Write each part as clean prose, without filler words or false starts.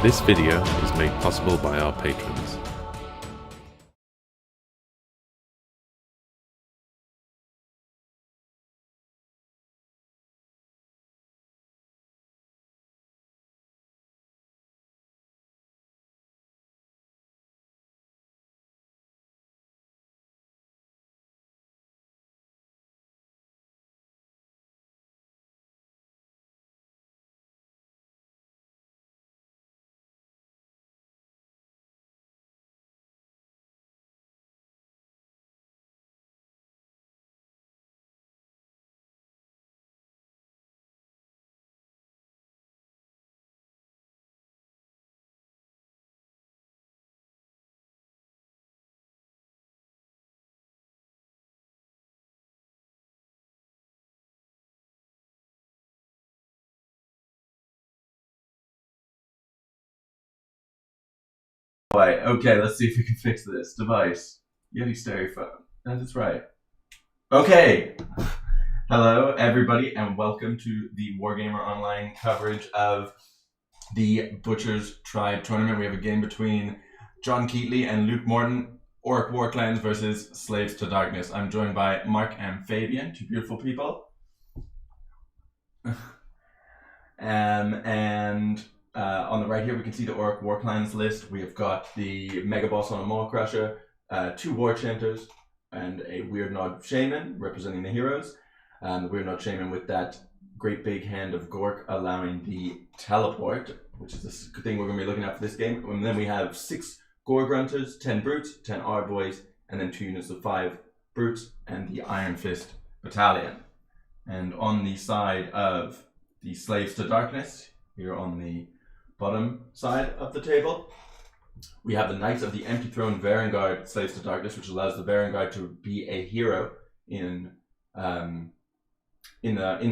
This video is made possible by our patrons. Right, okay, let's see if we can fix this device. Yeti Stereophone. That is right. Okay. Hello, everybody, and welcome to the WargamerOnline coverage of the Butcher's Tribe tournament. We have a game between John Keatley and Luke Morton, Orruk Warclans versus Slaves to Darkness. I'm joined by Mark and Fabian, two beautiful people. On the right here, we can see the Orruk Warclans list. We have got the Mega Boss on a Maw Crusher, two War Chanters, and a Weird Nod Shaman representing the heroes. The Weird Nod Shaman with that great big hand of Gork allowing the teleport, which is the thing we're going to be looking at for this game. And then we have 6 Gore Grunters, 10 Brutes, 10 R-Boys, and then 2 units of 5 Brutes and the Iron Fist Battalion. And on the side of the Slaves to Darkness, here on the bottom side of the table, we have the Knights of the Empty Throne Varangard Slaves to Darkness, which allows the Varangard to be a hero in the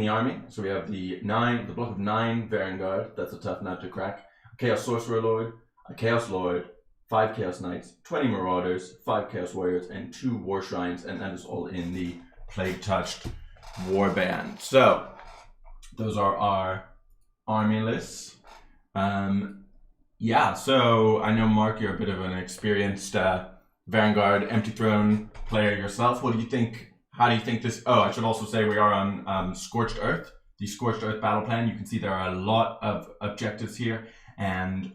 army. So we have the block of 9 Varangard. That's a tough nut to crack. A Chaos Sorcerer Lord, a Chaos Lord, 5 Chaos Knights, 20 Marauders, 5 Chaos Warriors, and 2 War Shrines, and that is all in the Plague-Touched Warband. So those are our army lists. So I know, Mark, you're a bit of an experienced Vanguard Empty Throne player yourself. What do you think? How do you think this? Oh, I should also say we are on Scorched Earth, the Scorched Earth battle plan. You can see there are a lot of objectives here, and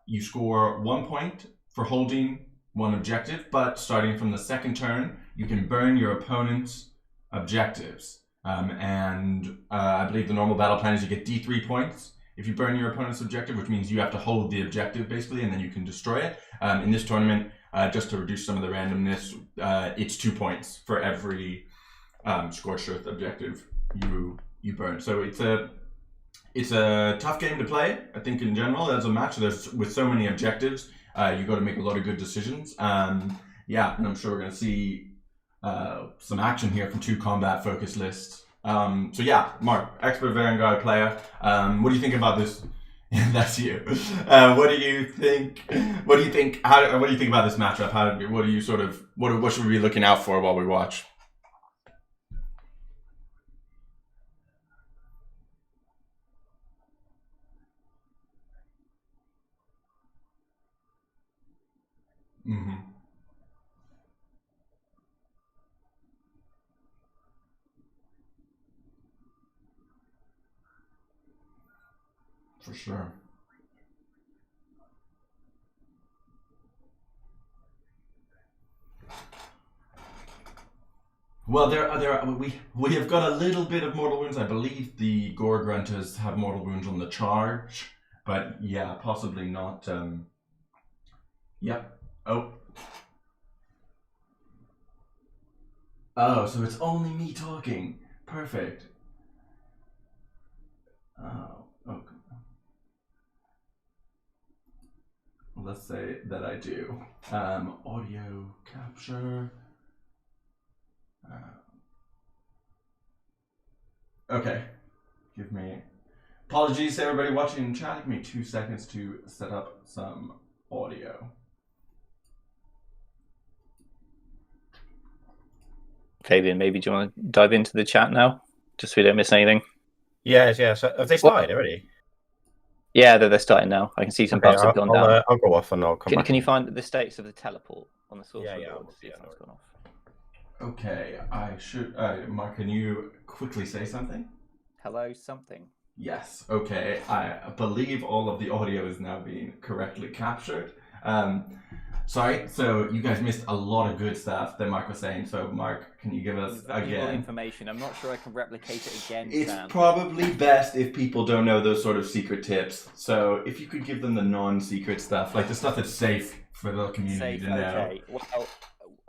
you score 1 point for holding one objective, but starting from the second turn, you can burn your opponent's objectives. I believe the normal battle plan is you get D3 points if you burn your opponent's objective, which means you have to hold the objective basically, and then you can destroy it. In this tournament, just to reduce some of the randomness, it's 2 points for every Scorched Earth objective you burn. So it's a tough game to play. I think in general as a match, with so many objectives, you got to make a lot of good decisions. And I'm sure we're going to see some action here from 2 combat focused lists. Mark, expert Vanguard player. What do you think about this? That's you. What do you think? What do you think? What do you think about this matchup? What should we be looking out for while we watch? Mm-hmm. For sure. Well, we have got a little bit of mortal wounds. I believe the Gore Grunters have mortal wounds on the charge, but yeah, possibly not. Yep. Oh, so it's only me talking. Perfect. Oh, okay. Let's say that I do. Audio capture. Okay. Give me... Apologies to everybody watching in chat. Give me 2 seconds to set up some audio. Fabian, maybe do you want to dive into the chat now? Just so we don't miss anything. Yeah. So have they started already? Yeah, they're starting now. I can see some buffs have gone down. I'll go off and I'll come back. Can you find the status of the teleport on the Sorcerer Yeah, Lord? I'll See if see that's it. gone off. Okay, I should. Mark, can you quickly say something? Hello, something. Yes. Okay. I believe all of the audio is now being correctly captured. Sorry. So you guys missed a lot of good stuff that Mark was saying. So Mark, can you give us Valuable again? information. I'm not sure I can replicate it again. It's Sam. probably best if people don't know those sort of secret tips. So if you could give them the non-secret stuff, like the stuff that's safe for the community to know. Okay. Well,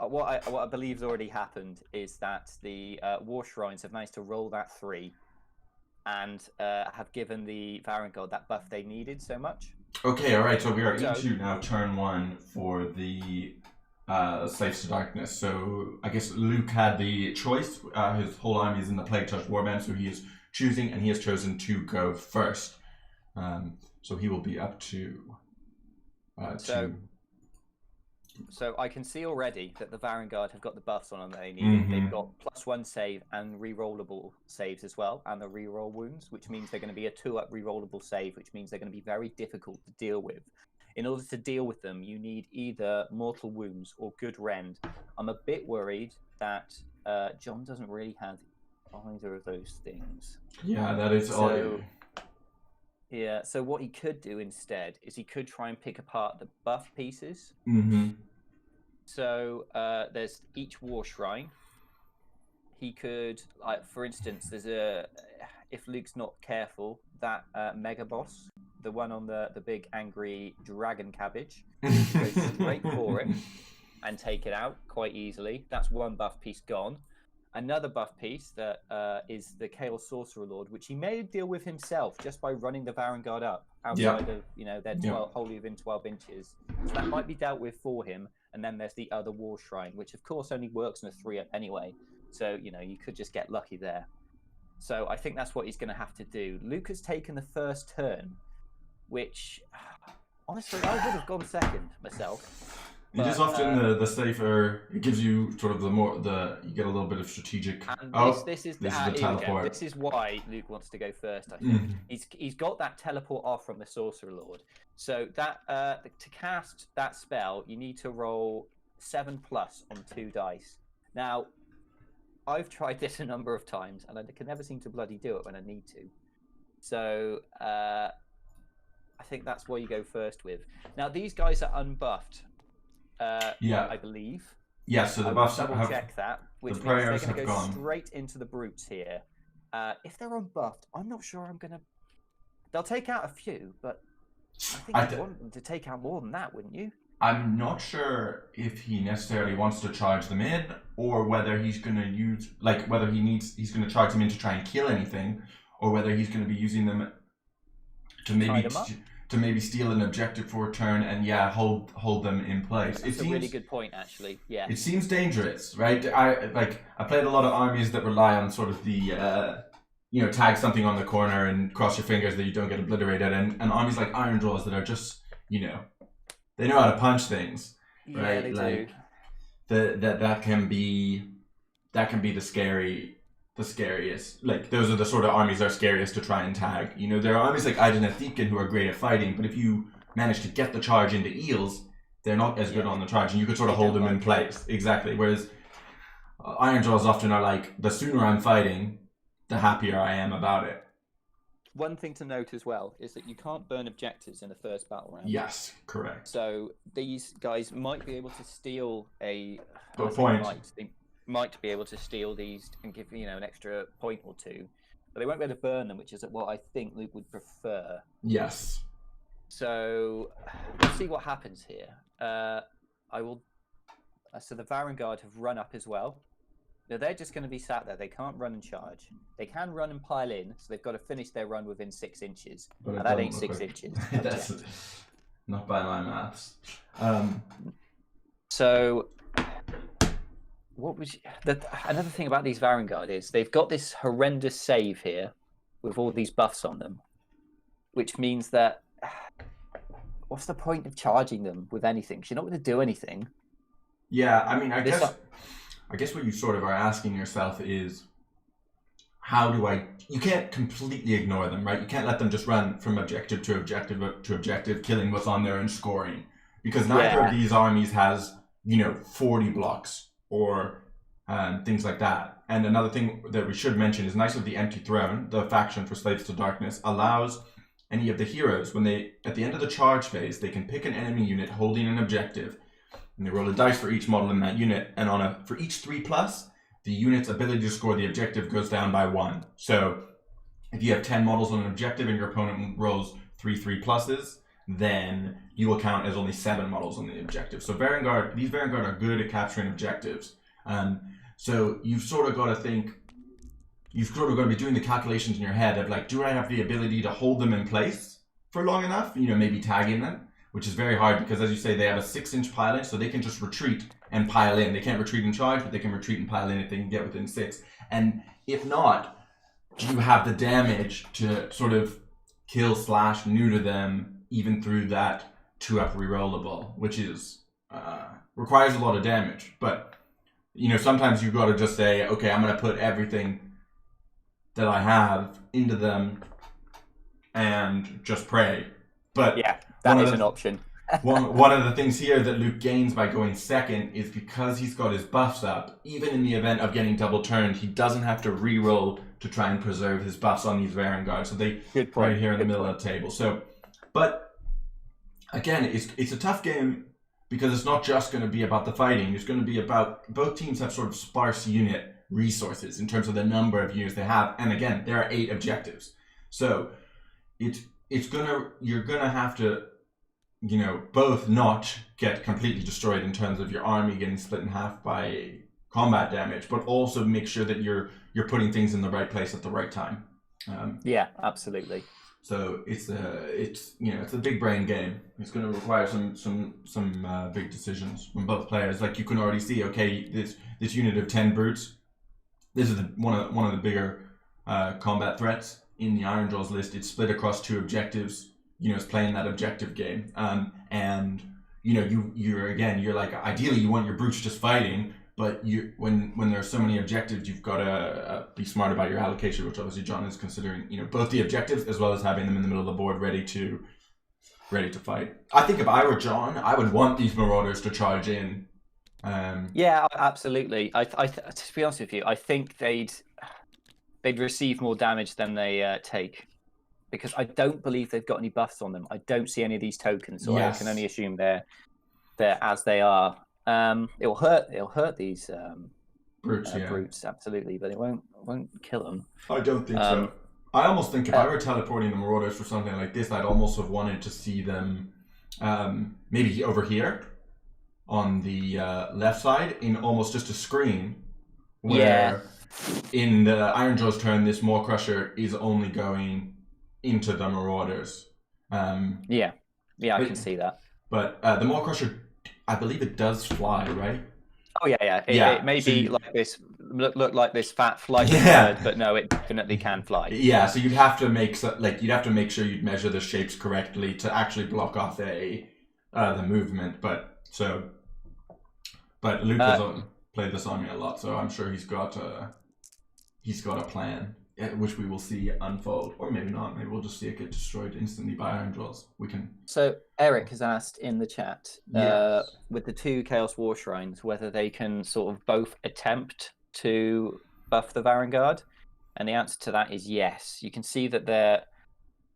what I believe has already happened is that the War Shrines have managed to roll that 3 and have given the Varangard that buff they needed so much. Okay, all right. So we are into now turn 1 for the Slaves to Darkness. So I guess Luke had the choice. His whole army is in the Plague Touch Warband, so he is choosing, and he has chosen to go first. So he will be up to. So I can see already that the Varangard have got the buffs on them that they need. Mm-hmm. They've got +1 save and re-rollable saves as well, and the re-roll wounds, which means they're going to be a 2-up re-rollable save, which means they're going to be very difficult to deal with. In order to deal with them, you need either mortal wounds or good rend. I'm a bit worried that John doesn't really have either of those things. Yeah, that is all. Yeah, so what he could do instead is he could try and pick apart the buff pieces. Mm-hmm. So there's each War Shrine. He could, like, for instance, if Luke's not careful, that Mega Boss, the one on the big angry dragon cabbage, go straight for it and take it out quite easily. That's one buff piece gone. Another buff piece that is the Chaos Sorcerer Lord, which he may deal with himself just by running the Varangard up outside of their 12, wholly within 12 inches. So that might be dealt with for him. And then there's the other War Shrine, which of course only works on a 3-up anyway. So you could just get lucky there. So I think that's what he's going to have to do. Luke has taken the first turn, which honestly I would have gone second myself. It is often the safer. It gives you sort of you get a little bit of strategic. And this is the teleport. This is why Luke wants to go first. I think he's got that teleport off from the Sorcerer Lord. So that to cast that spell, you need to roll 7+ on 2 dice. Now, I've tried this a number of times, and I can never seem to bloody do it when I need to. So I think that's where you go first with. Now these guys are unbuffed. I believe. Yeah, so the buffs double check that, which means they're going to go straight into the brutes here. If they're unbuffed, I'm not sure I'm going to. They'll take out a few, but I think you'd want them to take out more than that, wouldn't you? I'm not sure if he necessarily wants to charge them in, or whether he's going to use, he's going to charge them in to try and kill anything, or whether he's going to be using them to maybe steal an objective for a turn and hold them in place. It's a really good point, actually. Yeah. It seems dangerous, right? I played a lot of armies that rely on sort of the tag something on the corner and cross your fingers that you don't get obliterated, and armies like Ironjawz that are just they know how to punch things, right? Yeah, they do. That can be the scariest. Like, those are the sort of armies that are scariest to try and tag. There are armies like Ideneth Deacon who are great at fighting, but if you manage to get the charge into eels, they're not as good on the charge, and you could sort of hold them in place. Exactly. Whereas Ironjawz often are like, the sooner I'm fighting, the happier I am about it. One thing to note as well is that you can't burn objectives in the first battle round. Yes, correct. So these guys might be able to steal Good point. They might be able to steal these and give an extra point or two, but they won't be able to burn them, which is what I think Luke would prefer. Yes. So let's see what happens here. So the Varangard have run up as well. Now they're just going to be sat there. They can't run and charge. They can run and pile in, so they've got to finish their run within 6 inches. Now, that ain't 6 inches. That's not by my maths. So what was another thing about these Varangard is they've got this horrendous save here with all these buffs on them, which means that what's the point of charging them with anything? Because you're not going to do anything. Yeah, I mean, I guess what you sort of are asking yourself is, how do I? You can't completely ignore them, right? You can't let them just run from objective to objective to objective, killing what's on there and scoring, because neither of these armies has 40 blocks or things like that. And another thing that we should mention is Knights of the Empty Throne, the faction for Slaves to Darkness, allows any of the heroes, when they, at the end of the charge phase, they can pick an enemy unit holding an objective, and they roll a dice for each model in that unit, and for each 3+, the unit's ability to score the objective goes down by 1. So if you have 10 models on an objective and your opponent rolls 3 3+, then you will count as only 7 models on the objective. So these Vanguard are good at capturing objectives. So you've sort of got to think, you've sort of got to be doing the calculations in your head of like, do I have the ability to hold them in place for long enough? Maybe tagging them, which is very hard because, as you say, they have a 6-inch pile-in, so they can just retreat and pile in. They can't retreat and charge, but they can retreat and pile in if they can get within 6. And if not, you have the damage to sort of kill / neuter them even through that 2-up rerollable, which is requires a lot of damage. But sometimes you've got to just say, okay, I'm going to put everything that I have into them and just pray. But yeah, that is an option. one of the things here that Luke gains by going second is because he's got his buffs up, even in the event of getting double turned, he doesn't have to re-roll to try and preserve his buffs on these Vanguard. So they right here in the middle of the table. So, but again, it's a tough game because it's not just going to be about the fighting. It's going to be about, both teams have sort of sparse unit resources in terms of the number of units they have. And again, there are 8 objectives. So you're gonna have to, both not get completely destroyed in terms of your army getting split in half by combat damage, but also make sure that you're putting things in the right place at the right time. Yeah, absolutely. So it's a big brain game. It's going to require some big decisions from both players. Like you can already see, okay, this unit of 10 brutes, this is one of the bigger combat threats in the Ironjawz list. It's split across 2 objectives. It's playing that objective game. And you're like, ideally you want your brutes just fighting, but when there's so many objectives, you've got to be smart about your allocation, which obviously John is considering. Both the objectives as well as having them in the middle of the board ready to fight. I think if I were John, I would want these Marauders to charge in. Yeah, absolutely. To be honest with you, I think they'd receive more damage than they take, because I don't believe they've got any buffs on them. I don't see any of these tokens, so I can only assume they're as they are. It'll hurt these brutes, absolutely, but it won't kill them. I don't think so. I almost think if I were teleporting the Marauders for something like this, I'd almost have wanted to see them maybe over here on the left side in almost just a screen where in the Ironjawz turn, this Maw Crusher is only going into the Marauders. I can see that. But the Maw Crusher, I believe it does fly, right? Oh yeah. It may be like this, look like this fat flight bird, but no, it definitely can fly. Yeah, so you'd have to make sure you'd measure the shapes correctly to actually block off the movement. But Luke has played this on me a lot, so I'm sure he's got a plan, which we will see unfold, or maybe not. Maybe we'll just see it get destroyed instantly by Ironjawz. We can. So Eric has asked in the chat, with the 2 Chaos War Shrines, whether they can sort of both attempt to buff the Vanguard, and the answer to that is yes. You can see that they're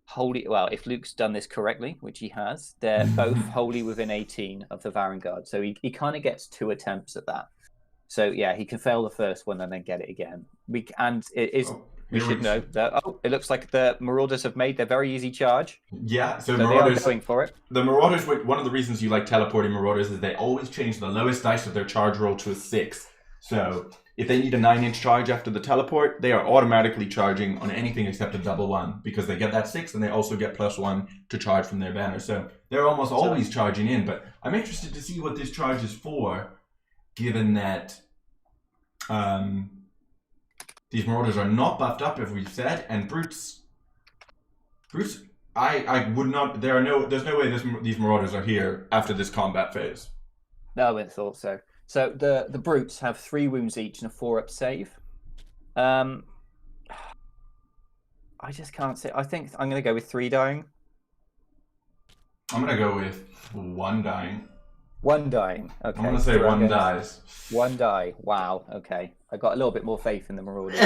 wholly, well, if Luke's done this correctly, which he has, they're both wholly within 18 of the Vanguard. So he kind of gets 2 attempts at that. So yeah, he can fail the first one and then get it again. We should know that. It looks like the Marauders have made their very easy charge. Yeah, so Marauders they are going for it. The Marauders, one of the reasons you like teleporting Marauders is they always change the lowest dice of their charge roll to a 6. So if they need a 9-inch charge after the teleport, they are automatically charging on anything except a double 1, because they get that 6 and they also get +1 to charge from their banner. So they're almost always charging in. But I'm interested to see what this charge is for, given that these Marauders are not buffed up, as we've said, and brutes. I would not. There's no way these Marauders are here after this combat phase. No, I wouldn't have thought so. So the brutes have 3 wounds each and a 4-up save. I just can't say. I think I'm going to go with 3 dying. I'm going to go with 1 dying. 1 dying. Okay. I'm going to say 1 dies. 1 die. Wow. Okay. I got a little bit more faith in the Marauders.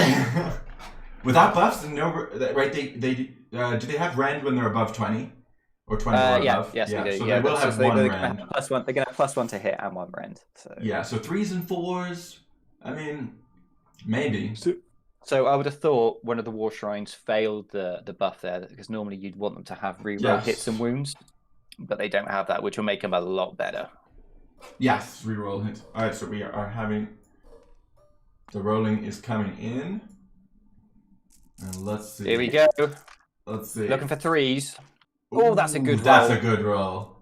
Without buffs, no, right? Do they have rend when they're above 20 or 20 or above? Yes, they do. So Yeah, they will have 1 rend. They're going to have +1 to hit and 1 rend. So. Yeah, so 3s and 4s. I mean, maybe. So I would have thought one of the War Shrines failed the buff there, because normally you'd want them to have reroll hits and wounds, but they don't have that, which will make them a lot better. Yes, reroll hits. All right, so we are having the rolling is coming in, and let's see. Here we go. Let's see. Looking for 3s. Oh, that's a good roll. That's a good roll.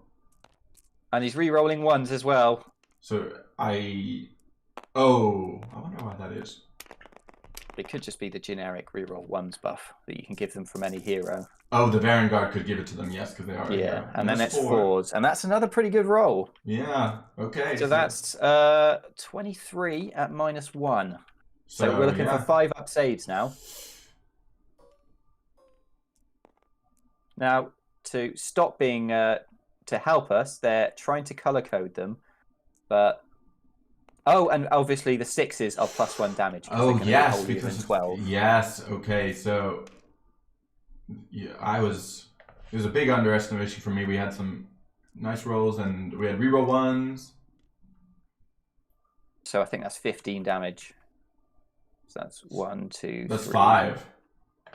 And he's re-rolling 1s as well. So I wonder why that is. It could just be the generic reroll 1s buff that you can give them from any hero. Oh, the Vanguard could give it to them, yes, because they are. Yeah, and then it's 4s, and that's another pretty good roll. Yeah. Okay. So that's 23 at -1. So we're looking for 5 up saves now. Now, to stop being to help us, they're trying to color code them, but and obviously the 6s are +1 damage. Oh yes, because 12. Yes. Okay. So yeah, it was a big underestimation for me. We had some nice rolls, and we had reroll 1s. So I think that's 15 damage. So that's 1, 2, That's 3, 5.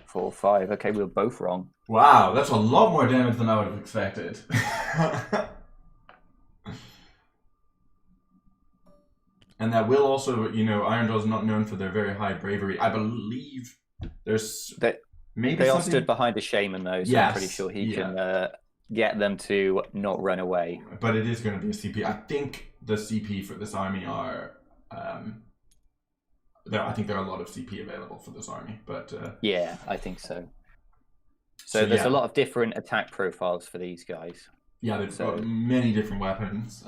4, 5. Okay, we were both wrong. Wow, that's a lot more damage than I would have expected. And that will also, Ironjawz is not known for their very high bravery. I believe there's maybe they all stood behind a shaman though, so yes, I'm pretty sure he can get them to not run away. But it is going to be a CP. I think the CP for this army are. I think there are a lot of CP available for this army, but yeah, I think so. So there's a lot of different attack profiles for these guys. Yeah, they've got many different weapons.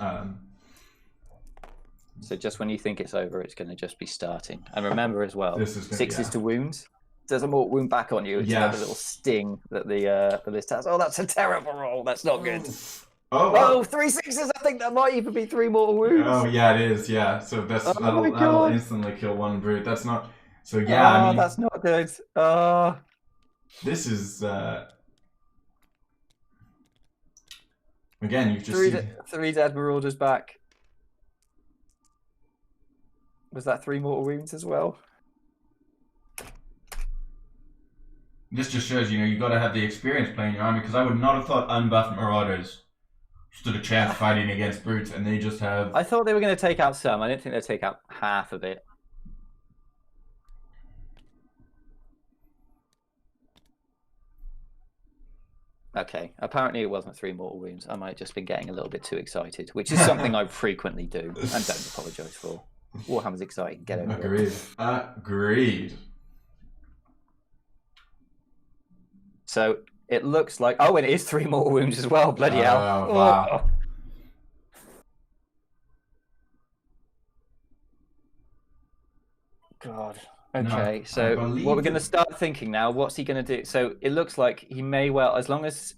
So just when you think it's over, it's going to just be starting. And remember as well, 6s to wounds. Does a more wound back on you. It's like a little sting that the this has. Oh, that's a terrible roll. That's not good. Oh, 3 6s. I think that might even be 3 mortal wounds. Oh yeah, it is. Yeah, so that'll instantly kill 1 brute. That's not. So yeah, I mean, that's not good. This is again. You've just 3 dead marauders back. Was that 3 mortal wounds as well? This just shows, you got to have the experience playing your army, because I would not have thought unbuffed marauders stood a chance fighting against brutes, and they just have. I thought they were going to take out some. I didn't think they'd take out half of it. Okay, apparently it wasn't 3 mortal wounds. I might have just been getting a little bit too excited, which is something I frequently do and don't apologise for. Warhammer's exciting. Get over it. Agreed. So it looks like... Oh, and it is 3 mortal wounds as well. Bloody hell. Wow. God. Okay, so what we're going to start thinking now, what's he going to do? So it looks like he may well, as long as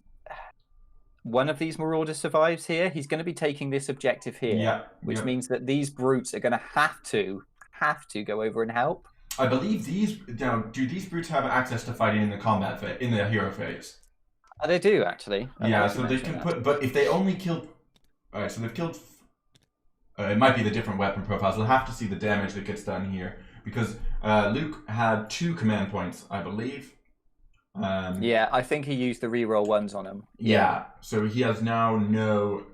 one of these marauders survives here, he's going to be taking this objective here, which means that these brutes are going to have to go over and help. I believe these. Do these brutes have access to fighting in the combat phase, in the hero phase? They do actually. Yeah, so they can put. But if they only killed, all right, so they've killed. It might be the different weapon profiles. We'll have to see the damage that gets done here, because Luke had 2 command points, I believe. Yeah, I think he used the reroll 1s on him. Yeah, so he has now no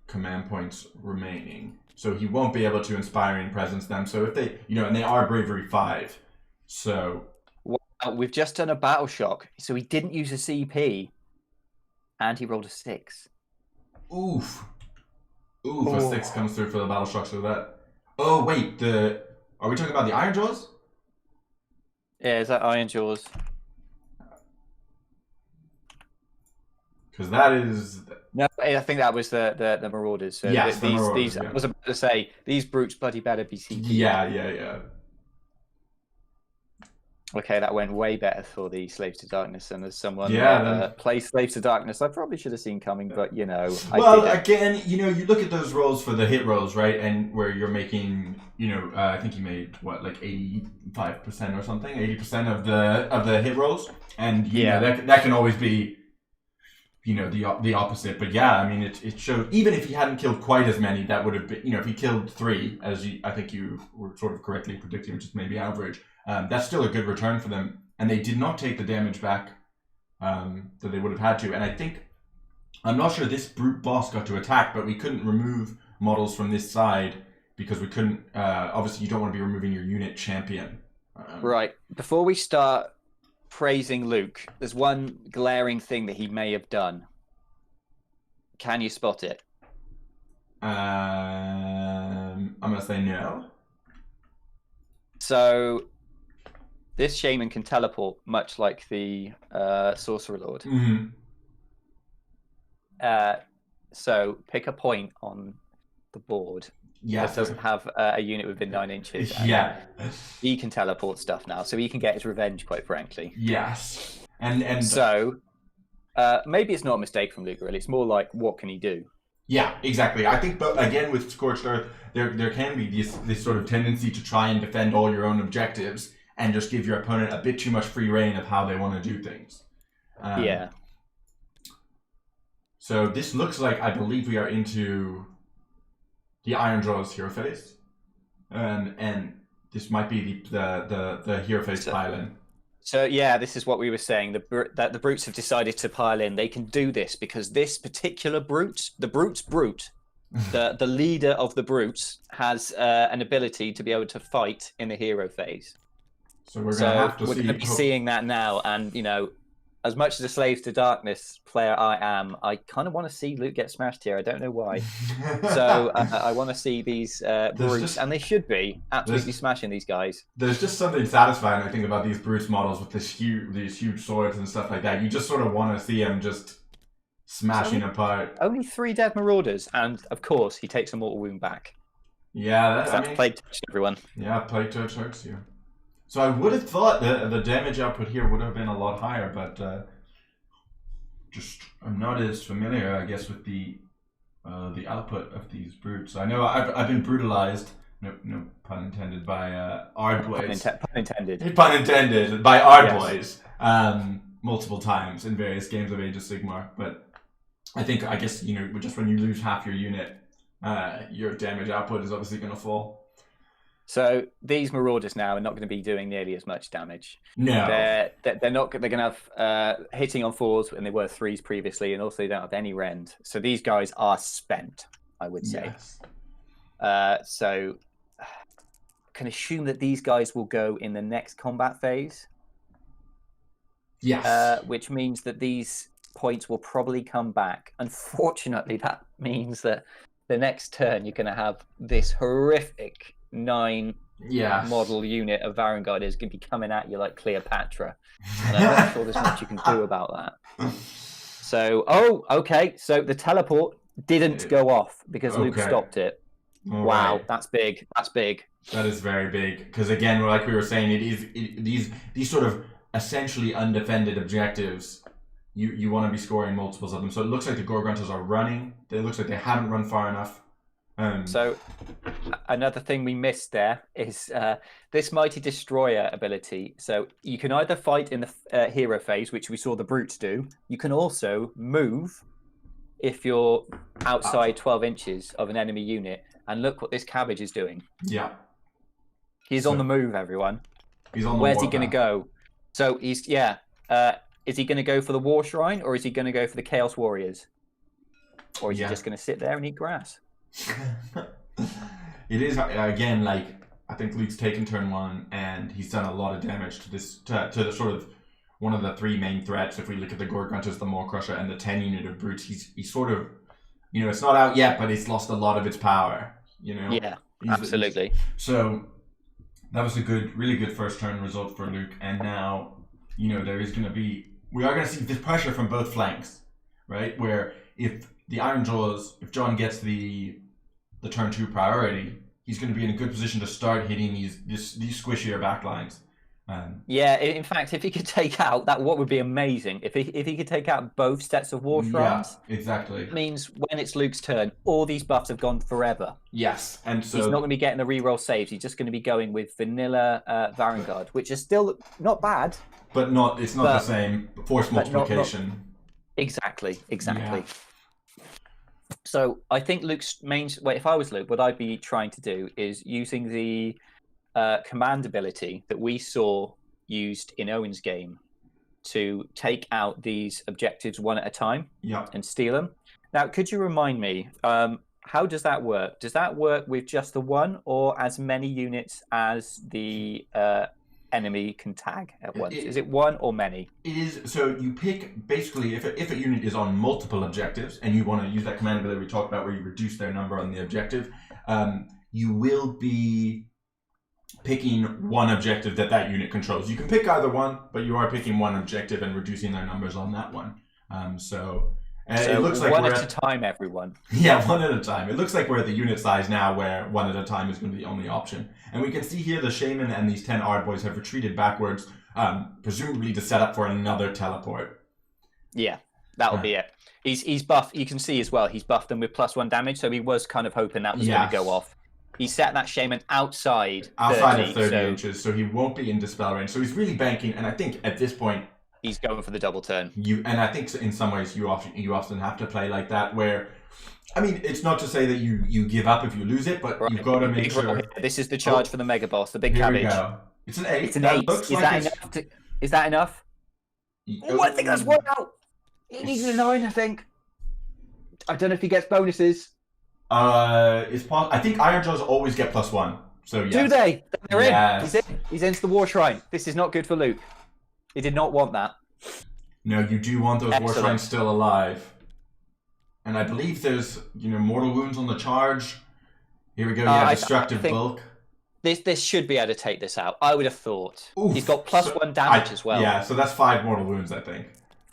command points remaining. So he won't be able to Inspiring Presence them. So if they, and they are Bravery 5. So. Well, we've just done a Battle Shock. So he didn't use a CP. And he rolled a 6. Oof. A 6 comes through for the Battle Shock. So that. Oh, wait. Are we talking about the Ironjawz? Yeah, is that Ironjawz? Because that is. No, I think that was the Marauders. So yes, these, Marauders, these I was about to say, these brutes bloody better be CP. Yeah. Okay, that went way better for the Slaves to Darkness, and as someone plays Slaves to Darkness, I probably should have seen coming, but you know, well, again, you know, you look at those rolls for the hit rolls, right, and where you're making, you know, I think you made what, like 85% or something, 80% of the hit rolls, and you know, that can always be, you know, the opposite. But yeah, I mean, it showed, even if he hadn't killed quite as many, that would have been, you know, if he killed 3, as I think you were sort of correctly predicting, which is maybe average. That's still a good return for them, and they did not take the damage back that they would have had to. And I think, I'm not sure this brute boss got to attack, but we couldn't remove models from this side because we couldn't. Obviously, you don't want to be removing your unit champion. Right. Before we start praising Luke, there's one glaring thing that he may have done. Can you spot it? I'm gonna say no. So, this shaman can teleport, much like the sorcerer lord. Mm-hmm. So pick a point on the board. Yes. That doesn't have a unit within 9 inches. Yeah. He can teleport stuff now, so he can get his revenge, quite frankly. Yes. And so maybe it's not a mistake from Luke, really. It's more like, what can he do? Yeah, exactly. I think, but again, with Scorched Earth, there can be this sort of tendency to try and defend all your own objectives and just give your opponent a bit too much free reign of how they want to do things. Yeah. So this looks like, I believe we are into the Ironjawz hero phase, and this might be the hero phase pile-in. So yeah, this is what we were saying. That the brutes have decided to pile in. They can do this because this particular brute, the brute's brute, the leader of the brutes, has an ability to be able to fight in the hero phase. So we're going to be seeing that now, and you know, as much as a Slaves to Darkness player I am, I kind of want to see Luke get smashed here. I don't know why. So I want to see these brutes, and they should be absolutely smashing these guys. There's just something satisfying, I think, about these brutes models with these huge swords and stuff like that. You just sort of want to see them just smashing apart. Only 3 dead marauders, and of course he takes a mortal wound back. Yeah, that's Plague Touch, everyone. Yeah, Plague Touch hurts you. So I would have thought the damage output here would have been a lot higher, but just I'm not as familiar, I guess, with the output of these brutes. I know I've been brutalized, no pun intended, by Ardboys. Pun intended. Pun intended by Ardboys multiple times in various games of Age of Sigmar. But I guess you know, just when you lose half your unit, your damage output is obviously going to fall. So these marauders now are not going to be doing nearly as much damage. No, they're not. They're going to have hitting on 4s, and they were 3s previously, and also they don't have any rend. So these guys are spent, I would say. Yes. So I can assume that these guys will go in the next combat phase. Yes. Which means that these points will probably come back. Unfortunately, that means that the next turn you're going to have this horrific 9 model unit of Varangard is going to be coming at you like Cleopatra, and I'm not sure there's much you can do about that. So, okay, so the teleport didn't go off because Luke stopped it. Wow, right. That's big. That's big. That is very big, because again, like we were saying, these sort of essentially undefended objectives. You want to be scoring multiples of them. So it looks like the Gorgunters are running. It looks like they haven't run far enough. So another thing we missed there is this Mighty Destroyer ability. So you can either fight in the hero phase, which we saw the brutes do. You can also move if you're outside 12 inches of an enemy unit. And look what this cabbage is doing. Yeah. He's on the move, everyone. He's on the Where's he going to go? So he's, is he going to go for the War Shrine, or is he going to go for the Chaos Warriors? Or is he just going to sit there and eat grass? It is, again, like, I think Luke's taken turn 1, and he's done a lot of damage to this, to the sort of one of the 3 main threats. If we look at the Gorgunters, the Maw Crusher, and the 10 unit of brutes, he's sort of, you know, it's not out yet, but it's lost a lot of its power, you know? Yeah, absolutely. So that was a really good first turn result for Luke, and now, you know, we are going to see this pressure from both flanks, right? Where if the Ironjawz, if John gets the turn 2 priority, he's going to be in a good position to start hitting these squishier backlines. Yeah, in fact, if he could take out that, what would be amazing if he could take out both sets of war shrines. Yeah, exactly. It means when it's Luke's turn, all these buffs have gone forever. Yes, and so he's not going to be getting the reroll saves. He's just going to be going with vanilla Varangard, which is still not bad, but it's not the same force multiplication. Exactly. Yeah. So I think Luke's main. Well, if I was Luke, what I'd be trying to do is using the command ability that we saw used in Owen's game to take out these objectives one at a time and steal them. Now, could you remind me, how does that work? Does that work with just the one or as many units as the enemy can tag at once? Is it one or many? It is. So you pick, basically, if a unit is on multiple objectives and you want to use that command ability we talked about where you reduce their number on the objective, you will be picking one objective that unit controls. You can pick either one, but you are picking one objective and reducing their numbers on that one. So it looks like one at a time, everyone. Yeah, one at a time. It looks like we're at the unit size now where one at a time is going to be the only option. And we can see here the Shaman and these 10 Ard boys have retreated backwards, presumably to set up for another teleport. Yeah, that'll be it. He's buffed. You can see as well, he's buffed them with +1 damage, so he was kind of hoping that was going to go off. He set that Shaman outside of 30 inches, so he won't be in dispel range. So he's really banking, and I think at this point he's going for the double turn. And I think in some ways you often have to play like that, where, I mean, it's not to say that you give up if you lose it, but you've got to make sure. This is the charge for the Mega Boss, the big cabbage. We go. It's an 8. It's an 8. Is that enough? Oh, I think that's one out. He needs a 9, I think. I don't know if he gets bonuses. I think Ironjawz always get +1. So yes. Do they? They're in. He's into the War Shrine. This is not good for Luke. He did not want that. No, you do want those War Shrines still alive. And I believe there's, mortal wounds on the charge. Here we go. Yeah, destructive bulk. This should be able to take this out. I would have thought. Oof. He's got +1 damage as well. Yeah, so that's 5 mortal wounds, I think.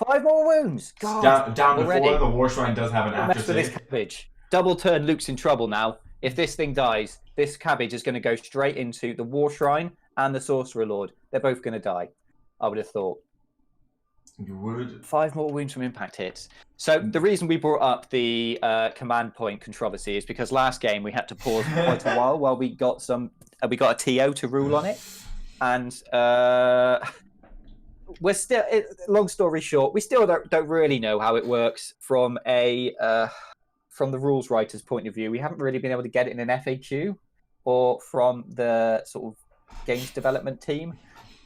5 more wounds. God. Down to 4. The War Shrine does have an aftersave. This cabbage. Double turn, Luke's in trouble now. If this thing dies, this cabbage is going to go straight into the War Shrine and the Sorcerer Lord. They're both going to die, I would have thought. You would. 5 more wounds from impact hits. So the reason we brought up the command point controversy is because last game we had to pause for quite a while we got a TO to rule on it. And we're still, long story short, we still don't really know how it works from from the rules writer's point of view. We haven't really been able to get it in an FAQ or from the sort of games development team.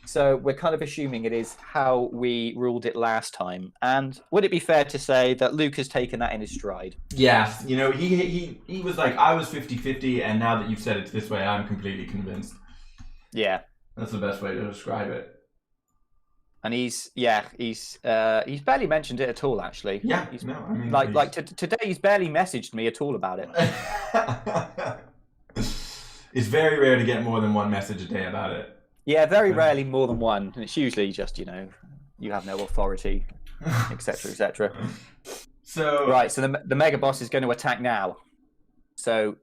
So we're kind of assuming it is how we ruled it last time. And would it be fair to say that Luke has taken that in his stride? Yes. He was like, I was 50-50, and now that you've said it this way, I'm completely convinced. Yeah. That's the best way to describe it. And he's barely mentioned it at all, actually. Yeah, today he's barely messaged me at all about it. It's very rare to get more than one message a day about it. Yeah, very rarely more than one. And it's usually just, you have no authority, etc., etc. So the Mega Boss is going to attack now. So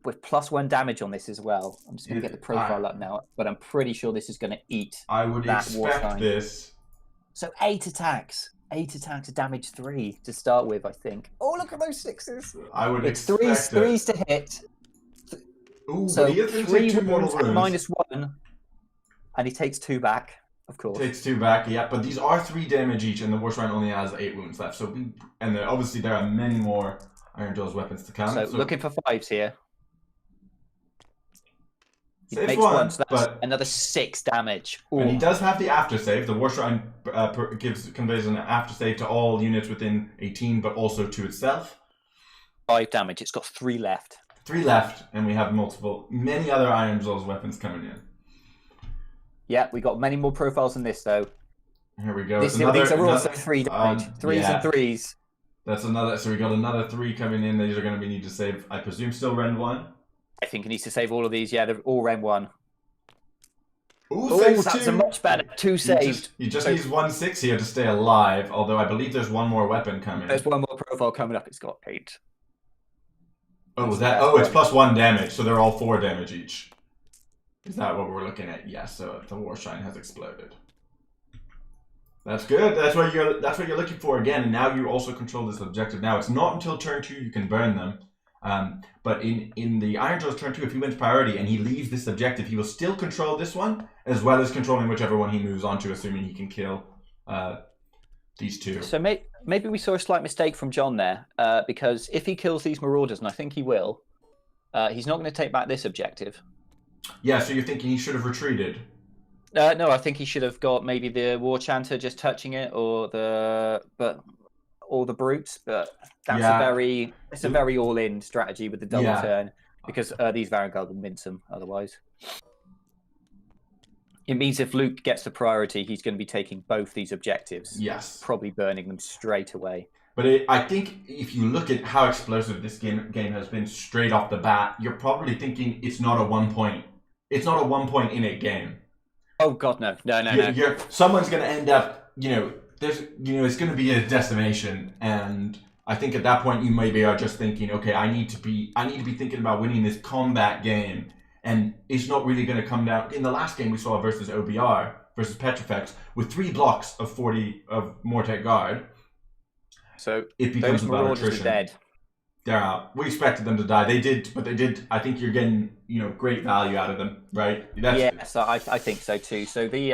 with +1 damage on this as well. I'm just going to get the profile up now, but I'm pretty sure this is going to eat. I would expect this. So 8 attacks. 8 attacks, damage 3 to start with, I think. Oh, look at those 6s. I would expect threes to hit. Ooh, so he is going to take 2 mortal wounds. -1, and he takes 2 back, of course. Takes 2 back, yeah. But these are 3 damage each, and the War Shrine only has 8 wounds left. So obviously there are many more Ironjawz weapons to come. So looking for 5s here. He Saves makes 1, so that's another 6 damage. Ooh. And he does have the aftersave. The War Shrine conveys an aftersave to all units within 18, but also to itself. 5 damage. It's got 3 left. 3 left, and we have many other Ironjawz weapons coming in. Yeah, we got many more profiles than this, though. Here we go. These are also 3 damage. 3s and 3s. That's another. So we got another 3 coming in. These are going to need to save, I presume, still Ren 1. I think he needs to save all of these. Yeah, they're all Ren 1. Ooh, that's a much better. 2 saved. He just needs 1 6 here to stay alive, although I believe there's 1 more weapon coming. There's 1 more profile coming up. It's got 8. Oh, it's +1 damage, so they're all 4 damage each. Is that what we're looking at? Yes. So the war shrine has exploded. That's good. That's what you're looking for again. And now you also control this objective. Now it's not until turn 2 you can burn them. But in the Ironjawz turn 2, if he wins priority and he leaves this objective, he will still control this one as well as controlling whichever one he moves on to, assuming he can kill these two. So maybe we saw a slight mistake from John there, because if he kills these marauders, and I think he will, he's not going to take back this objective. Yeah. So you're thinking he should have retreated. No, I think he should have got maybe the war chanter just touching it, or the brutes. But that's a very all-in strategy with the double turn, because these Vanguard will mince them otherwise. It means if Luke gets the priority, he's going to be taking both these objectives. Yes. Probably burning them straight away. But I think if you look at how explosive this game has been straight off the bat, you're probably thinking it's not a 1 point. It's not a 1 point in a game. Oh God, no. Someone's going to end up, it's going to be a decimation, and I think at that point you maybe are just thinking, okay, I need to be thinking about winning this combat game, and it's not really going to come down. In the last game we saw versus OBR versus Petrifex with 3 blocks of 40 of Mortec Guard. So it becomes those about marauders attrition. are dead. They're out. We expected them to die. They did, but they did. I think you're getting, great value out of them, right? Yes, I think so too. So the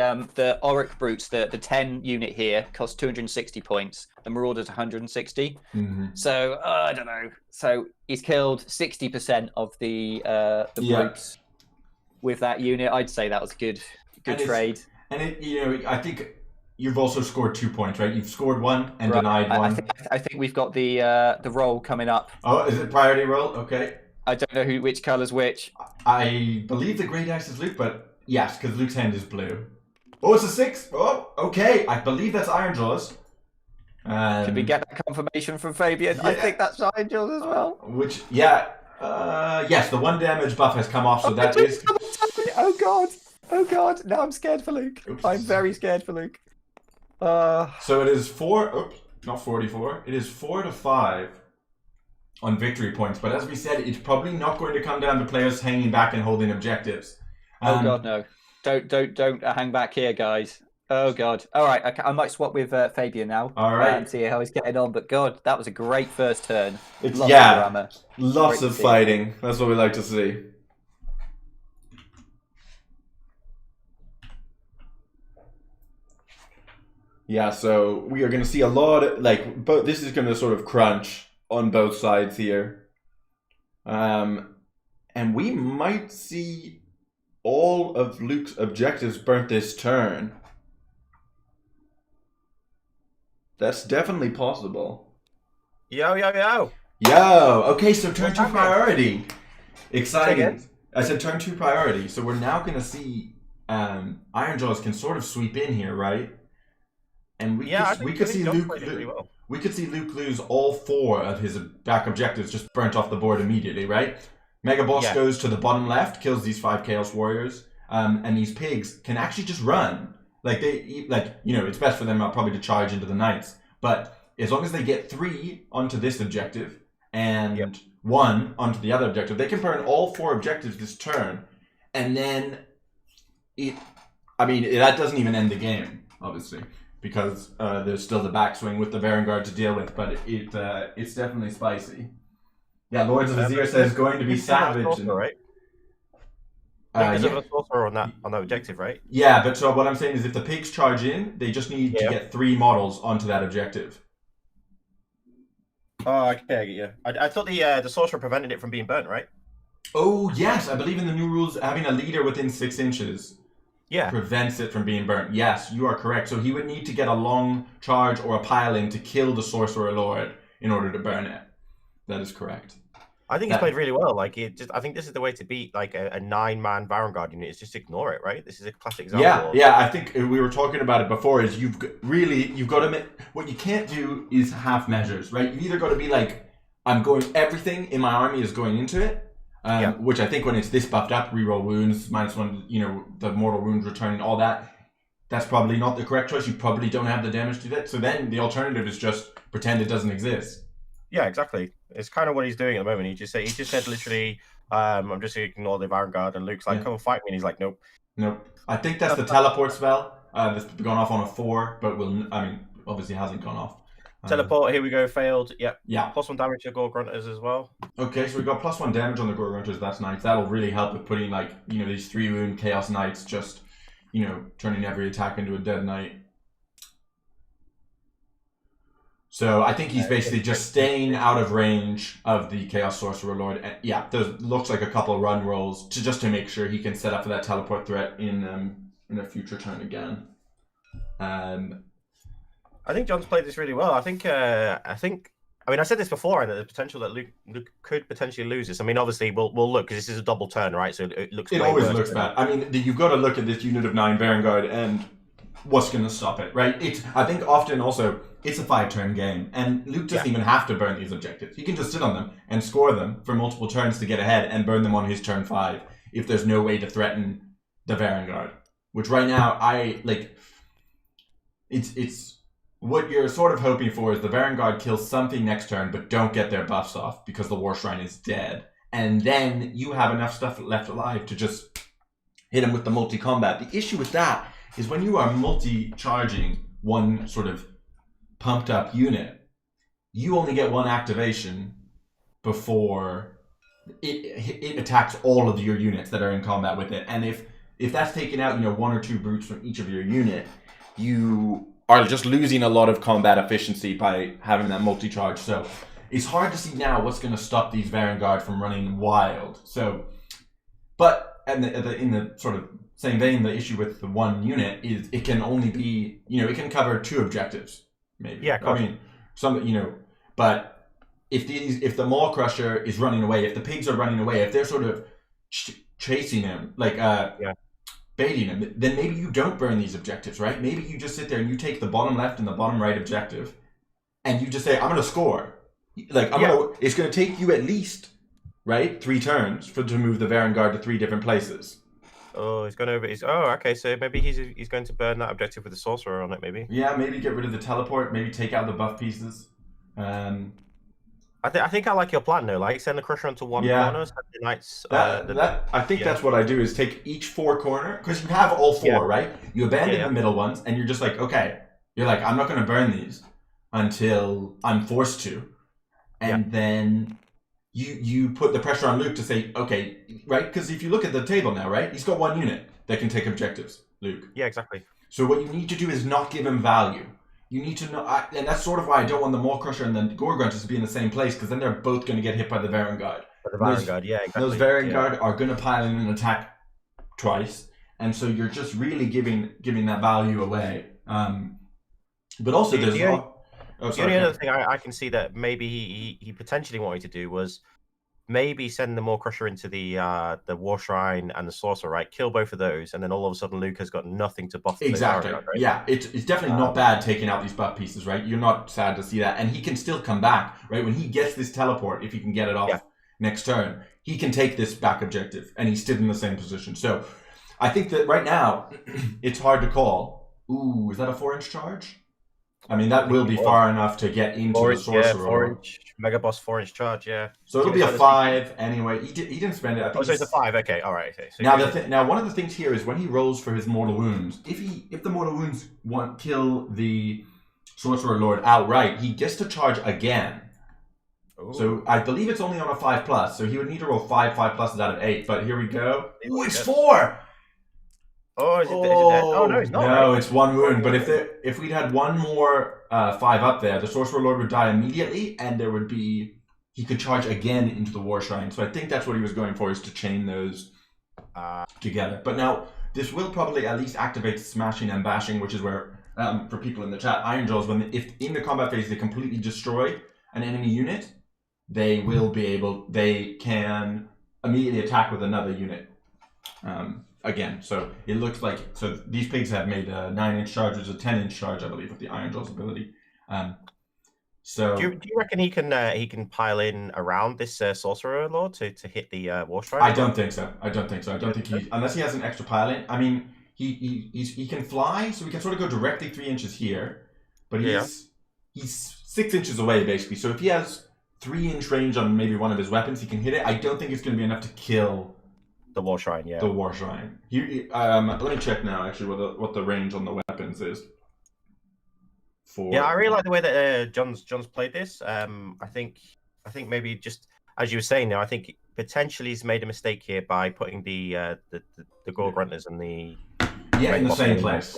Orruk brutes, the 10 unit here costs 260 points. The marauders 160. Mm-hmm. So I don't know. So he's killed 60% of the brutes with that unit. I'd say that was a good trade. And I think you've also scored 2 points, right? You've scored 1 and denied 1. I think we've got the roll coming up. Oh, is it priority roll? Okay. I don't know which colour's which. I believe the grey dice is Luke, but yes, because Luke's hand is blue. Oh, it's a 6. Oh, okay. I believe that's Ironjawz. Should we get that confirmation from Fabian? Yeah. I think that's Ironjawz as well. Yes, the 1 damage buff has come off, so that is... Oh God. Now I'm scared for Luke. Oops. I'm very scared for Luke. So it is 44. It is 4 to 5 on victory points. But as we said, it's probably not going to come down to players hanging back and holding objectives. Oh God, no! Don't hang back here, guys. Oh God! All right, I might swap with Fabian now. All right, and see how he's getting on. But God, that was a great first turn. Lots of fighting. That's what we like to see. Yeah, so we are going to see a lot of, this is going to sort of crunch on both sides here. And we might see all of Luke's objectives burnt this turn. That's definitely possible. Yo. Okay, so turn 2 priority. Exciting. I said turn 2 priority. So we're now going to see Ironjawz can sort of sweep in here, right? And we could see Luke lose all 4 of his back objectives just burnt off the board immediately, right? Mega Boss goes to the bottom left, kills these 5 Chaos Warriors, and these pigs can actually just run. It's best for them probably to charge into the Knights, but as long as they get 3 onto this objective and 1 onto the other objective, they can burn all 4 objectives this turn, and then that doesn't even end the game, obviously, because there's still the backswing with the Vanguard to deal with, but it's definitely spicy. Yeah, Lords of Azir says going to be savage. Right? There's a sorcerer on that objective, right? Yeah, but so what I'm saying is if the pigs charge in, they just need to get 3 models onto that objective. Oh, okay, yeah. I thought the sorcerer prevented it from being burnt, right? Oh, yes. I believe in the new rules, having a leader within 6 inches prevents it from being burnt. Yes, you are correct. So he would need to get a long charge or a pile in to kill the Sorcerer Lord in order to burn it. That is correct. I think he's played really well. I think this is the way to beat a 9-man Vanguard unit. Is just ignore it, right? This is a classic example. Yeah. I think we were talking about it before. Is you've got to what you can't do is half measures, right? You either got to be like, I'm going, everything in my army is going into it. Which I think when it's this buffed up, reroll wounds, -1, the mortal wounds returning, all that, that's probably not the correct choice. You probably don't have the damage to do that. So then the alternative is just pretend it doesn't exist. Yeah, exactly. It's kind of what he's doing at the moment. He just said literally, I'm just going to ignore the Vanguard. And Luke's like, Yeah. come and fight me. And he's like, nope. Nope. I think that's the teleport spell. That's gone off on a 4, but obviously hasn't gone off. Teleport, here we go, failed. Yep. Yeah. +1 damage to Gore Grunters as well. Okay, so we got +1 damage on the Gore Grunters. That's nice. That'll really help with putting, like, you know, these 3 wound Chaos Knights, just, you know, turning every attack into a dead knight. So I think he's basically just staying out of range of the Chaos Sorcerer Lord. And yeah, there looks like a couple of run rolls just to make sure he can set up for that teleport threat in a future turn again. I think John's played this really well. I mean, I said this before, and the potential that Luke could potentially lose this. I mean, obviously, we'll look, because this is a double turn, right? So it looks. It always looks bad. I mean, you've got to look at this unit of 9 Vanguard and what's going to stop it, right? I think often also it's a 5-turn game, and Luke doesn't even have to burn these objectives. He can just sit on them and score them for multiple turns to get ahead and burn them on his turn 5 if there's no way to threaten the Vanguard. Which right now, it's what you're sort of hoping for is the Vanguard kills something next turn, but don't get their buffs off because the War Shrine is dead. And then you have enough stuff left alive to just hit him with the multi-combat. The issue with that is when you are multi-charging one sort of pumped up unit, you only get one activation before it attacks all of your units that are in combat with it. And if that's taken out, you know, 1 or 2 brutes from each of your unit, you are just losing a lot of combat efficiency by having that multi-charge. So it's hard to see now what's going to stop these Vanguard from running wild. So, but in the sort of same vein, the issue with the one unit is it can only be, you know, it can cover 2 objectives, maybe. Yeah, I mean, some, you know, but if the Maw Crusher is running away, if the pigs are running away, if they're sort of chasing him, like baiting him, then maybe you don't burn these objectives, right? Maybe you just sit there and you take the bottom left and the bottom right objective, and you just say, "I'm going to score." Like it's going to take you at least 3 turns to move the Vanguard to 3 different places. Oh, he's gone over. Okay. So maybe he's going to burn that objective with the sorcerer on it. Maybe. Yeah, maybe get rid of the teleport. Maybe take out the buff pieces. I think I like your plan though. Like send the crusher onto one corner, send the knights. I think that's what I do is take each 4 corner, because you have all 4, right? You abandon the middle ones, and you're just like, okay, you're like, I'm not going to burn these until I'm forced to, and then you put the pressure on Luke to say, okay, right? Because if you look at the table now, right, he's got 1 unit that can take objectives, Luke. Yeah, exactly. So what you need to do is not give him value. You need to know, and that's sort of why I don't want the Maw Crusher and the Gore Grunters to be in the same place, because then they're both going to get hit by the Vanguard. Exactly. Those Vanguard are going to pile in and attack twice, and so you're just really giving that value away. But also, there's the only other thing I can see that maybe he potentially wanted to do was maybe send the Maw Crusher into the War Shrine and the Sorcerer, right? Kill both of those, and then all of a sudden Luke has got nothing to buff. Exactly. Right? Yeah, it's definitely not bad taking out these buff pieces, right? You're not sad to see that, and he can still come back, right? When he gets this teleport, if he can get it off next turn, he can take this back objective, and he's still in the same position. So, I think that right now it's hard to call. Ooh, is that a 4-inch charge? I mean, that will be far enough to get into the Sorcerer. 4-inch Mega Boss 4-inch charge, So it'll be a 5 anyway. He didn't spend it. I think so it's a 5. Okay, all right. Okay. So now one of the things here is when he rolls for his mortal wounds, if the mortal wounds kill the Sorcerer Lord outright, he gets to charge again. Ooh. So I believe it's only on a 5+. So he would need to roll 5 5+s out of 8. But here we go. Ooh, it's 4. Oh, is it dead? Oh no, it's not. No, it's 1 wound. But if we'd had 1 more 5 up there, the Sorcerer Lord would die immediately, and he could charge again into the War Shrine. So I think that's what he was going for, is to chain those together. But now this will probably at least activate smashing and bashing, which is where for people in the chat, Ironjawz, if in the combat phase they completely destroy an enemy unit, they can immediately attack with another unit. Again, so it looks like these pigs have made a 9-inch charge, which is a 10-inch charge, I believe, with the Ironjawz ability. So do you reckon he can pile in around this Sorcerer Lord to hit the War Shrine? I don't think so. I don't think he, unless he has an extra pile in. I mean, he can fly, so he can sort of go directly 3 inches here, but he's 6 inches away basically. So if he has 3-inch range on maybe one of his weapons. He can hit it. I don't think it's going to be enough to kill the War Shrine. Yeah. The War Shrine. Let me check now. Actually, what the range on the weapons is. Yeah, I really like the way that John's played this. I think maybe just as you were saying now, I think potentially he's made a mistake here by putting the Gore Grunters and the in the same place.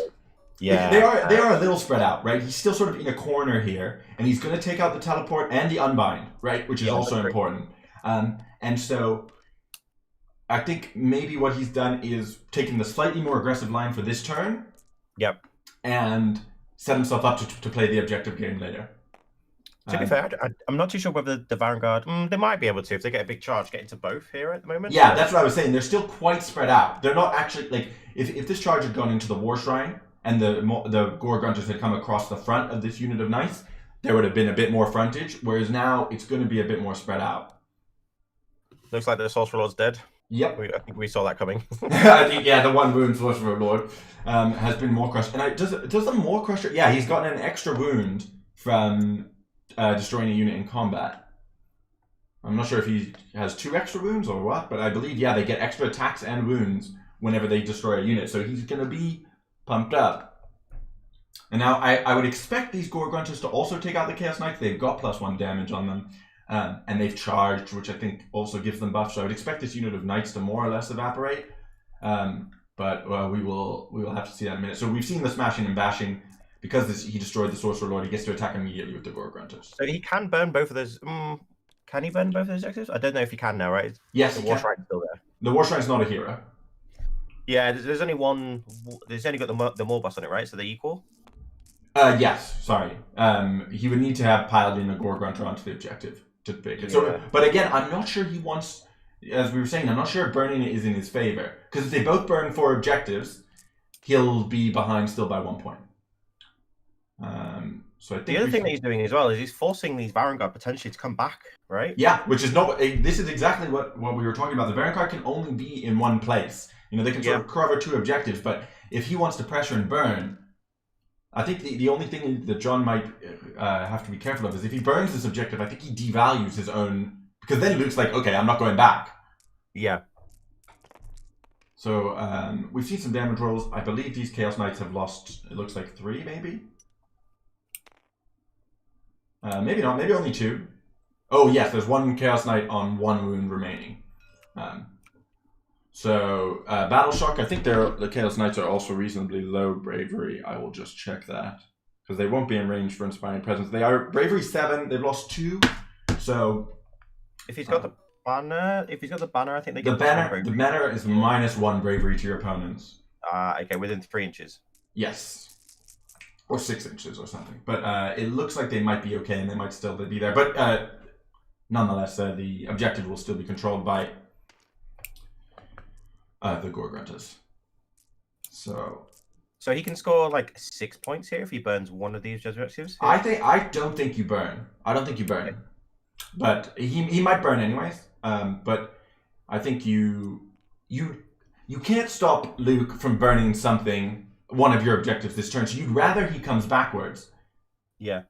Yeah, they are a little spread out, right? He's still sort of in a corner here, and he's going to take out the teleport and the unbind, right? Which is also important. And so I think maybe what he's done is taken the slightly more aggressive line for this turn. Yep. And set himself up to play the objective game later. To be fair, I'm not too sure whether the Vanguard... they might be able to, if they get a big charge, get into both here at the moment. Yeah, that's what I was saying. They're still quite spread out. They're not actually... like if this charge had gone into the War Shrine and the Gore Grunters had come across the front of this unit of knights, there would have been a bit more frontage, whereas now it's going to be a bit more spread out. Looks like the Sorcerer Lord's dead. Yep. I think we saw that coming. I think, the one wound Sorcerer Lord has been Maw Crusher. And does the Maw Crusher... Yeah, he's gotten an extra wound from destroying a unit in combat. I'm not sure if he has 2 extra wounds or what, but I believe, they get extra attacks and wounds whenever they destroy a unit. So he's going to be pumped up. And now I would expect these Gore Grunters to also take out the Chaos Knights. They've got +1 damage on them. And they've charged, which I think also gives them buffs. So I would expect this unit of knights to more or less evaporate. But we will have to see that in a minute. So we've seen the smashing and bashing. Because he destroyed the Sorcerer Lord, he gets to attack immediately with the Gore Grunters. So he can burn both of those. Can he burn both of those objectives? I don't know if he can now, right? Yes, the War Shrine's still there. The War Shrine's not a hero. Yeah, there's only one. There's only got the Maw Boss on it, right? So they're equal. Yes. Sorry. He would need to have piled in a Gore Grunter onto the objective to pick it. So, but again, I'm not sure he wants. As we were saying, I'm not sure burning it is in his favor, because if they both burn 4 objectives, he'll be behind still by 1 point. So I think the other thing that he's doing as well is he's forcing these Vanguard potentially to come back, right? Yeah, which is not. This is exactly what we were talking about. The Vanguard can only be in one place. They can sort of cover 2 objectives, but if he wants to pressure and burn, I think the only thing that John might have to be careful of is if he burns this objective, I think he devalues his own, because then Luke's like, okay, I'm not going back. Yeah. So we've seen some damage rolls. I believe these Chaos Knights have lost, it looks like 3 maybe? Maybe not, maybe only 2. Oh yes, there's 1 Chaos Knight on 1 wound remaining. So Battle Shock, I think the Chaos Knights are also reasonably low bravery. I will just check that, because they won't be in range for Inspiring Presence. They are bravery 7, they've lost 2, so... If he's got the banner, I think they get the banner is -1 bravery to your opponents. Okay, within 3 inches. Yes. Or 6 inches or something. But it looks like they might be okay, and they might still be there. But nonetheless, the objective will still be controlled by the Gore Grunters. So he can score like 6 points here if he burns one of these objectives. I don't think you burn. Okay. But he might burn anyways. But I think you can't stop Luke from burning one of your objectives this turn. So you'd rather he comes backwards. Yeah.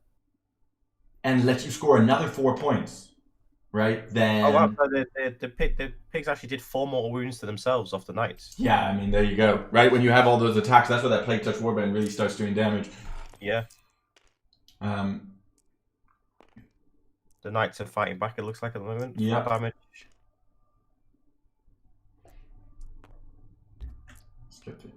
And lets you score another 4 points. Right? Then... Oh, wow. So the pigs actually did 4 more wounds to themselves off the knights. Yeah, I mean, there you go. Right? When you have all those attacks, that's where that Plague Touch Warband really starts doing damage. Yeah. The knights are fighting back, it looks like, at the moment. Yeah. Damage. Skip it.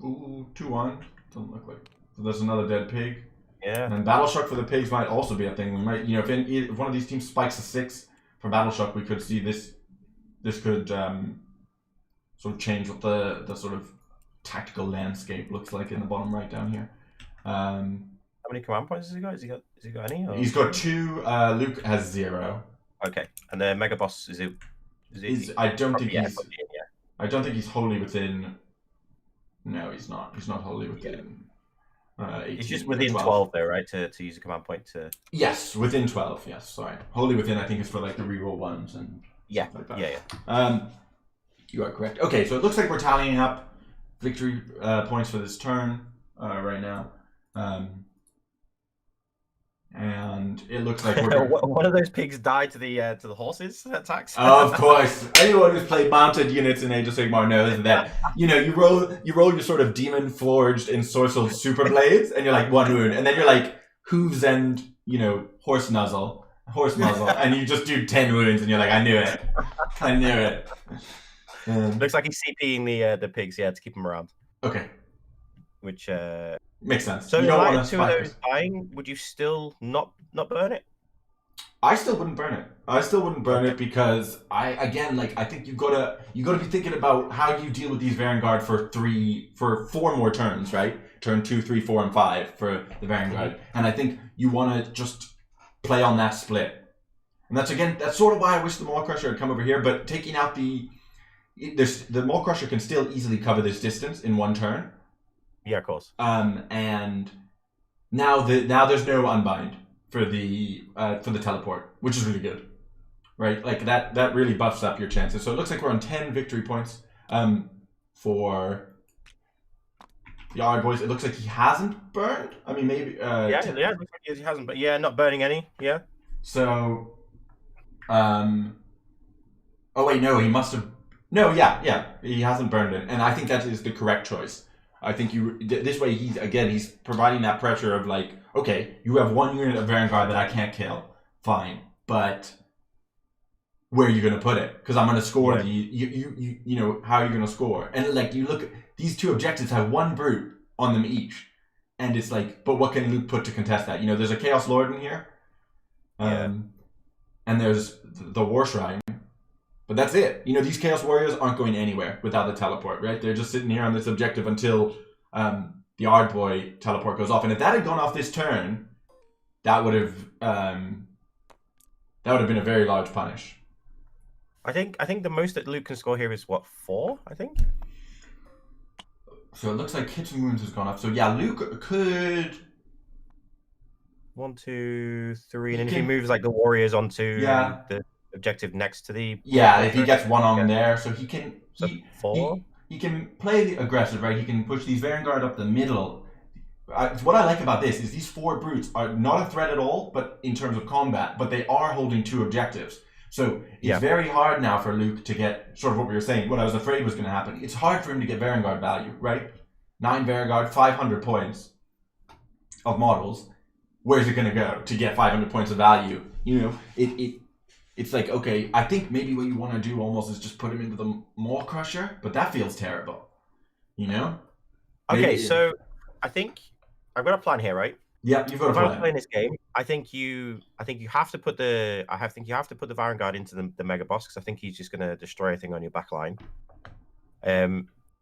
Ooh, 2-1. Doesn't look like... So there's another dead pig. Yeah. And Battle Shock for the pigs might also be a thing. We might, if one of these teams spikes a 6 for Battle Shock, we could see this could sort of change what the sort of tactical landscape looks like in the bottom right down here. How many command points has he got? Has he got any? Or? He's got 2. Luke has 0. Okay. And the Mega Boss I don't think he's wholly within. No, he's not. He's not wholly within. 18, he's just within 12 though, right? To use a command point to. Yes, within 12. Yes, sorry. Wholly within, I think, is for like the reroll ones and stuff like that. Yeah. You are correct. Okay, so it looks like we're tallying up victory points for this turn right now. And it looks like we're one of those pigs died to the horses attacks. Of course, anyone who's played mounted units in Age of Sigmar knows that you roll your sort of demon forged ensorcelled super blades, and you're like 1 wound, and then you're like hooves and horse muzzle, and you just do 10 wounds, and you're like, I knew it. Looks like he's CPing the pigs, to keep them around. Okay, which makes sense. So, you like 2 of those dying, would you still not burn it? I still wouldn't burn it. Because I think you gotta be thinking about how you deal with these Vanguard for 4 more turns, right? Turn 2, 3, 4, and 5 for the Vanguard, and I think you want to just play on that split. And that's sort of why I wish the Maw Crusher had come over here. But taking out the Maw Crusher can still easily cover this distance in 1 turn. Yeah, of course. And now there's no unbind for the teleport, which is really good, right? Like that really buffs up your chances. So it looks like we're on 10 victory points for the Iron Boys. It looks like he hasn't burned. I mean, maybe. It looks like he hasn't, but not burning any. Yeah. So, oh wait, no, he must have. No, yeah, he hasn't burned it, and I think that is the correct choice. I think this way he's providing that pressure of like, okay, you have 1 unit of Vanguard that I can't kill, fine, but where are you going to put it? Because I'm going to score how are you going to score? And like you look at these 2 objectives have 1 brute on them each, and it's like, but what can Luke put to contest that? There's a Chaos Lord in here, and there's the War Shrine. But that's it. These Chaos Warriors aren't going anywhere without the teleport, right? They're just sitting here on this objective until the Ardboy teleport goes off. And if that had gone off this turn, that would have been a very large punish. I think the most that Luke can score here is what, 4? I think. So it looks like Hits and Wounds has gone off. So yeah, Luke could 1, 2, 3, and then if he moves like the warriors onto the objective next to the if he gets 1 on there, so he can 4. He can play the aggressive, right? He can push these Vanguard up the middle. What I like about this is these 4 brutes are not a threat at all, but in terms of combat, but they are holding 2 objectives. So it's very hard now for Luke to get sort of what we were saying, what I was afraid was going to happen. It's hard for him to get Vanguard value, right? 9 Vanguard, 500 points of models. Where's it going to go to get 500 points of value? It's like, okay, I think maybe what you want to do almost is just put him into the Maw Crusher, but that feels terrible, Okay, so I think I've got a plan here, right? Yeah, you've got a plan. If I'm playing this game, I think you have to put the Vanguard into the Mega Boss, because I think he's just going to destroy everything on your back line.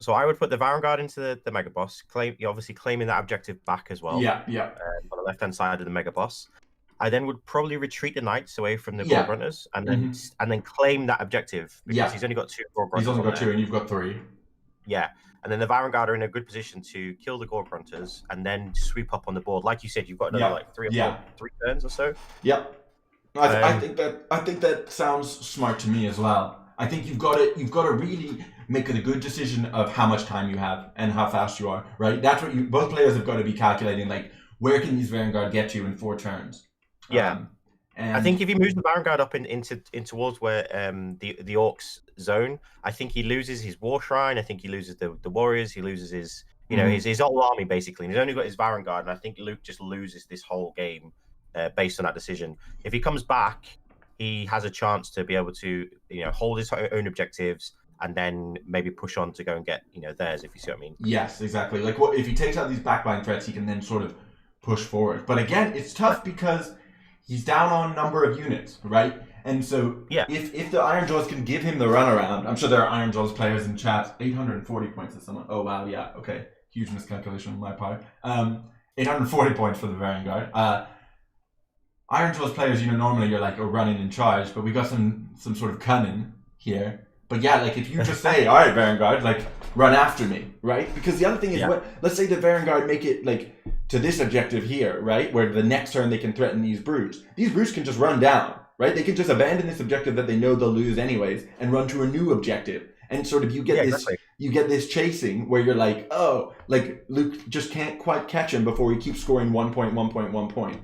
So I would put the Vanguard into the Mega Boss. You're obviously claiming that objective back as well. Yeah. On the left-hand side of the Mega Boss. I then would probably retreat the Knights away from the Gore Grunters and then claim that objective, because he's only got 2 Gore Grunters. He's only got 2 and you've got 3. Yeah. And then the Vanguard are in a good position to kill the Gore Grunters and then sweep up on the board. Like you said, you've got another 3 turns or so. Yep. I think that sounds smart to me as well. I think you've got to really make a good decision of how much time you have and how fast you are, right? That's what both players have got to be calculating, like, where can these Vanguard get to in 4 turns? Yeah. And I think if he moves the Vanguard up in towards where the Orcs zone, I think he loses his War Shrine. I think he loses the Warriors. He loses his his whole army basically. And he's only got his Vanguard, and I think Luke just loses this whole game based on that decision. If he comes back, he has a chance to be able to hold his own objectives and then maybe push on to go and get theirs. If you see what I mean. Yes, exactly. Like if he takes out these backline threats, he can then sort of push forward. But again, it's tough because he's down on number of units, right? And so if the Ironjawz can give him the runaround, I'm sure there are Ironjawz players in chat. 840 points is someone. Oh wow, yeah, okay, huge miscalculation on my part. 840 points for the Vanguard. Ironjawz players, normally you're like running in charge, but we got some sort of cunning here. But yeah, like if you just say, all right, Vanguard, like run after me, right? Because the other thing is, let's say the Vanguard make it like to this objective here, right? Where the next turn they can threaten these brutes. These brutes can just run down, right? They can just abandon this objective that they know they'll lose anyways and run to a new objective. And sort of you get this chasing where you're like, oh, like Luke just can't quite catch him before he keeps scoring 1 point.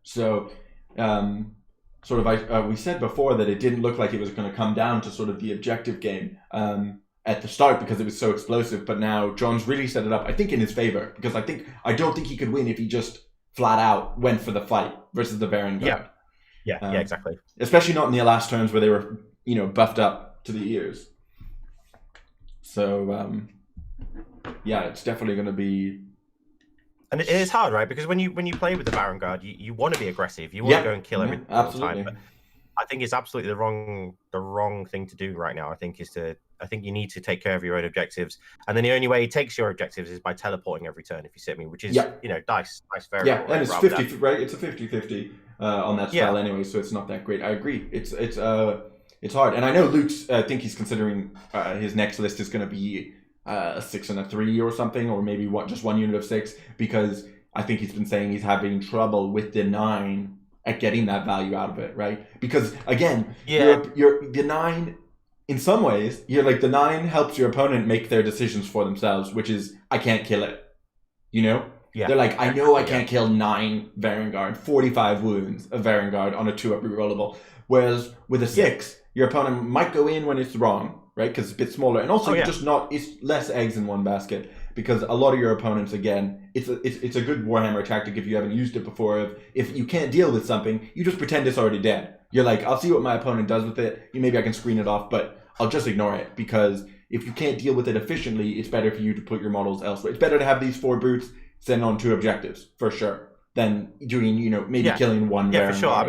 So, we said before that it didn't look like it was going to come down to sort of the objective game at the start because it was so explosive. But now John's really set it up, I think, in his favor, because I don't think he could win if he just flat out went for the fight versus the Vanguard. Yeah, exactly. Especially not in the last turns where they were, buffed up to the ears. So, it's definitely going to be. And it is hard, right? Because when you play with the Vanguard, you want to be aggressive. You want to go and kill everything all the time. But I think it's absolutely the wrong thing to do right now. I think you need to take care of your own objectives, and then the only way he takes your objectives is by teleporting every turn. If you see me, which is nice variable. Yeah, and it's 50, right? It's a 50-50 on that spell anyway, so it's not that great. I agree. It's hard, and I know Luke's. I think he's considering his next list is going to be a 6 and a 3 or something, or maybe just one unit of 6, because I think he's been saying he's having trouble with the 9 at getting that value out of it, right? Because again, you're the 9. In some ways, you're like the 9 helps your opponent make their decisions for themselves, which is I can't kill it. Yeah. They're like, I know I can't kill 9 Vanguard, 45 wounds of Vanguard on a 2-up rerollable. Whereas with a 6, your opponent might go in when it's wrong, right? Because it's a bit smaller, and also it's less eggs in one basket. Because a lot of your opponents, again, it's a good Warhammer tactic if you haven't used it before. If you can't deal with something, you just pretend it's already dead. You're like, I'll see what my opponent does with it. Maybe I can screen it off, but I'll just ignore it, because if you can't deal with it efficiently, it's better for you to put your models elsewhere. It's better to have these 4 brutes send on 2 objectives for sure than doing killing one. Yeah, for sure. I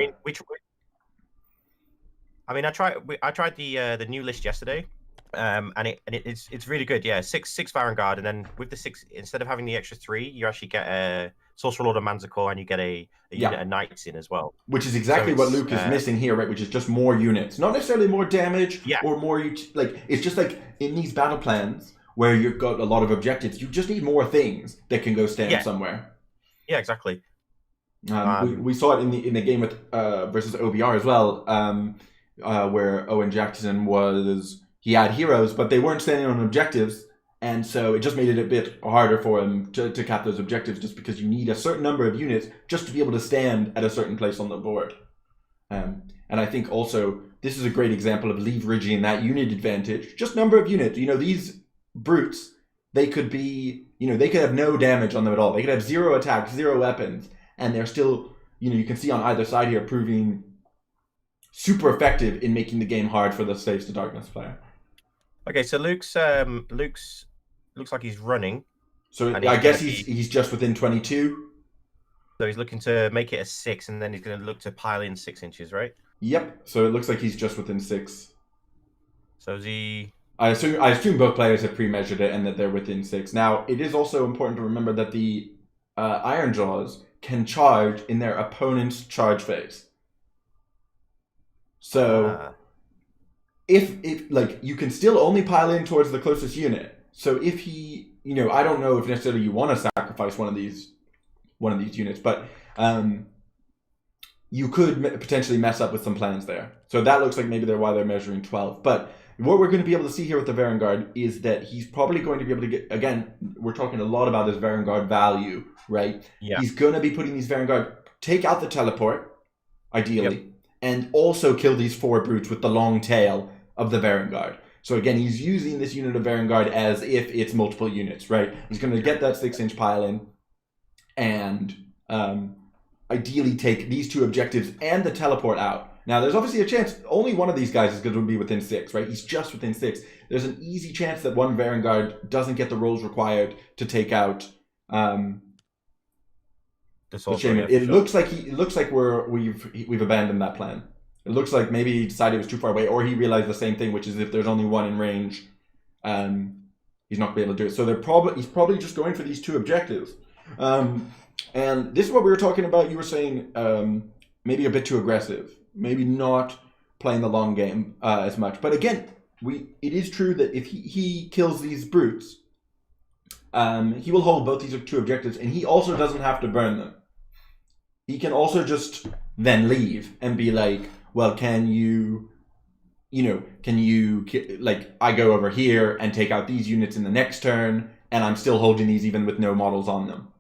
mean, I tried the new list yesterday, and it's really good. Yeah, six Vanguard, and then with the 6, instead of having the extra 3, you actually get a Sorcerer Lord of Manticore, and you get a unit of Knights in as well. Which is exactly what Luke is missing here, right? Which is just more units, not necessarily more damage or more. It's just like in these battle plans where you've got a lot of objectives, you just need more things that can go stand somewhere. Yeah, exactly. We saw it in the game with versus OBR as well, where Owen Jackson he had heroes, but they weren't standing on objectives. And so it just made it a bit harder for him to cap those objectives, just because you need a certain number of units just to be able to stand at a certain place on the board. And I think also this is a great example of leveraging that unit advantage. Just number of units. These brutes, they could be, they could have no damage on them at all. They could have 0 attack, 0 weapons, and they're still, you can see on either side here proving super effective in making the game hard for the Slaves to Darkness player. Okay, so Luke's looks like he's running. So I guess he's just within 22. So he's looking to make it a 6, and then he's going to look to pile in 6 inches, right? Yep. So it looks like he's just within 6. So is he? I assume both players have pre-measured it and that they're within 6. Now, it is also important to remember that the Ironjawz can charge in their opponent's charge phase. So if you can still only pile in towards the closest unit. So if he, I don't know if necessarily you want to sacrifice one of these units, but you could potentially mess up with some plans there. So that looks like maybe why they're measuring 12. But what we're going to be able to see here with the Vanguard is that he's probably going to be able to get, again, we're talking a lot about this Vanguard value, right? Yeah. He's going to be putting these Vanguard, take out the teleport, ideally, and also kill these 4 brutes with the long tail of the Vanguard. So again, he's using this unit of Vanguard as if it's multiple units, right? He's going to get that 6-inch pile in and ideally take these 2 objectives and the teleport out. Now, there's obviously a chance only one of these guys is going to be within 6, right? He's just within 6. There's an easy chance that one Vanguard doesn't get the rolls required to take out the Shaman. It looks like we've abandoned that plan. It looks like maybe he decided it was too far away, or he realized the same thing, which is if there's only one in range, he's not going to be able to do it. So he's probably just going for these 2 objectives. And this is what we were talking about. You were saying maybe a bit too aggressive, maybe not playing the long game as much. But again, it is true that if he kills these brutes, he will hold both these 2 objectives, and he also doesn't have to burn them. He can also just then leave and be like, well, can you I go over here and take out these units in the next turn, and I'm still holding these even with no models on them.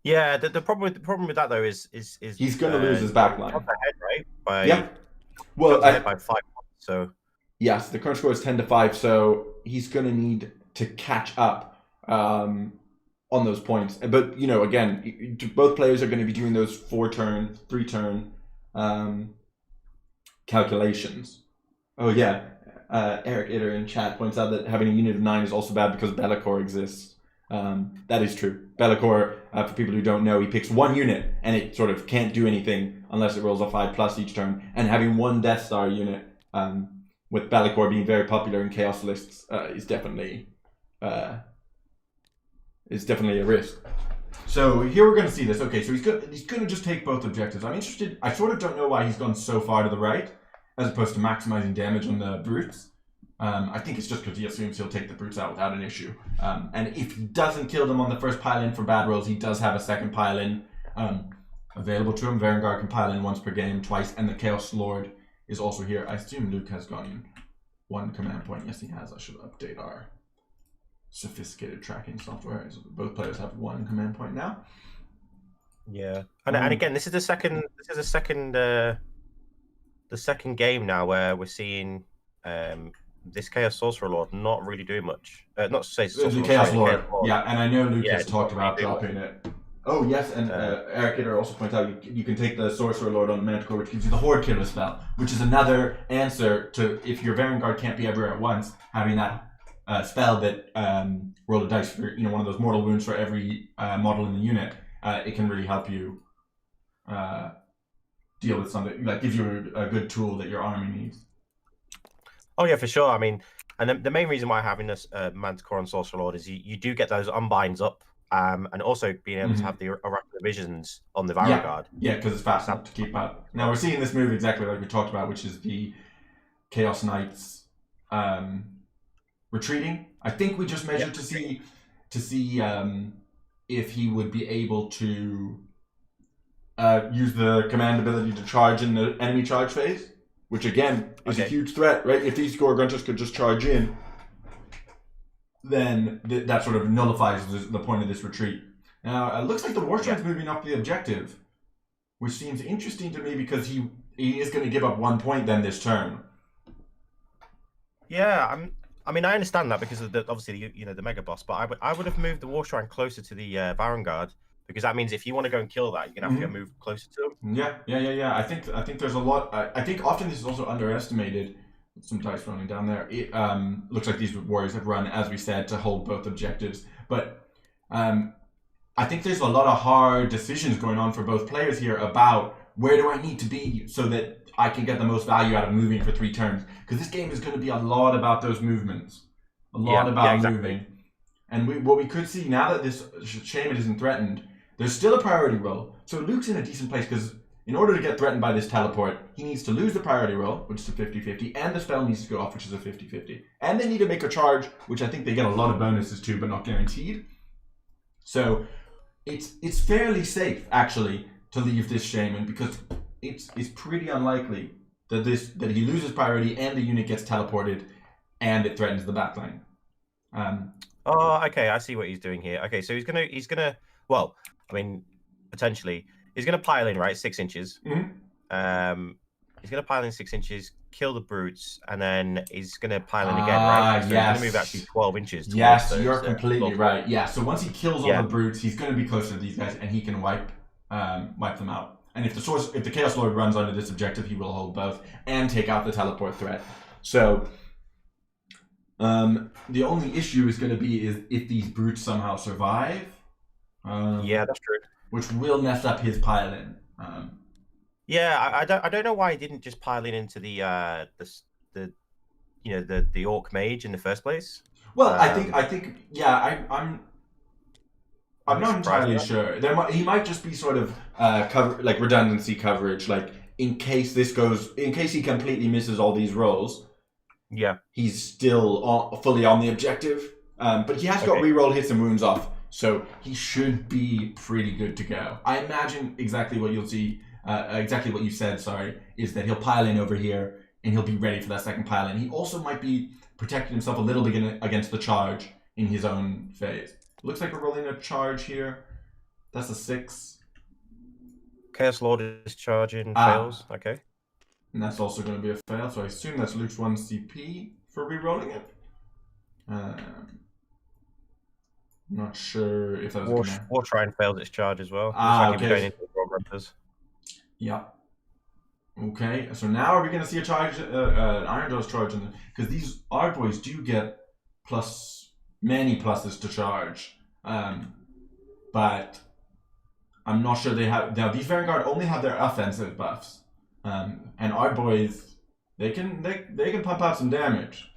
Yeah, the problem with that though is he's going to lose his backline. Ahead, right? Yeah. Well, ahead by 5 points, so yes, the current score is 10-5, so he's going to need to catch up on those points. But again, both players are going to be doing those 4-turn, 3-turn calculations. Oh yeah, Eric Itter in chat points out that having a unit of 9 is also bad because Be'lakor exists. That is true. Be'lakor, for people who don't know, he picks 1 unit and it sort of can't do anything unless it rolls a 5+ each turn. And having 1 Death Star unit, with Be'lakor being very popular in Chaos lists, is definitely a risk. So here we're going to see this. Okay, so he's going to just take both objectives. I'm interested. I sort of don't know why he's gone so far to the right as opposed to maximizing damage on the brutes. I think it's just because he assumes he'll take the brutes out without an issue. And if he doesn't kill them on the first pile-in for bad rolls, he does have a second pile-in available to him. Varangard can pile in once per game, twice, and the Chaos Lord is also here. I assume Luke has gotten 1 command point. Yes, he has. I should update our sophisticated tracking software. Both players have 1 command point now. Yeah, and again, this is the second game now where we're seeing this Chaos Sorcerer Lord not really doing much. Not to say the Chaos Lord. Yeah, and I know Luke has talked about dropping it. Oh yes, and Eric Hitter also points out you can take the Sorcerer Lord on the Manticore, which gives you the Horde Killer spell, which is another answer to if your Varangard can't be everywhere at once, having that spell that roll a dice for one of those mortal wounds for every model in the unit. It can really help you deal with something that gives you a good tool that your army needs. Oh yeah, for sure. I mean, and the main reason why having this Manticore and Sorcerer Lord is you do get those unbinds up, and also being able to have the Oracular Visions on the Varangard. Yeah, because it's fast enough to keep up. Now we're seeing this move exactly like we talked about, which is the Chaos Knights retreating. I think we just measured to see if he would be able to use the command ability to charge in the enemy charge phase. Which again is a huge threat, right? If these Gore Grunters could just charge in, then that sort of nullifies the point of this retreat. Now it looks like the Warclan's moving up the objective, which seems interesting to me because he is going to give up 1 point then this turn. Yeah, I mean I understand that because of obviously the Mega Boss, but I would have moved the War Shrine closer to the Varangard. Because that means if you want to go and kill that, you're gonna have to go move closer to him. Yeah. I think there's a lot. I think often this is also underestimated. Some dice running down there. It looks like these warriors have run, as we said, to hold both objectives. But I think there's a lot of hard decisions going on for both players here about where do I need to be so that I can get the most value out of moving for 3 turns. Because this game is going to be a lot about those movements, a lot about moving. And what we could see now that this Shaman isn't threatened. There's still a priority roll. So Luke's in a decent place because in order to get threatened by this teleport, he needs to lose the priority roll, which is a 50-50, and the spell needs to go off, which is a 50-50. And they need to make a charge, which I think they get a lot of bonuses to, but not guaranteed. So it's fairly safe, actually, to leave this Shaman because it's pretty unlikely that he loses priority and the unit gets teleported and it threatens the backline. Okay, I see what he's doing here. Okay, so he's gonna well, I mean, potentially, he's going to pile in, right, 6 inches. He's going to pile in 6 inches, kill the brutes, and then he's going to pile in again, right? So he's going to move actually 12 inches. Yes, you're completely right. Yeah, so once he kills all the brutes, he's going to be closer to these guys, and he can wipe them out. And if the Chaos Lord runs onto this objective, he will hold both and take out the teleport threat. So the only issue is going to be is if these brutes somehow survive. Yeah, that's true. Which will mess up his pile-in. I don't know why he didn't just pile in into the Orc Mage in the first place. Well, I think I'm not entirely sure. He might just be sort of redundancy coverage, like in case he completely misses all these rolls. Yeah, he's still fully on the objective, but he has got reroll hits and wounds off. So he should be pretty good to go. I imagine exactly what you'll see, exactly what you said, is that he'll pile in over here and he'll be ready for that second pile in. He also might be protecting himself a little bit against the charge in his own phase. Looks like we're rolling a charge here. That's a 6. Chaos Lord is charging, fails. Okay. And that's also going to be a fail, so I assume that's Luke's 1 CP for rerolling it. Not sure if that was War Shrine fails its charge as well. Okay. Going into the yeah. Okay, so now are we going to see a charge, an Ironjawz charge? Because these Ard Boys do get many pluses to charge. But I'm not sure they have... Now, these Vanguard only have their offensive buffs. And Ard Boys, they can pump out some damage.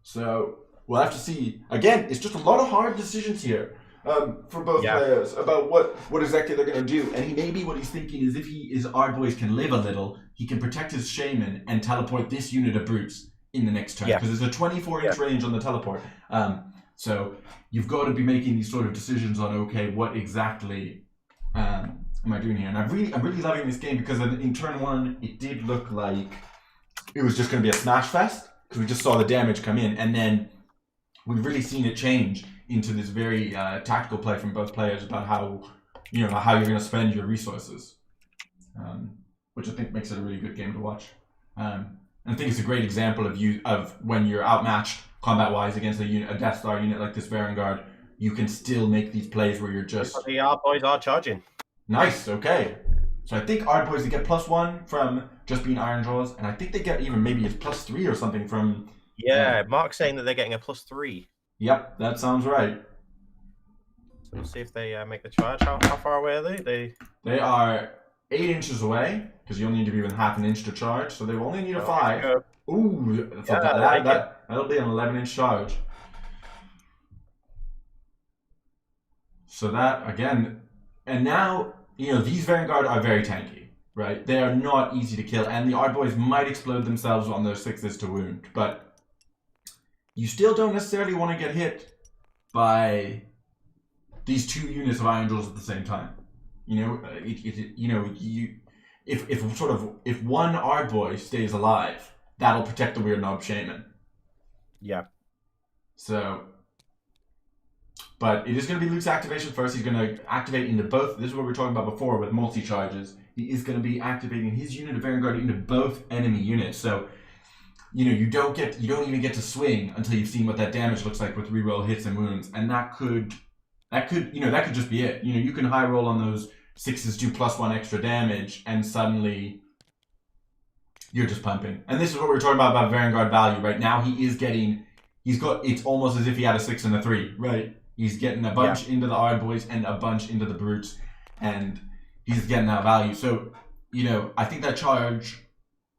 So we'll have to see. Again, it's just a lot of hard decisions here for both players about what exactly they're going to do. And maybe what he's thinking is if his Ard Boys can live a little, he can protect his Shaman and teleport this unit of brutes in the next turn. Because there's a 24-inch range on the teleport. So you've got to be making these sort of decisions on, okay, what exactly am I doing here? And I'm really loving this game because in turn 1, it did look like it was just going to be a smash fest because we just saw the damage come in, and then we've really seen it change into this very tactical play from both players about how you're going to spend your resources, which I think makes it a really good game to watch. And I think it's a great example of when you're outmatched combat-wise against a Death Star unit like this Vanguard, you can still make these plays where you're just... The Ard Boys are charging. Nice, okay. So I think Ard Boys, they get +1 from just being Ironjawz, and I think they get even maybe a +3 or something from... Yeah, Mark's saying that they're getting a +3. Yep, that sounds right. So we'll see if they make the charge. How far away are they? They are 8 inches away, because you only need to be within half an inch to charge, so they only need a 5. Ooh, so that'll be an 11-inch charge. So that, again... And now, these Vanguard are very tanky, right? They are not easy to kill, and the Ard Boys might explode themselves on their 6s to wound, but you still don't necessarily want to get hit by these 2 units of Ironjawz at the same time. If one Ard Boy stays alive, that'll protect the Weird Knob Shaman. Yeah. So... But it is going to be Luke's activation first. He's going to activate into both. This is what we were talking about before with multi-charges. He is going to be activating his unit of Vanguard into both enemy units. So, you don't even get to swing until you've seen what that damage looks like with reroll hits and wounds. And that could just be it. You can high roll on those 6s, do +1 extra damage, and suddenly you're just pumping. And this is what we were talking about Vanguard value. Right now, it's almost as if he had a 6 and a 3, right? He's getting a bunch into the Ard Boys and a bunch into the Brutes, and he's getting that value. So, I think that charge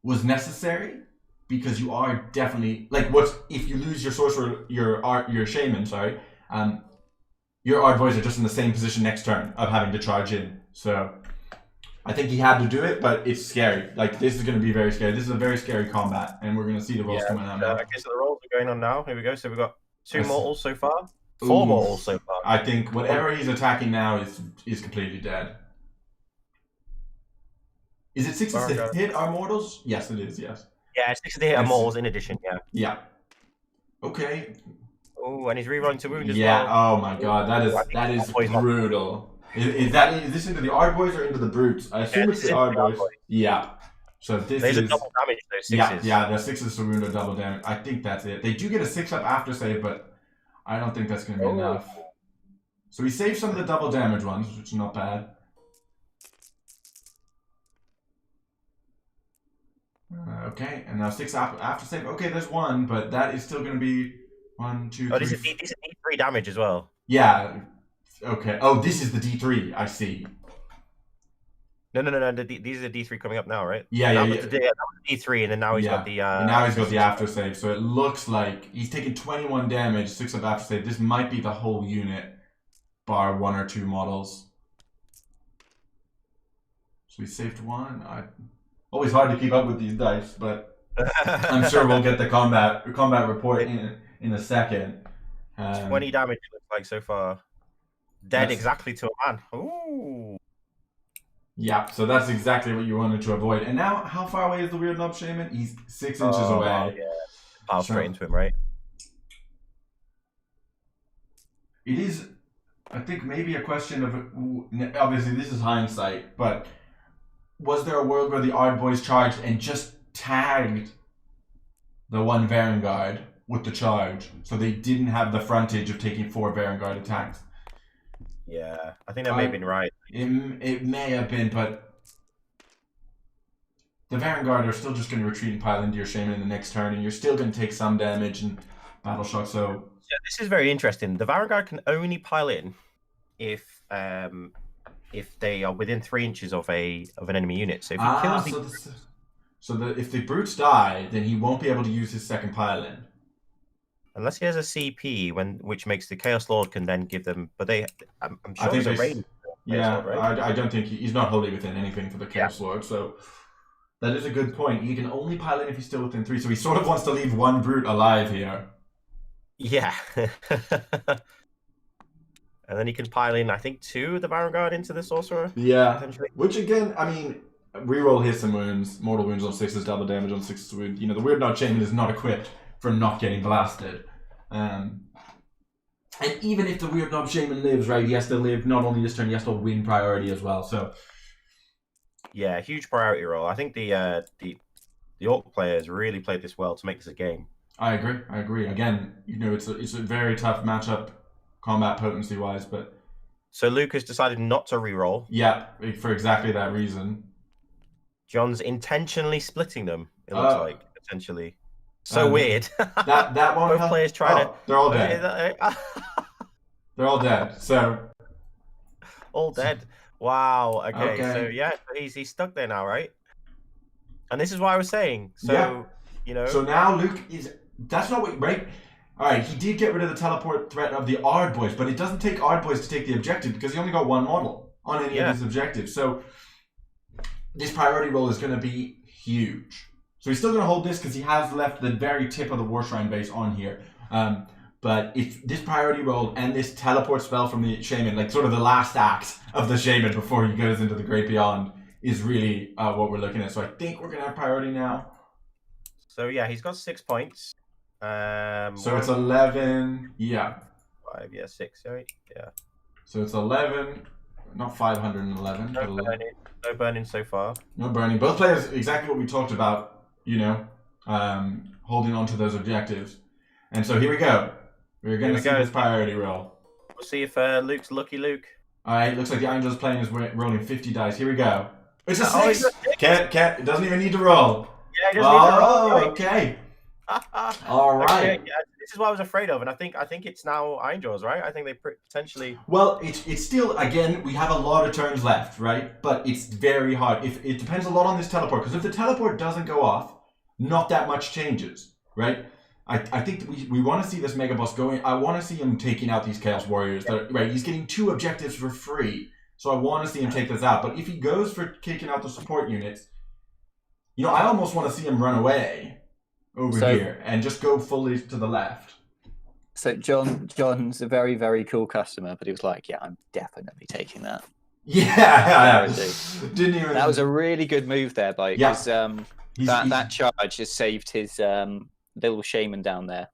was necessary because you are definitely if you lose your sorcerer, your shaman, your Ard Boys are just in the same position next turn of having to charge in. So, I think he had to do it, but it's scary. This is going to be very scary. This is a very scary combat, and we're going to see the rolls coming out now. Okay, so the rolls are going on now. Here we go. So we've got 2 mortals so far. 4 mortals so far. I think whatever he's attacking now is completely dead. Is it 6s to hit our mortals? Yes, it is, yes. Yeah, 6s to hit our mortals in addition, Yeah. Okay. Oh, and he's rerolling to wound as well. Yeah, oh my god, that is brutal. Is this into the Ard Boys or into the Brutes? I assume it's the Ard Boys. Yeah. So this There's is... a double damage, those 6s. Yeah, the 6s to wound are double damage. I think that's it. They do get a 6-up after save, but I don't think that's going to be enough. So we saved some of the double damage ones, which is not bad. Okay, and now 6 after save. Okay, there's 1, but that is still going to be 1, 2, 3. Oh, these are D3 damage as well. Yeah. Okay. Oh, this is the D3. I see. No. These are the D3 coming up now, right? Yeah. That was the D3, and then now he's got the... and now he's got the after save, so it looks like he's taking 21 damage, 6 of after save. This might be the whole unit, bar 1 or 2 models. So we saved 1. Always hard to keep up with these dice, but I'm sure we'll get the combat report in a second. 20 damage it looks like so far. Dead exactly to a man. Ooh. Yeah, so that's exactly what you wanted to avoid. And now, how far away is the Weird Knob Shaman? He's 6 inches away. Yeah. Power straight into him, right? It is I think maybe a question of, obviously this is hindsight, but was there a world where the Ard Boys charged and just tagged the one Vanguard with the charge, so they didn't have the frontage of taking 4 Vanguard attacks? Yeah, I think that may have been right. It may have been, but the Vanguard are still just going to retreat and pile into your Shaman in the next turn, and you're still going to take some damage and Battle Shock, so... Yeah, this is very interesting. The Vanguard can only pile in if they are within 3 inches of an enemy unit. So if he kills if the brutes die, then he won't be able to use his second pile in. Unless he has a CP, which makes the Chaos Lord can then give them. But I'm sure there's a range. Yeah, Lord, right? I don't think he's not wholly within anything for the Chaos Lord. So that is a good point. He can only pile in if he's still within 3. So he sort of wants to leave one brute alive here. Yeah. And then he can pile in, I think, 2 of the Vanguard into the Sorcerer. Yeah. Which again, I mean, reroll hits and wounds, mortal wounds on 6s, double damage on 6s wound. You know, the Weird Knob Shaman is not equipped for not getting blasted. And even if the Weird Knob Shaman lives, right, he has to live not only this turn, he has to win priority as well. So yeah, huge priority roll. I think the Orc players really played this well to make this a game. I agree. Again, you know, it's a very tough matchup, combat potency wise, but so Luke has decided not to reroll. Yeah, for exactly that reason. John's intentionally splitting them. It looks like potentially. So weird. That won't Both help. players trying to. They're all dead. They're all dead. So all dead. Wow. Okay. So yeah, he's stuck there now, right? And this is what I was saying. So you know. So now Luke is. That's not what right. All right, he did get rid of the teleport threat of the Ard Boys, but it doesn't take Ard Boys to take the objective because he only got 1 model on any of his objectives. So this priority roll is going to be huge. So he's still going to hold this because he has left the very tip of the War Shrine base on here. But if this priority roll and this teleport spell from the Shaman, like sort of the last act of the Shaman before he goes into the Great Beyond, is really what we're looking at. So I think we're going to have priority now. So yeah, he's got 6 points. So it's 11. Yeah. 5. Yeah, 6. Right. Yeah. So it's 11. Not 511. No burning so far. No burning. Both players exactly what we talked about. You know, holding on to those objectives. And so here we go. We're going to see this priority roll. We'll see if Luke's lucky. Luke. All right. Looks like the Ironjawz playing is rolling 50 dice. Here we go. It's a 6. Can't. It doesn't even need to roll. Yeah, it doesn't need to roll. Right? Okay. All right. Okay, yeah, this is what I was afraid of, and I think it's now Ironjawz, right? I think they potentially. Well, it's still, again, we have a lot of turns left, right? But it's very hard. If it depends a lot on this teleport, because if the teleport doesn't go off, not that much changes, right? I think that we want to see this Mega Boss going. I want to see him taking out these Chaos Warriors. Right, he's getting 2 objectives for free, so I want to see him take this out. But if he goes for kicking out the support units, you know, I almost want to see him run away over here and just go fully to the left. So John's a very, very cool customer, but he was like, yeah, I'm definitely taking that. Yeah. Didn't even... That was a really good move there, because that charge has saved his little Shaman down there.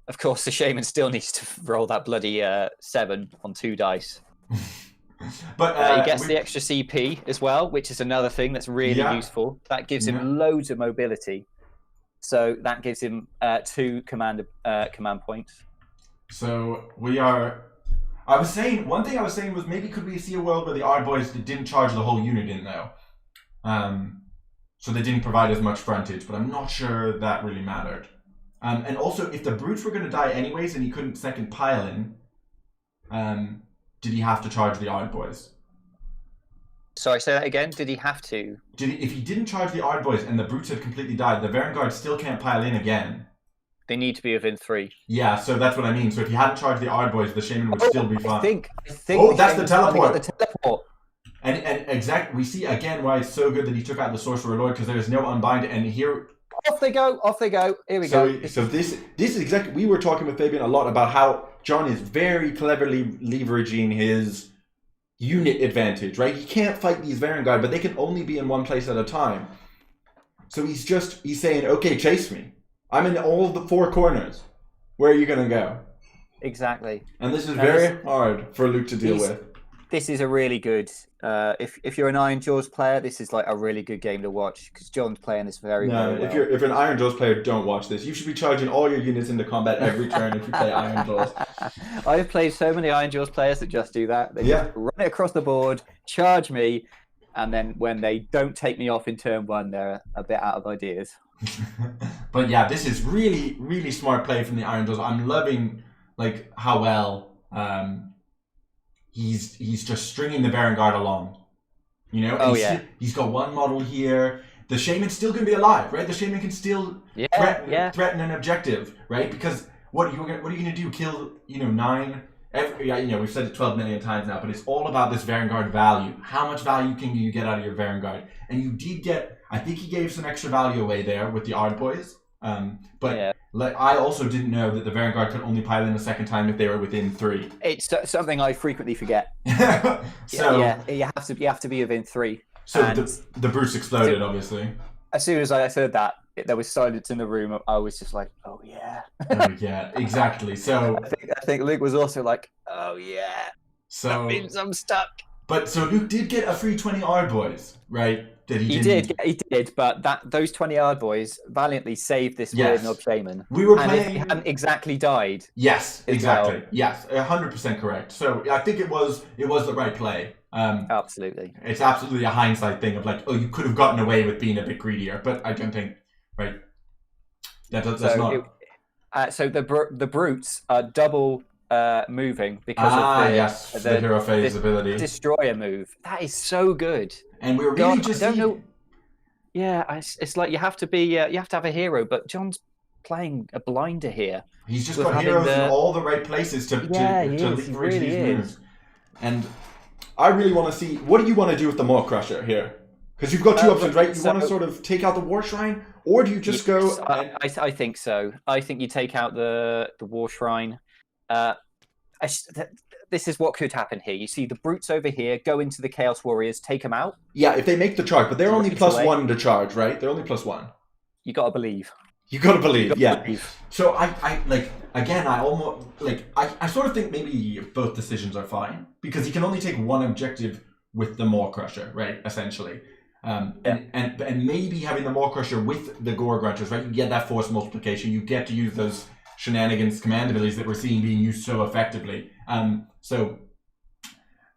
Of course, the Shaman still needs to roll that bloody 7 on 2 dice. But he gets the extra CP as well, which is another thing that's really useful. That gives him loads of mobility. So that gives him 2 command points. So we are. One thing I was saying was maybe could we see a world where the Ard Boys didn't charge the whole unit in though, so they didn't provide as much frontage. But I'm not sure that really mattered. And also, if the brutes were going to die anyways, and he couldn't second pile in, did he have to charge the Ard Boys? Sorry, say that again. Did he have to? If he didn't charge the Ard Boys and the brutes had completely died, the Vanguard still can't pile in again. They need to be within 3. Yeah, so that's what I mean. So if he hadn't charged the Ard Boys, the Shaman would still be fine. I think. Oh, that's the teleport. The teleport. And exactly, we see again why it's so good that he took out the Sorcerer Lord, because there is no unbind. And here, off they go. Here we go. So this is exactly. We were talking with Fabian a lot about how John is very cleverly leveraging his unit advantage, right? He can't fight these Vanguard, but they can only be in one place at a time. So he's saying, okay, chase me. I'm in all the 4 corners. Where are you going to go? Exactly. And this is No, very hard for Luke to deal with. This is a really good. If you're an Ironjawz player, this is like a really good game to watch because John's playing this very No, well. if you're an Ironjawz player, don't watch this. You should be charging all your units into combat every turn if you play Ironjawz. I've played so many Ironjawz players that just do that. They Yeah. just run it across the board, charge me, and then when they don't take me off in turn one, they're a bit out of ideas. But yeah, this is really, really smart play from the Ironjawz. I'm loving like how well he's just stringing the Vanguard along. You know, and he's got one model here. The Shaman's still going to be alive, right? The Shaman can still threaten an objective, right? Because what are you going to do? Kill 9? We've said it 12 million times now, but it's all about this Vanguard value. How much value can you get out of your Vanguard? And you did get. I think he gave some extra value away there with the Ard Boys. I also didn't know that the Vanguard could only pile in a second time if they were within 3. It's something I frequently forget. So you have to be within 3. So the Bruce exploded, obviously. As soon as I heard that, there was silence in the room. I was just like, "Oh yeah." Oh yeah, exactly. So I think Luke was also like, "Oh yeah." So that means I'm stuck. But so Luke did get a free 20 Ard Boys, right? That he did, but those 20 Ard Boys valiantly saved this weird Nob Shaman. We were and playing. If he hadn't exactly died. Yes, exactly. Yes, 100% correct. So I think it was the right play. Absolutely. It's absolutely a hindsight thing of like, oh, you could have gotten away with being a bit greedier, but I don't think, right? That's not. So the brutes are double moving because of the hero phase ability. Destroyer move. That is so good. And we're really just. I don't know. Yeah, it's like you have to have a hero, but John's playing a blinder here. He's just got heroes in all the right places to leverage these moves. And I really want to see, what do you want to do with the Maw Crusher here? Because you've got two options, right? You want to sort of take out the War Shrine, or do you just go? I think so. I think you take out the War Shrine. This is what could happen here. You see the brutes over here go into the Chaos Warriors, take them out. Yeah, if they make the charge, but they're only +1 to charge, right? They're only +1. You got to believe. You got to believe, So I sort of think maybe both decisions are fine because you can only take one objective with the Maw Crusher, right? Essentially, and maybe having the Maw Crusher with the Gore Grunters, right? You get that force multiplication. You get to use those shenanigans command abilities that we're seeing being used so effectively. So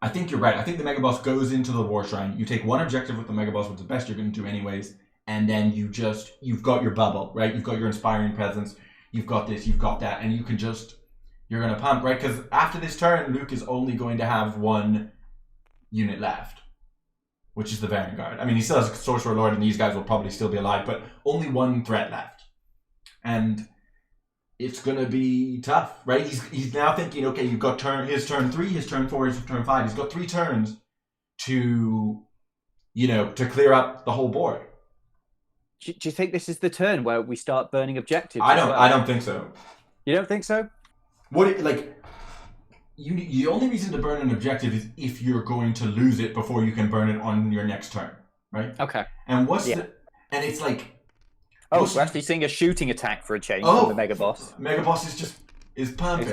I think you're right. I think the Mega Boss goes into the War Shrine. You take one objective with the Mega Boss, which is the best you're going to do anyways. And then you've got your bubble, right? You've got your Inspiring Presence. You've got this, you've got that. And you're going to pump, right? Because after this turn, Luke is only going to have one unit left, which is the Vanguard. I mean, he still has a Sorcerer Lord, and these guys will probably still be alive, but only one threat left. And it's going to be tough, right? He's now thinking, okay, you've got his turn 3, his turn 4, his turn 5. He's got 3 turns to clear up the whole board. Do you think this is the turn where we start burning objectives? I don't think so. You don't think so? The only reason to burn an objective is if you're going to lose it before you can burn it on your next turn, right? Okay. And and it's like. Oh, we're actually seeing a shooting attack for a change from the Mega Boss. Mega Boss is pumping.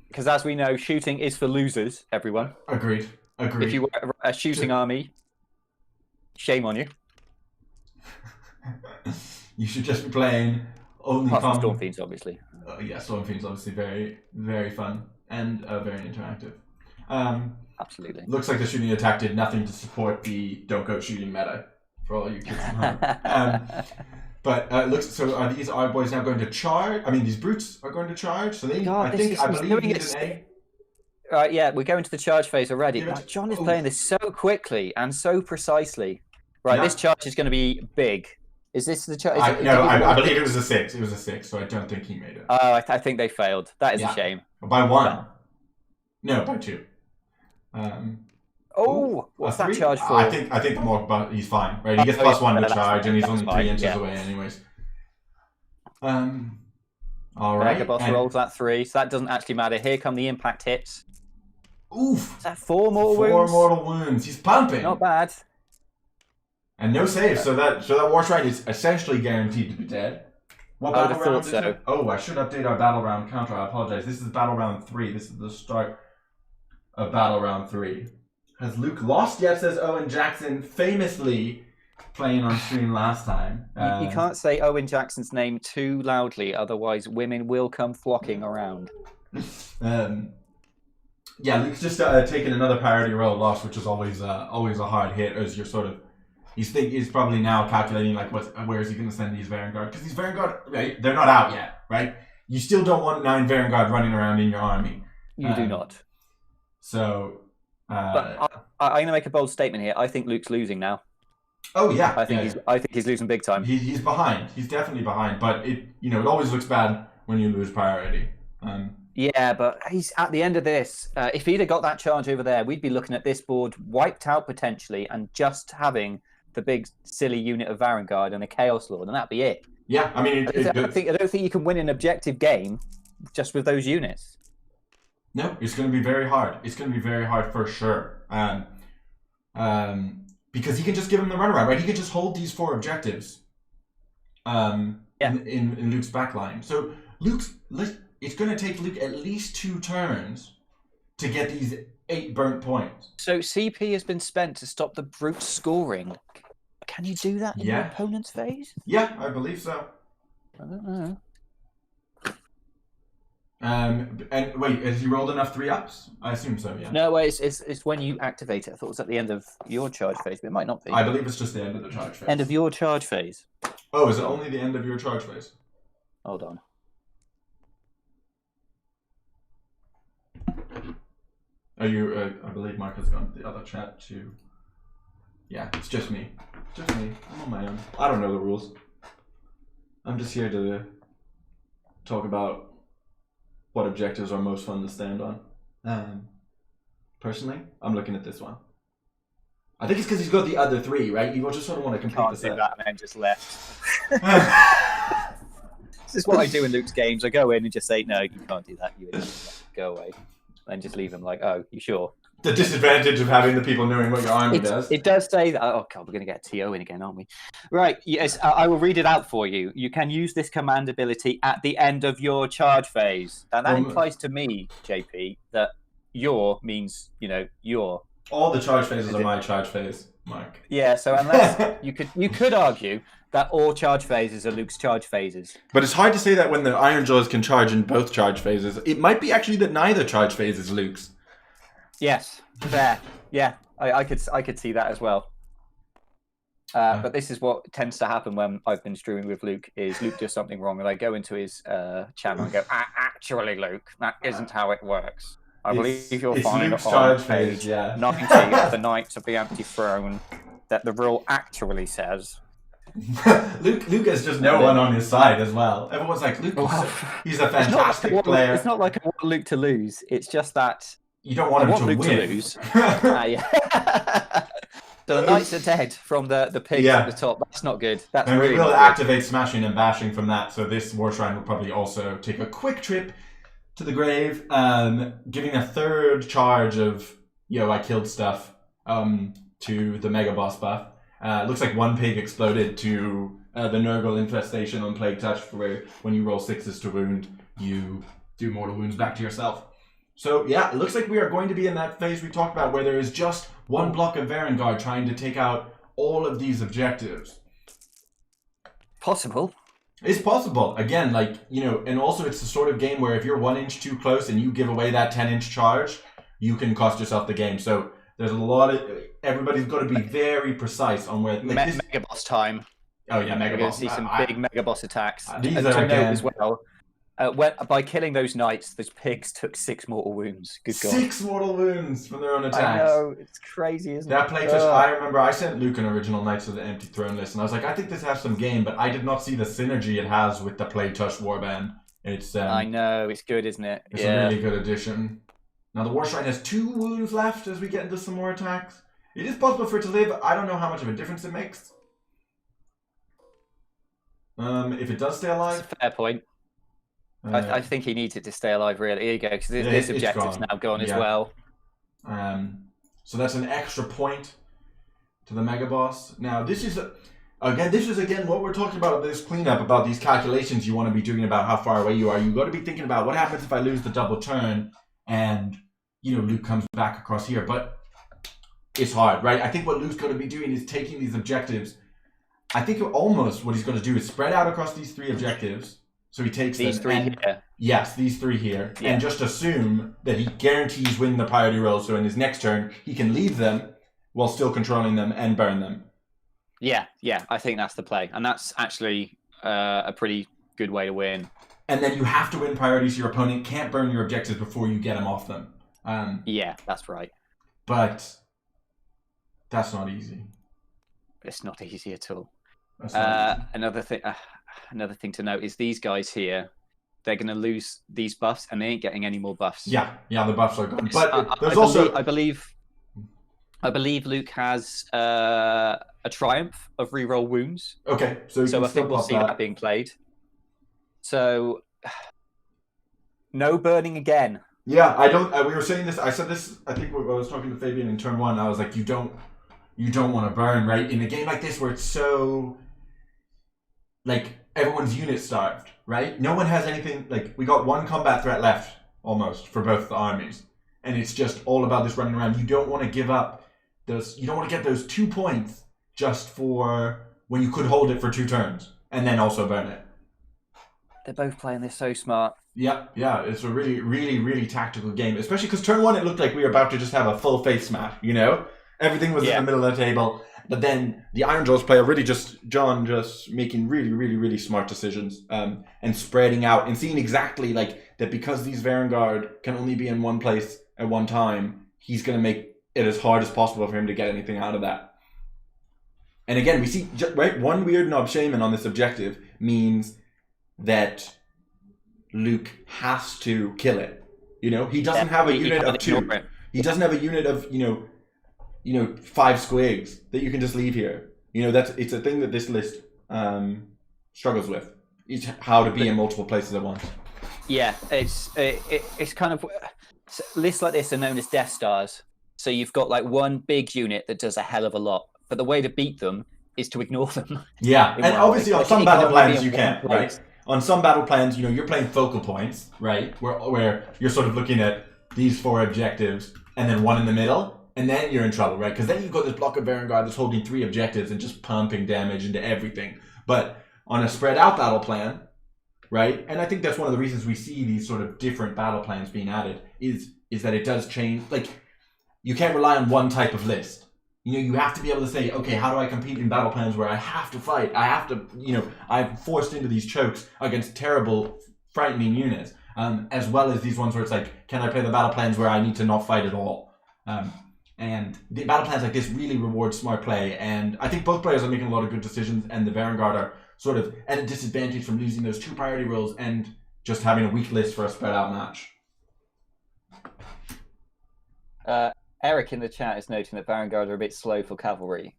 Because as we know, shooting is for losers, everyone. Agreed. If you were a shooting army, shame on you. You should just be playing only Storm Fiends, obviously. Storm Fiends, obviously, very, very fun and very interactive. Absolutely. Looks like the shooting attack did nothing to support the don't go shooting meta for all you kids at home. But so are these Ard Boys now going to charge? I mean, these brutes are going to charge. So I believe he's an A. Right, yeah, we're going to the charge phase already. John is playing this so quickly and so precisely. Right, this charge is going to be big. Is this the charge? I believe it was a 6. It was a 6, so I don't think he made it. Oh, I think they failed. That is a shame. By 1. No, by 2. What's that charge for? I think the more, but he's fine, right? He gets +1 to charge, and he's only 3 inches away, anyways. All right. Mega Boss rolls that 3, so that doesn't actually matter. Here come the impact hits. Oof! Is that 4 mortal wounds? 4 mortal wounds. He's pumping. Not bad. And no save, so that War Shrine is essentially guaranteed to be dead. What I would battle have round thought is so. it? Oh, I should update our battle round counter. I apologize. This is battle round 3. This is the start of battle round 3. Has Luke lost yet? Says Owen Jackson, famously playing on stream last time. You can't say Owen Jackson's name too loudly, otherwise women will come flocking around. Yeah, Luke's just taking another parity roll loss, which is always a hard hit. As you're sort of, he's probably now calculating like where is he going to send these Vanguard, because these Vanguard, right, they're not out yet, right? You still don't want 9 Vanguard running around in your army. You do not. So, but I'm going to make a bold statement here. I think Luke's losing now. Oh yeah, I think he's losing big time. He's behind. He's definitely behind. But it always looks bad when you lose priority. Yeah, but he's at the end of this. If he'd have got that charge over there, we'd be looking at this board wiped out potentially, and just having the big silly unit of Vanguard and a Chaos Lord, and that'd be it. Yeah, I mean, I don't think you can win an objective game just with those units. No, it's going to be very hard. It's going to be very hard for sure. Because he can just give him the runaround, right? He can just hold these 4 objectives. In Luke's backline. So it's going to take Luke at least 2 turns to get these 8 burnt points. So CP has been spent to stop the brute scoring. Can you do that in your opponent's phase? Yeah, I believe so. I don't know. And wait, has he rolled enough 3-ups? I assume so, yeah. No, wait, it's when you activate it. I thought it was at the end of your charge phase, but it might not be. I believe it's just the end of the charge phase. End of your charge phase. Oh, is it only the end of your charge phase? Hold on. Are you? I believe Mark has gone to the other chat too. Yeah, it's just me. Just me. I'm on my own. I don't know the rules. I'm just here to talk about what objectives are most fun to stand on. Personally, I'm looking at this one. I think it's because he's got the other 3, right? You just sort of want to complete Can't the do set. that and then just left. This is what I do in Luke's games. I go in and just say, no, you can't do that. You idiot. Go away. Then just leave him like, oh, you sure? The disadvantage of having the people knowing what your army does. It does say that. Oh, God, we're going to get TO in again, aren't we? Right. Yes, I will read it out for you. You can use this command ability at the end of your charge phase. And that implies to me, JP, that your means, your. All the charge phases are my charge phase, Mark. Yeah, so unless you could argue that all charge phases are Luke's charge phases. But it's hard to say that when the Ironjawz can charge in both charge phases. It might be actually that neither charge phase is Luke's. Yes, fair. Yeah, I could see that as well. But this is what tends to happen when I've been streaming with Luke, is Luke does something wrong and I go into his channel and go, actually, Luke, that isn't how it works. I believe you'll find on page 90 of the Knights of the Empty Throne that the rule actually says. Luke has just no one on his side as well. Everyone's like, Luke, he's a fantastic player. It's not like I want Luke to lose. It's just that you don't want him to Luke win. To lose. So the Knights are dead from the pigs at the top. That's not good. That's and really we will not activate smashing and bashing from that. So this war shrine will probably also take a quick trip to the grave, giving a 3rd charge of I killed stuff to the mega boss buff. Looks like 1 pig exploded to the Nurgle infestation on Plague Touch, where when you roll 6s to wound, you do mortal wounds back to yourself. So yeah, it looks like we are going to be in that phase we talked about, where there is just 1 block of Varangard trying to take out all of these objectives. possible. It's possible. Again, and also it's the sort of game where if you're 1 inch too close and you give away that 10-inch charge, you can cost yourself the game. So there's a lot of... Everybody's got to be very precise on where... Mega boss time. Oh yeah, mega boss. We're going to see some big mega boss attacks. These and are to note again... as well, by killing those knights, those pigs took 6 mortal wounds. Good God. 6 mortal wounds from their own attacks. I know, it's crazy, isn't that it? Plague Touch, I remember I sent Luke an original Knights of the Empty Throne list, and I was like, I think this has some game, but I did not see the synergy it has with the Plague Touch warband. It's I know, it's good, isn't it? It's a really good addition. Now the War Shrine has 2 wounds left as we get into some more attacks. It is possible for it to live. I don't know how much of a difference it makes. If it does stay alive. That's a fair point. I think he needs it to stay alive, really. Here you go, because this objective's now gone as well. So that's an extra point to the Mega Boss. Now, this is Again, this is what we're talking about, this cleanup, about these calculations you want to be doing about how far away you are. You've got to be thinking about what happens if I lose the double turn and, Luke comes back across here. But it's hard, right? I think what Luke's going to be doing is taking these objectives. I think almost what he's going to do is spread out across these 3 objectives. So he takes these 3 here. Yes, these 3 here. Yeah. And just assume that he guarantees winning the priority roll. So in his next turn, he can leave them while still controlling them and burn them. Yeah, I think that's the play. And that's actually a pretty good way to win. And then you have to win priorities. Your opponent can't burn your objectives before you get them off them. Yeah, that's right. But that's not easy. It's not easy at all. Another Another thing to note is these guys here, they're going to lose these buffs and they ain't getting any more buffs. Yeah, the buffs are gone. But I believe Luke has a triumph of reroll wounds. Okay, so I think we'll see that being played. So no burning again. Yeah, I don't. We were saying this. I said this. I think when I was talking to Fabian in turn 1. I was like, you don't want to burn, right? In a game like this where it's so everyone's unit starved, right? No one has anything. We got 1 combat threat left almost for both the armies, and it's just all about this running around. You don't want to give up those. You don't want to get those 2 points just for when you could hold it for 2 turns and then also burn it. They're both playing this so smart. Yeah, it's a really, really, really tactical game, especially because turn 1 it looked like we were about to just have a full face match. Everything was in the middle of the table. But then the Ironjawz player John just making really, really, really smart decisions and spreading out and seeing exactly that because these Vanguard can only be in one place at one time, he's going to make it as hard as possible for him to get anything out of that. And again, we see, right, 1 weird Nob Shaman on this objective means that Luke has to kill it. He doesn't have a unit of 2. He doesn't have a unit of, 5 squigs that you can just leave here. It's a thing that this list struggles with. It's how to be in multiple places at once. Yeah, it's kind of lists like this are known as Death Stars. So you've got 1 big unit that does a hell of a lot, but the way to beat them is to ignore them. Yeah, and obviously on some battle plans you can, right? On some battle plans, you're playing focal points, right? Where you're sort of looking at these 4 objectives and then 1 in the middle. And then you're in trouble, right? Because then you've got this block of Vanguard that's holding 3 objectives and just pumping damage into everything. But on a spread out battle plan, right? And I think that's one of the reasons we see these sort of different battle plans being added is that it does change. You can't rely on one type of list. You have to be able to say, okay, how do I compete in battle plans where I have to fight? I have to, I'm forced into these chokes against terrible, frightening units. As well as these ones where it's can I play the battle plans where I need to not fight at all? And the battle plans like this really reward smart play, and I think both players are making a lot of good decisions, and the Vanguard are sort of at a disadvantage from losing those 2 priority rolls and just having a weak list for a spread out match. Eric in the chat is noting that Vanguard are a bit slow for cavalry.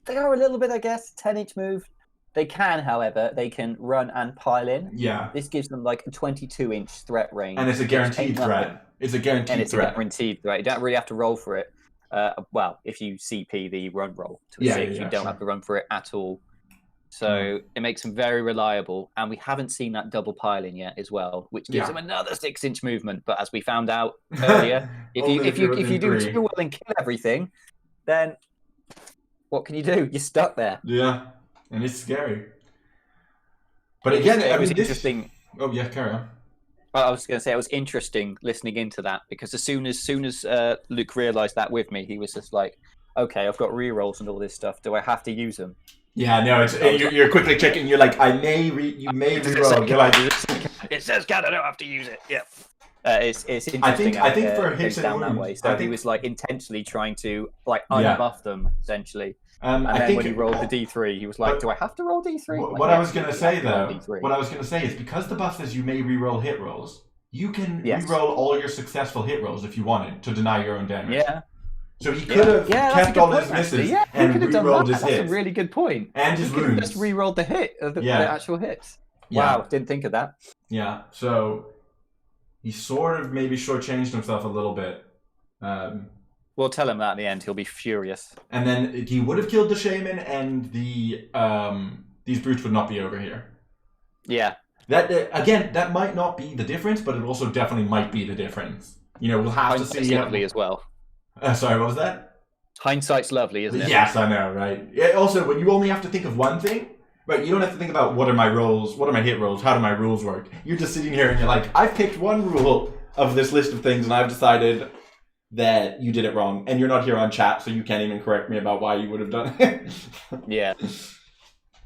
They are a little bit, I guess. 10-inch move. They can, however, run and pile in. Yeah. This gives them a 22-inch threat range. And it's a guaranteed threat. It's a guaranteed threat. And it's a guaranteed threat. You don't really have to roll for it. If you CP the run roll to a 6, you don't have to run for it at all. So it makes them very reliable, and we haven't seen that double piling yet as well, which gives them another 6-inch movement. But as we found out earlier, if you do too well and kill everything, then what can you do? You're stuck there. Yeah, and it's scary. But again, it was interesting. Oh yeah, carry on. I was going to say it was interesting listening into that, because as soon as Luke realised that with me, he was just like, "Okay, I've got rerolls and all this stuff. Do I have to use them?" Yeah, no, you're quickly checking. You're like, you may reroll. You're like, it says can, I don't have to use it. Yeah, it's interesting. I think for hits down and that way. So he was intentionally trying to unbuff them essentially. And then when he rolled the D3, he was like, "Do I have to roll D3?" What I was going to say is because the buff says you may reroll hit rolls, you can reroll all your successful hit rolls if you wanted to deny your own damage. Yeah. So he could have kept all his misses and re-rolled his hits. That's a really good point. And his wounds. Just re-rolled the hit, the actual hits. Yeah. Wow, didn't think of that. Yeah, so he sort of maybe shortchanged himself a little bit. We'll tell him that at the end. He'll be furious. And then he would have killed the shaman, and the these brutes would not be over here. Yeah. That again, that might not be the difference, but it also definitely might be the difference. You know, we'll have to see. Hindsight's lovely as well. Sorry, what was that? Hindsight's lovely, isn't it? Yes, I know, right? Yeah, also, when you only have to think of one thing, right? You don't have to think about what are my rolls, what are my hit rolls, how do my rules work. You're just sitting here and you're like, I've picked one rule of this list of things, and I've decided that you did it wrong, and you're not here on chat, so you can't even correct me about why you would have done it. Yeah.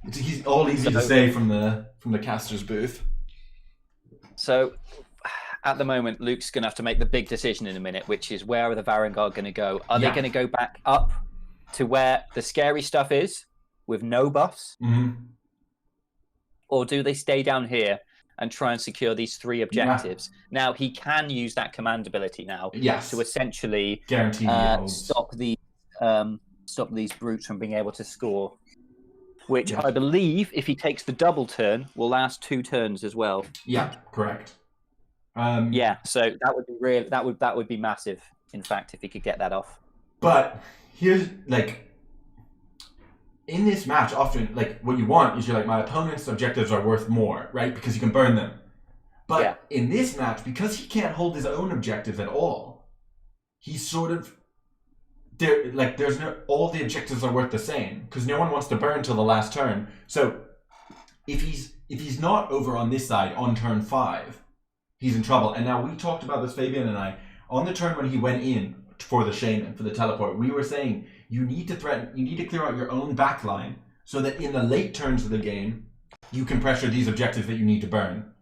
It's all easy to say from the caster's booth. So, at the moment, Luke's going to have to make the big decision in a minute, which is where are the Varangard going to go? Are they going to go back up to where the scary stuff is with no buffs? Mm-hmm. Or do they stay down here and try and secure these 3 objectives? Yeah. Now, he can use that command ability now to essentially guarantee stop these brutes from being able to score. Which I believe, if he takes the double turn, will last 2 turns as well. Yeah, correct. So that would be real. That would be massive. In fact, if he could get that off. But here's in this match, often what you want is you're like, my opponent's objectives are worth more, right? Because you can burn them. But in this match, because he can't hold his own objectives at all, he's sort of there's no, all the objectives are worth the same because no one wants to burn till the last turn. So if he's not over on this side on turn 5, he's in trouble. And now we talked about this, Fabian and I, on the turn when he went in for the shaman, for the teleport. We were saying you need to clear out your own backline so that in the late turns of the game you can pressure these objectives that you need to burn.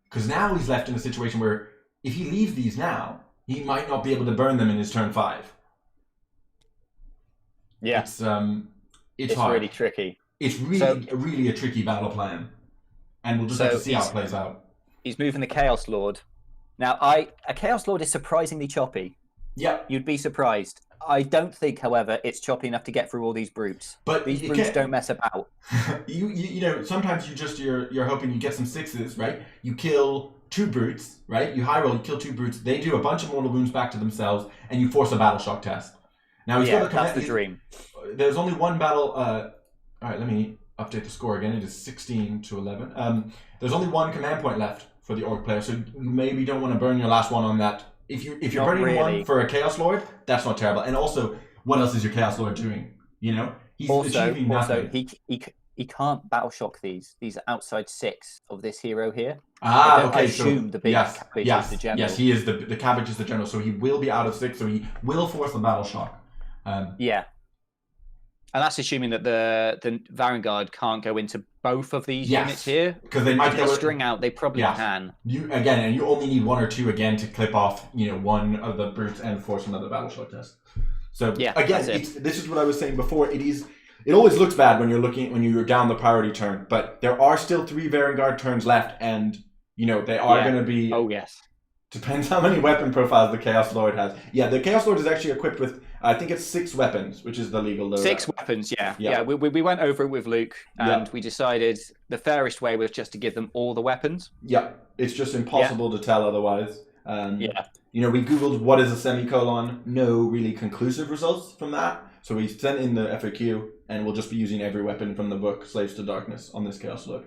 Because now he's left in a situation where if he leaves these now, he might not be able to burn them in his turn 5. Yeah, it's hard. Really tricky. It's really a tricky battle plan, and we'll just have to see how it plays out. He's moving the Chaos Lord. Now, a Chaos Lord is surprisingly choppy. Yeah, you'd be surprised. I don't think, however, it's choppy enough to get through all these brutes. But these brutes don't mess about. you know, sometimes you're hoping you get some 6s, right? You kill 2 brutes, right? You high roll, you kill 2 brutes. They do a bunch of mortal wounds back to themselves, and you force a battle shock test. Now he's got that's the dream. There's only one battle. All right, let me update the score again. It is 16-11. There's only one command point left for the Orc player, so you maybe don't want to burn your last one on that. If you're burning one for a Chaos Lord, that's not terrible. And also, what else is your Chaos Lord doing? You know, he's achieving nothing. He can't battle shock these outside 6 of this hero here. Okay. Assume the big cabbage is the general. Yes, he is the cabbage is the general, so he will be out of 6, so he will force the battle shock. And that's assuming that the Varangard can't go into both of these units here. Because they might get a string out. They probably can. You only need 1 or 2 again to clip off, one of the brutes and force another battle shock test. So again, this is what I was saying before. It always looks bad when you're down the priority turn, but there are still 3 Varangard turns left, and they are going to be. Oh yes. Depends how many weapon profiles the Chaos Lord has. Yeah, the Chaos Lord is actually equipped with, I think it's 6 weapons, which is the legal load. 6 weapons, yeah. We went over it with Luke, and we decided the fairest way was just to give them all the weapons. Yeah, it's just impossible to tell otherwise. We Googled what is a semicolon. No really conclusive results from that. So we sent in the FAQ, and we'll just be using every weapon from the book Slaves to Darkness on this Chaos Lord.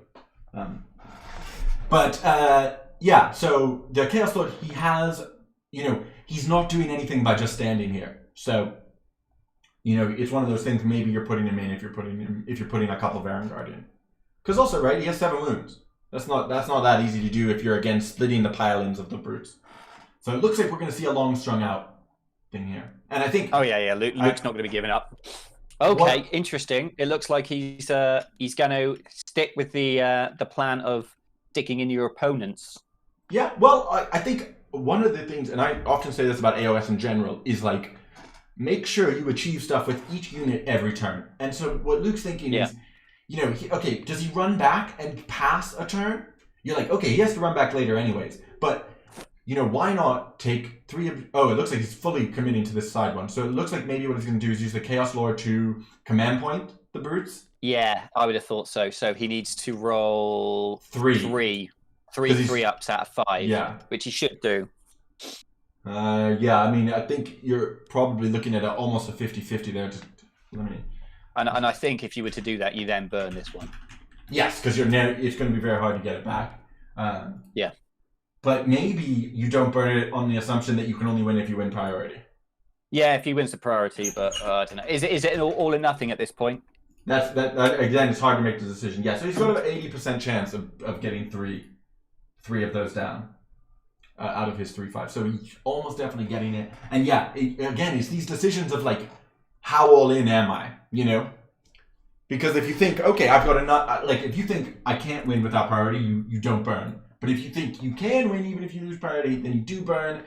So the Chaos Lord, he has, he's not doing anything by just standing here. So, it's one of those things. Maybe you're putting him in if you're putting a couple Varangard in, because also, right, he has 7 wounds. That's not that easy to do if you're again splitting the pile-ins of the brutes. So it looks like we're going to see a long strung out thing here, and I think. Oh yeah. Luke's not going to be giving up. Okay, interesting. It looks like he's going to stick with the plan of sticking in your opponents. Yeah, well, I think one of the things, and I often say this about AOS in general, is make sure you achieve stuff with each unit every turn. And so what Luke's thinking is, does he run back and pass a turn? You're like, okay, he has to run back later anyways. But, why not take 3 of... Oh, it looks like he's fully committing to this side one. So it looks like maybe what he's going to do is use the Chaos Lord to command point the brutes. Yeah, I would have thought so. So he needs to roll 3 ups out of 5, which he should do. Yeah, I mean, I think you're probably looking at almost a 50-50 there. Just let me. And I think if you were to do that, you then burn this one. Yes, because it's going to be very hard to get it back. Yeah. But maybe you don't burn it on the assumption that you can only win if you win priority. Yeah, if he wins the priority, but I don't know. Is it an all or nothing at this point? That again, it's hard to make the decision. Yeah, so he's got an 80% chance of getting three of those down out of his 3-5. So he's almost definitely getting it. And yeah, again, it's these decisions of like, how all in am I? You know, because if you think, okay, I've got enough. Like, if you think I can't win without priority, you don't burn. But if you think you can win even if you lose priority, then you do burn.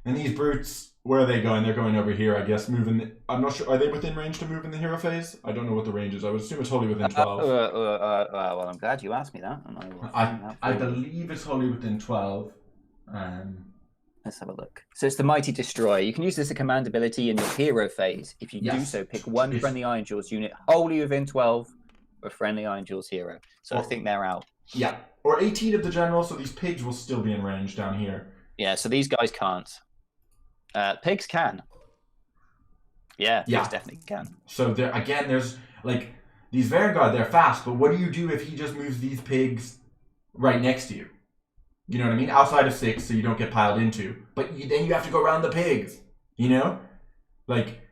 And these brutes. Where are they going? They're going over here, I guess. I'm not sure. Are they within range to move in the hero phase? I don't know what the range is. I would assume it's wholly within 12. Well, I'm glad you asked me that. And I believe it's wholly within 12. Let's have a look. So it's the Mighty Destroyer. You can use this as a command ability in your hero phase. If you do so, pick one friendly Ironjawz unit wholly within 12 for a friendly Ironjawz hero. So I think they're out. Yeah. Or 18 of the general, so these pigs will still be in range down here. Yeah, so these guys can't. Pigs can. Yeah, pigs definitely can. So there's like these Vanguard, they're fast, but what do you do if he just moves these pigs right next to you? You know what I mean? Outside of 6, so you don't get piled into. But then you have to go around the pigs. You know? Like,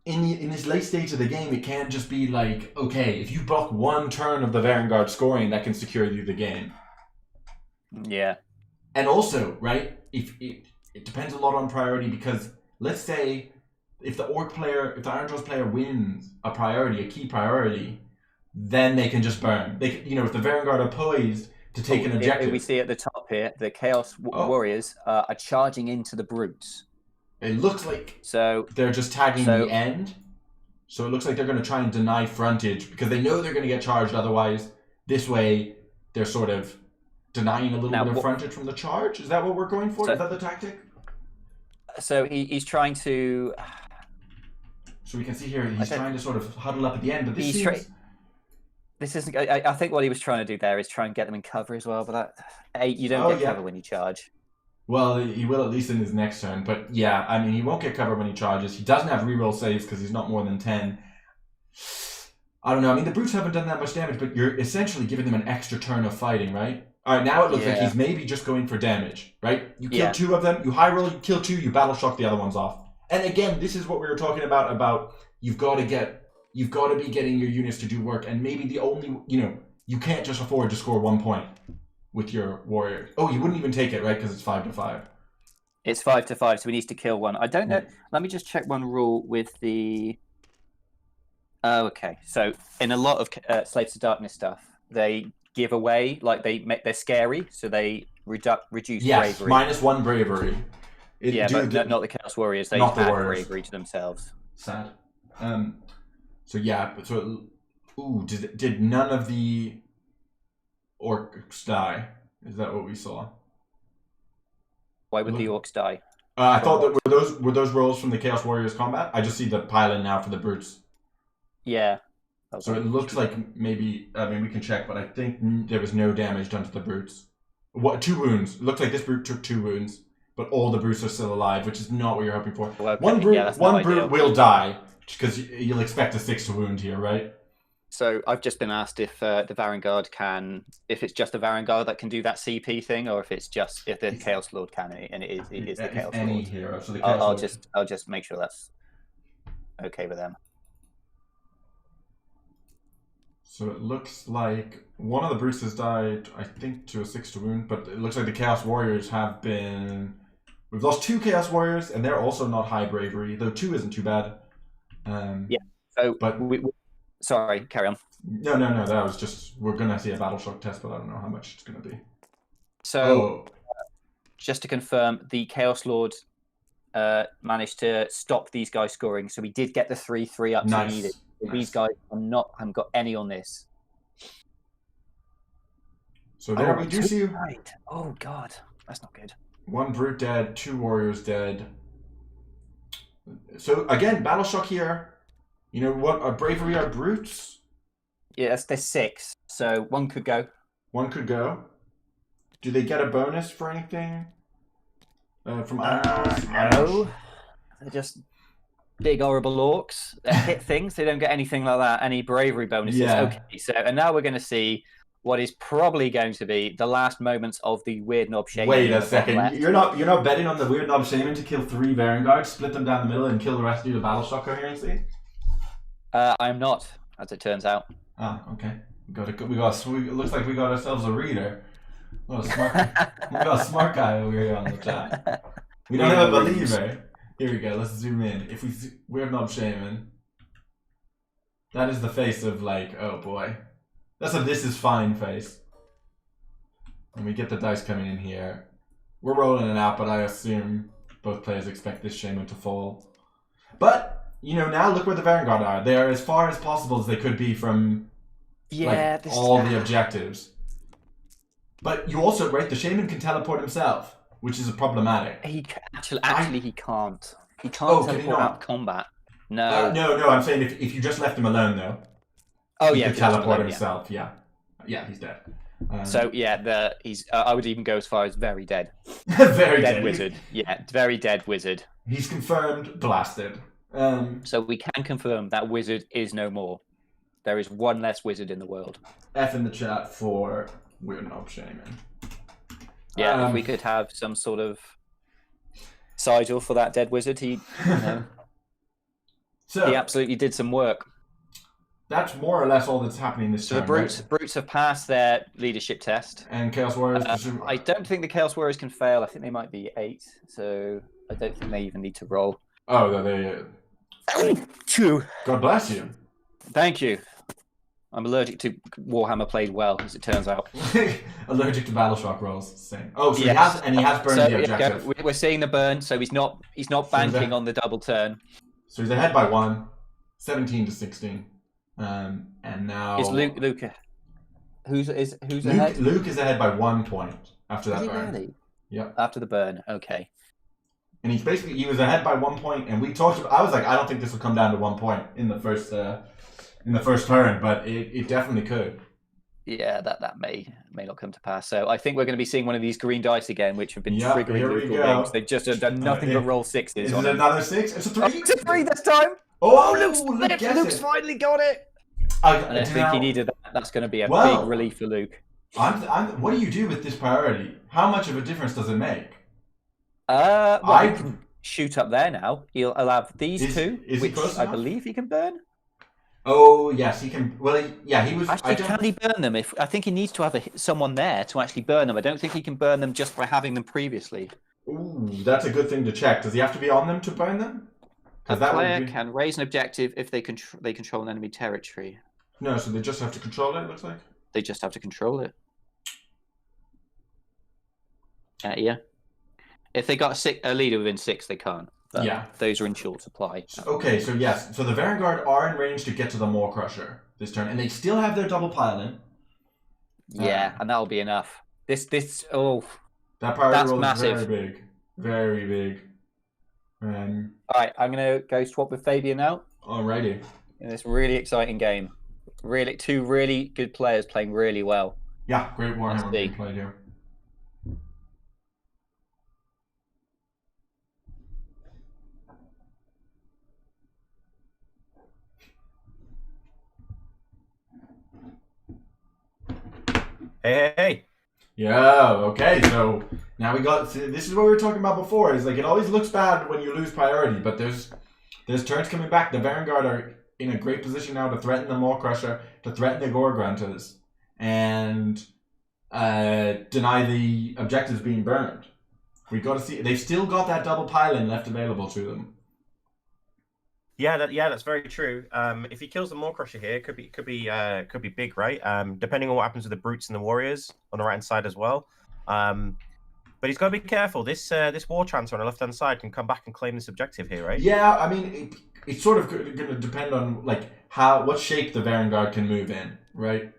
in this late stage of the game, it can't just be like, okay, if you block one turn of the Vanguard scoring, that can secure you the game. Yeah. And also, right, it depends a lot on priority, because let's say if the Ironjawz player wins a key priority, then they can just burn. If the Vanguard are poised to take an objective. We see at the top here, the Chaos Warriors are charging into the brutes. It looks like they're just tagging the end. So it looks like they're going to try and deny frontage because they know they're going to get charged. Otherwise, this way they're sort of denying a little bit of frontage from the charge. Is that what we're going for? Is that the tactic? So he's trying to. So we can see here he's trying to sort of huddle up at the end, but this isn't. I think what he was trying to do there is try and get them in cover as well. But you don't get cover when you charge. Well, he will at least in his next turn. But yeah, I mean, he won't get cover when he charges. He doesn't have reroll saves because he's not more than 10. I don't know. I mean, the brutes haven't done that much damage, but you're essentially giving them an extra turn of fighting, right? All right, now it looks like he's maybe just going for damage, right? You kill 2 of them, you high roll, you kill 2, you battle shock the other ones off. And again, this is what we were talking about you've got to be getting your units to do work, and maybe the only, you can't just afford to score 1 point with your warrior. Oh, you wouldn't even take it, right? Because it's 5-5. It's 5-5, so he needs to kill one. I don't know. Let me just check one rule with the. Oh, okay. So in a lot of Slaves to Darkness stuff, they give away, like they're scary, so they reduce bravery. -1 bravery. But not the Chaos Warriors. They add bravery to themselves. Sad. Did none of the orcs die? Is that what we saw? Why would the orcs die? I thought that were those rolls from the Chaos Warriors combat. I just see the pile-in now for the brutes. Yeah. So it looks like maybe, I mean, we can check, but I think there was no damage done to the brutes. 2 wounds. It looks like this brute took 2 wounds, but all the brutes are still alive, which is not what you're hoping for. Well, okay. One brute will die, because you'll expect a 6 to wound here, right? So I've just been asked if the Varangard if it's just the Varangard that can do that CP thing, or if the Chaos Lord can, and it is the Chaos any Lord. Hero. So the Chaos I'll just make sure that's okay with them. So it looks like one of the brutes has died, I think, to a 6 to wound, but it looks like the Chaos Warriors have been. We've lost 2 Chaos Warriors, and they're also not high bravery, though 2 isn't too bad. So, but sorry, carry on. No. That was just, we're gonna see a battle shock test, but I don't know how much it's gonna be. So, just to confirm, the Chaos Lord managed to stop these guys scoring, so we did get the 3-3 up to needed. These guys haven't got any on this. So there we do see. Right. Oh god, that's not good. 1 brute dead, 2 warriors dead. So again, battle shock here. You know what? Our bravery are brutes. Yes, there's 6, so 1 could go. 1 could go. Do they get a bonus for anything? from Ironjawz? No. They're just big, horrible orcs. They hit things. They don't get anything like that. Any bravery bonuses. Yeah. Okay, so, and now we're going to see what is probably going to be the last moments of the Weird Knob Shaman. Wait a second. You're not betting on the Weird Knob Shaman to kill 3 Varanguards, split them down the middle, and kill the rest due to battle shock coherency? I'm not, as it turns out. Ah, okay. It looks like we got ourselves a reader. What a smart, we got a smart guy over here on the chat. We don't have a believer. Here we go. Let's zoom in. If we see Weird Knob Shaman, that is the face of like, oh boy, that's a this is fine face. And we get the dice coming in here. We're rolling it out, but I assume both players expect this Shaman to fall. But you know, now look where the Vanguard are. They are as far as possible as they could be from all the objectives. But you also, right, the Shaman can teleport himself, which is problematic. He actually he can't. He can't teleport out of combat. No. No, I'm saying if you just left him alone, though. Oh, he yeah. could teleport himself, yeah. Yeah, he's dead. So, yeah, he's. I would even go as far as very dead. Very dead. Wizard. Yeah, very dead wizard. He's confirmed blasted. So we can confirm that wizard is no more. There is one less wizard in the world. F in the chat for Weird Knob Shaman. Yeah, if we could have some sort of sigil for that dead wizard, he absolutely did some work. That's more or less all that's happening this turn. So the brutes have passed their leadership test. And Chaos Warriors. I don't think the Chaos Warriors can fail. I think they might be 8, so I don't think they even need to roll. Oh, they. God bless you. Thank you. I'm allergic to Warhammer played well, as it turns out. Allergic to battle shock rolls. Same. Oh, so yes. he has burned the objective. We're seeing the burn, so he's not banking on the double turn. So he's ahead by 1, 17 to 16, and now is Luke? Who's ahead? Luke is ahead by 1 point after that burn. Really? Yep. After the burn, okay. And he was ahead by 1 point, and we talked about. I was like, I don't think this will come down to 1 point in the first turn, but it definitely could. Yeah, that may not come to pass. So I think we're going to be seeing one of these green dice again, which have been triggering Luke games. They've just done nothing but roll 6s. Is it another 6? It's a 3. It's a 3 this time. Luke's finally got it. I think he needed that. That's going to be a big relief for Luke. What do you do with this priority? How much of a difference does it make? He can shoot up there now. He'll have these two, which I believe he can burn. Oh yes, he can. Well, he was. Actually, can he burn them? I think he needs to have someone there to actually burn them. I don't think he can burn them just by having them previously. Ooh, that's a good thing to check. Does he have to be on them to burn them? A player can raise an objective if they control an enemy territory. No, so they just have to control it. It looks like they just have to control it. Yeah. If they got a leader within 6, they can't. But those are in short supply. Okay, so yes. So the Vanguard are in range to get to the Maw Crusher this turn, and they still have their double pile-in. Yeah, and that'll be enough. That priority roll massive. Is very big. Very big. Alright, I'm going to go swap with Fabian now. Alrighty. In this really exciting game. Two really good players playing really well. Yeah, great Warhammer being played here. Hey. Yeah, okay, so now this is what we were talking about before, is like it always looks bad when you lose priority, but there's turns coming back. The Vanguard are in a great position now to threaten the Maw Crusher, to threaten the Gorgrantas, and deny the objectives being burned. We got to see, they've still got that double pile-in left available to them. Yeah, that's very true. If he kills the Maw Crusher here, could be big, right? Depending on what happens with the Brutes and the Warriors on the right hand side as well. But he's got to be careful. This War Transfer on the left hand side can come back and claim this objective here, right? Yeah, I mean, it's sort of going to depend on like what shape the Vanguard can move in, right?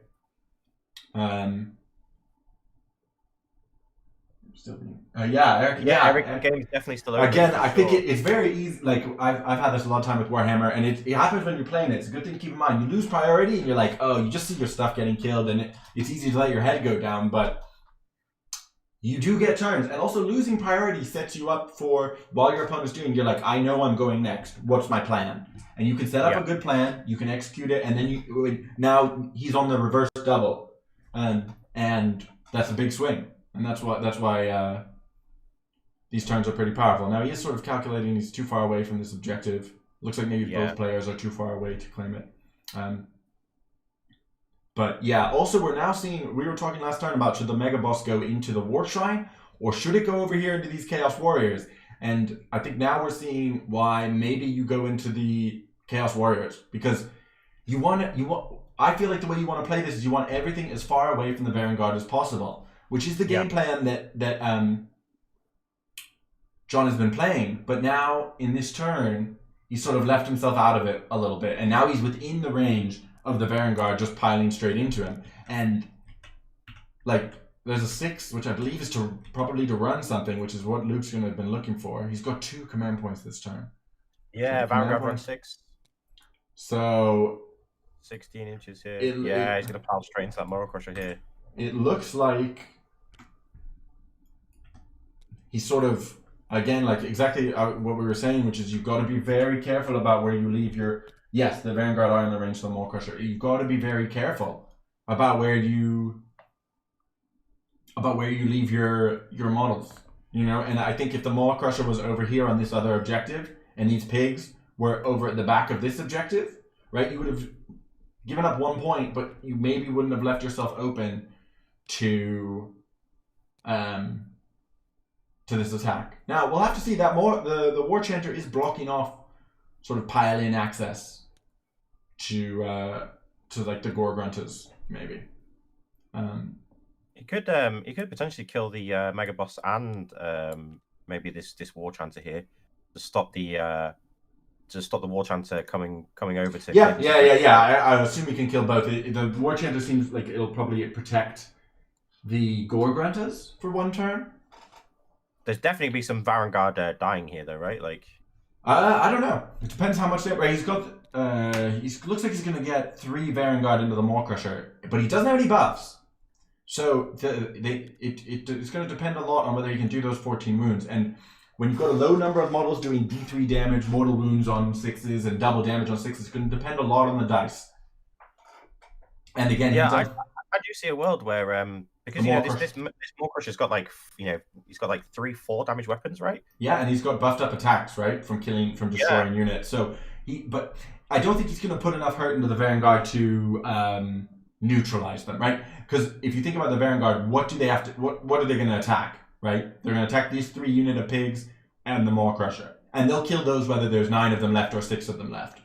Eric. Eric game is definitely still open. Again, I think it's very easy. Like I've had this a lot of time with Warhammer, and it happens when you're playing it. It's a good thing to keep in mind. You lose priority, and you're like, oh, you just see your stuff getting killed, and it's easy to let your head go down. But you do get turns. And also losing priority sets you up for, while your opponent's doing, you're like, I know I'm going next. What's my plan? And you can set up a good plan, you can execute it, and then now he's on the reverse double. And that's a big swing. And that's why these turns are pretty powerful. Now he is sort of calculating he's too far away from this objective. Looks like maybe both players are too far away to claim it. But yeah, also we're now seeing, we were talking last turn about should the Mega Boss go into the War Shrine or should it go over here into these Chaos Warriors? And I think now we're seeing why maybe you go into the Chaos Warriors, because I feel like the way you want to play this is you want everything as far away from the Vanguard as possible, which is the game plan that John has been playing. But now in this turn, he's sort of left himself out of it a little bit, and now he's within the range of the Vanguard just piling straight into him. And like there's a 6, which I believe is probably to run something, which is what Luke's gonna have been looking for. He's got 2 command points this turn. Yeah, Vanguard runs 6. So 16 inches here. He's gonna pile straight into that Moral Crusher here. It looks like he's sort of, again, like exactly what we were saying, which is you've got to be very careful about where you leave your. Yes, the Vanguard are in the range of the Moral Crusher. You've got to be very careful about where you leave your models. You know, and I think if the Moral Crusher was over here on this other objective, and these pigs were over at the back of this objective, right? You would have given up 1 point, but you maybe wouldn't have left yourself open to this attack. Now we'll have to see that more. The War Chanter is blocking off sort of pile-in access to like the Gore Grunters, maybe. He could potentially kill the Mega Boss and maybe this War Chanter here to stop the War Chanter coming over to. I assume he can kill both. The War Chanter seems like it'll probably protect the Gore Grunters for 1 turn. There's definitely be some Vanguard dying here, though, right? Like, I don't know. It depends how much. Right, he's got. Looks like he's gonna get 3 Vanguard into the Maw Crusher, but he doesn't have any buffs. So it's going to depend a lot on whether he can do those 14 wounds. And when you've got a low number of models doing D3 damage, mortal wounds on 6s, and double damage on 6s, it's going to depend a lot on the dice. And again, I do see a world where because this Maw Crusher's got like he's got like 3-4 damage weapons, right? Yeah, and he's got buffed up attacks, right, from destroying units. So but I don't think he's going to put enough hurt into the Vanguard to neutralize them, right? Because if you think about the Vanguard, what do they have to? What are they going to attack? Right? They're going to attack these 3 unit of pigs and the Maw Crusher, and they'll kill those whether there's 9 of them left or 6 of them left.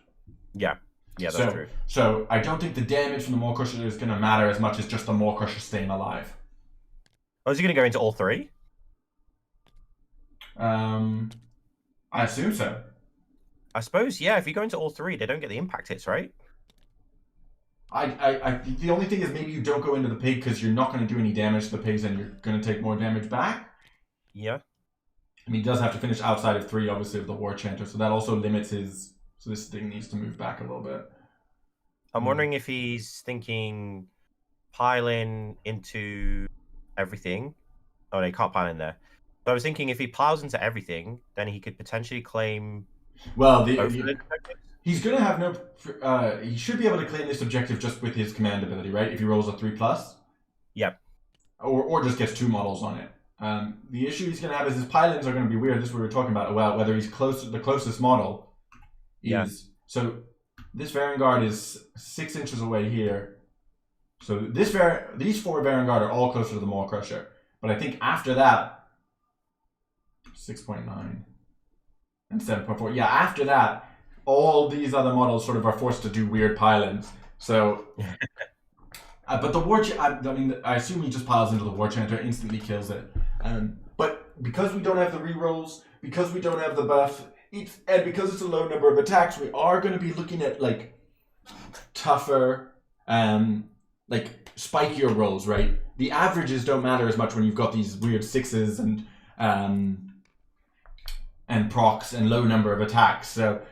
Yeah, that's true. So I don't think the damage from the Maw Crusher is going to matter as much as just the Maw Crusher staying alive. Oh, is he going to go into all 3? I assume so. I suppose, yeah. If you go into all 3, they don't get the impact hits, right? The only thing is maybe you don't go into the pig because you're not going to do any damage to the pigs and you're going to take more damage back. Yeah. I mean, he does have to finish outside of 3, obviously, of the War Chanter, so that also limits his. So this thing needs to move back a little bit. I'm wondering if he's thinking piling into everything. Oh, no, he can't pile in there. So I was thinking if he piles into everything, then he could potentially claim. Well, he's going to have no. He should be able to claim this objective just with his command ability, right? If he rolls a 3+. Yep. Or just gets 2 models on it. The issue he's going to have is his pile-ins are going to be weird. This is what we were talking about. Well, whether he's the closest model is. Yeah. So this Vanguard is 6 inches away here. So these 4 Vanguard are all closer to the Maw Crusher. But I think after that, 6.9 and 7.4. Yeah, after that, all these other models sort of are forced to do weird pile-ins. So, but the I assume he just piles into the War Chanter, instantly kills it. But because we don't have the rerolls, because we don't have the buff, and because it's a low number of attacks, we are going to be looking at like tougher, like spikier rolls, right? The averages don't matter as much when you've got these weird 6s and procs and low number of attacks. So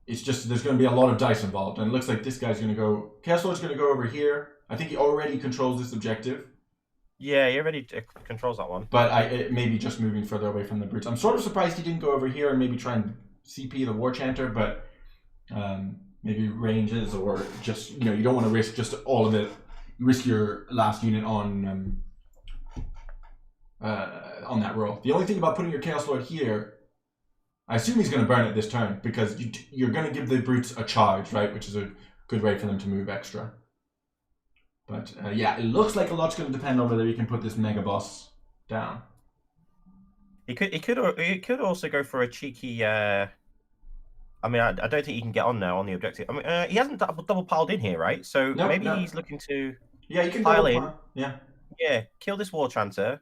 it's just there's going to be a lot of dice involved, and it looks like this guy's going to go. Chaos Lord's going to go over here. I think he already controls this objective. Yeah, he already controls that one. But it maybe just moving further away from the brutes. I'm sort of surprised he didn't go over here and maybe try and CP the War Chanter, but maybe ranges or just, you know, you don't want to risk just all of it. You risk your last unit on that roll. The only thing about putting your Chaos Lord here, I assume he's going to burn it this turn because you're going to give the brutes a charge, right? Which is a good way for them to move extra. But yeah, it looks like a lot's going to depend on whether he can put this mega boss down. He could also go for a cheeky. I mean, I don't think he can get on now on the objective. I mean, he hasn't double piled in here, right? So maybe he's looking to. Yeah, you can pile in. Yeah. Yeah, kill this War Chanter,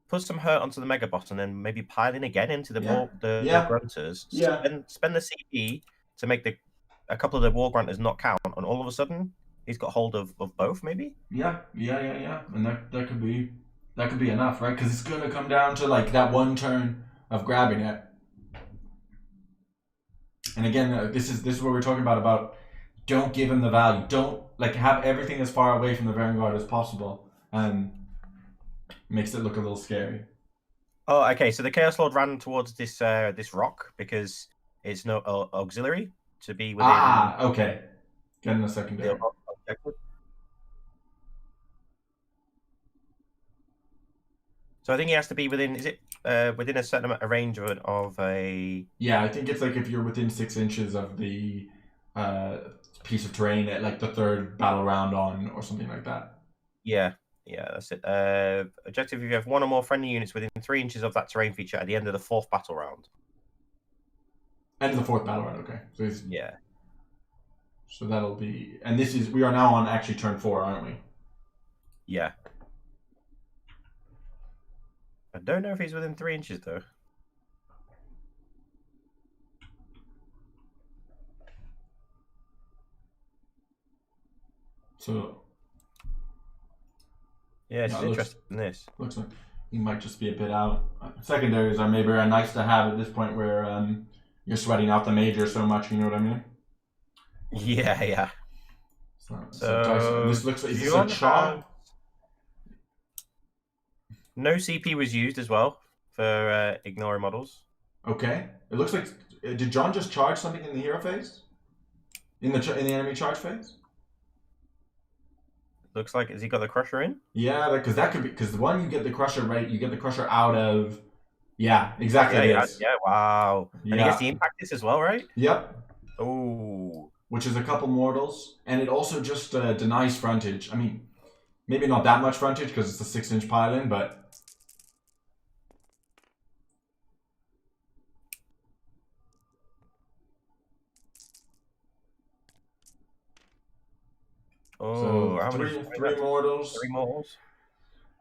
put some hurt onto the mega boss, and then maybe pile in again into the grunters. Yeah. Spend the CP to make a couple of the war grunters not count, and all of a sudden he's got hold of both, maybe. Yeah, and that could be enough, right? Because it's gonna come down to like that one turn of grabbing it. And again, this is what we're talking about. Don't give him the value. Don't have everything as far away from the Vanguard as possible. Makes it look a little scary. Oh, okay. So the Chaos Lord ran towards this rock because it's no auxiliary to be within. Ah, okay. Getting a secondary. So I think he has to be within. Is it within a certain amount of range of a? Yeah, I think it's like if you're within 6 inches of the piece of terrain at like the third battle round on or something like that. Yeah, that's it. Objective: if you have one or more friendly units within 3 inches of that terrain feature at the end of the 4th battle round. End of the 4th battle round. Okay, so yeah. So that'll be, and we are now on actually turn 4, aren't we? Yeah. I don't know if he's within 3 inches though. So. Yeah, it's interesting in this. Looks like he might just be a bit out. Secondaries are maybe nice to have at this point where you're sweating out the major so much, you know what I mean? Yeah. So this looks like is a charge. No CP was used as well for ignoring models. Okay, it looks like did John just charge something in the hero phase? In the enemy charge phase? Looks like has he got the crusher in? Yeah, because that could be because the one you get the crusher right, you get the crusher out of. Yeah, exactly. Yeah, wow. Yeah. And he gets the impact this as well, right? Yep. Oh. Which is a couple mortals, and it also just denies frontage. I mean, maybe not that much frontage because it's a 6-inch pile-in, but. Oh, so three mortals. 3 mortals.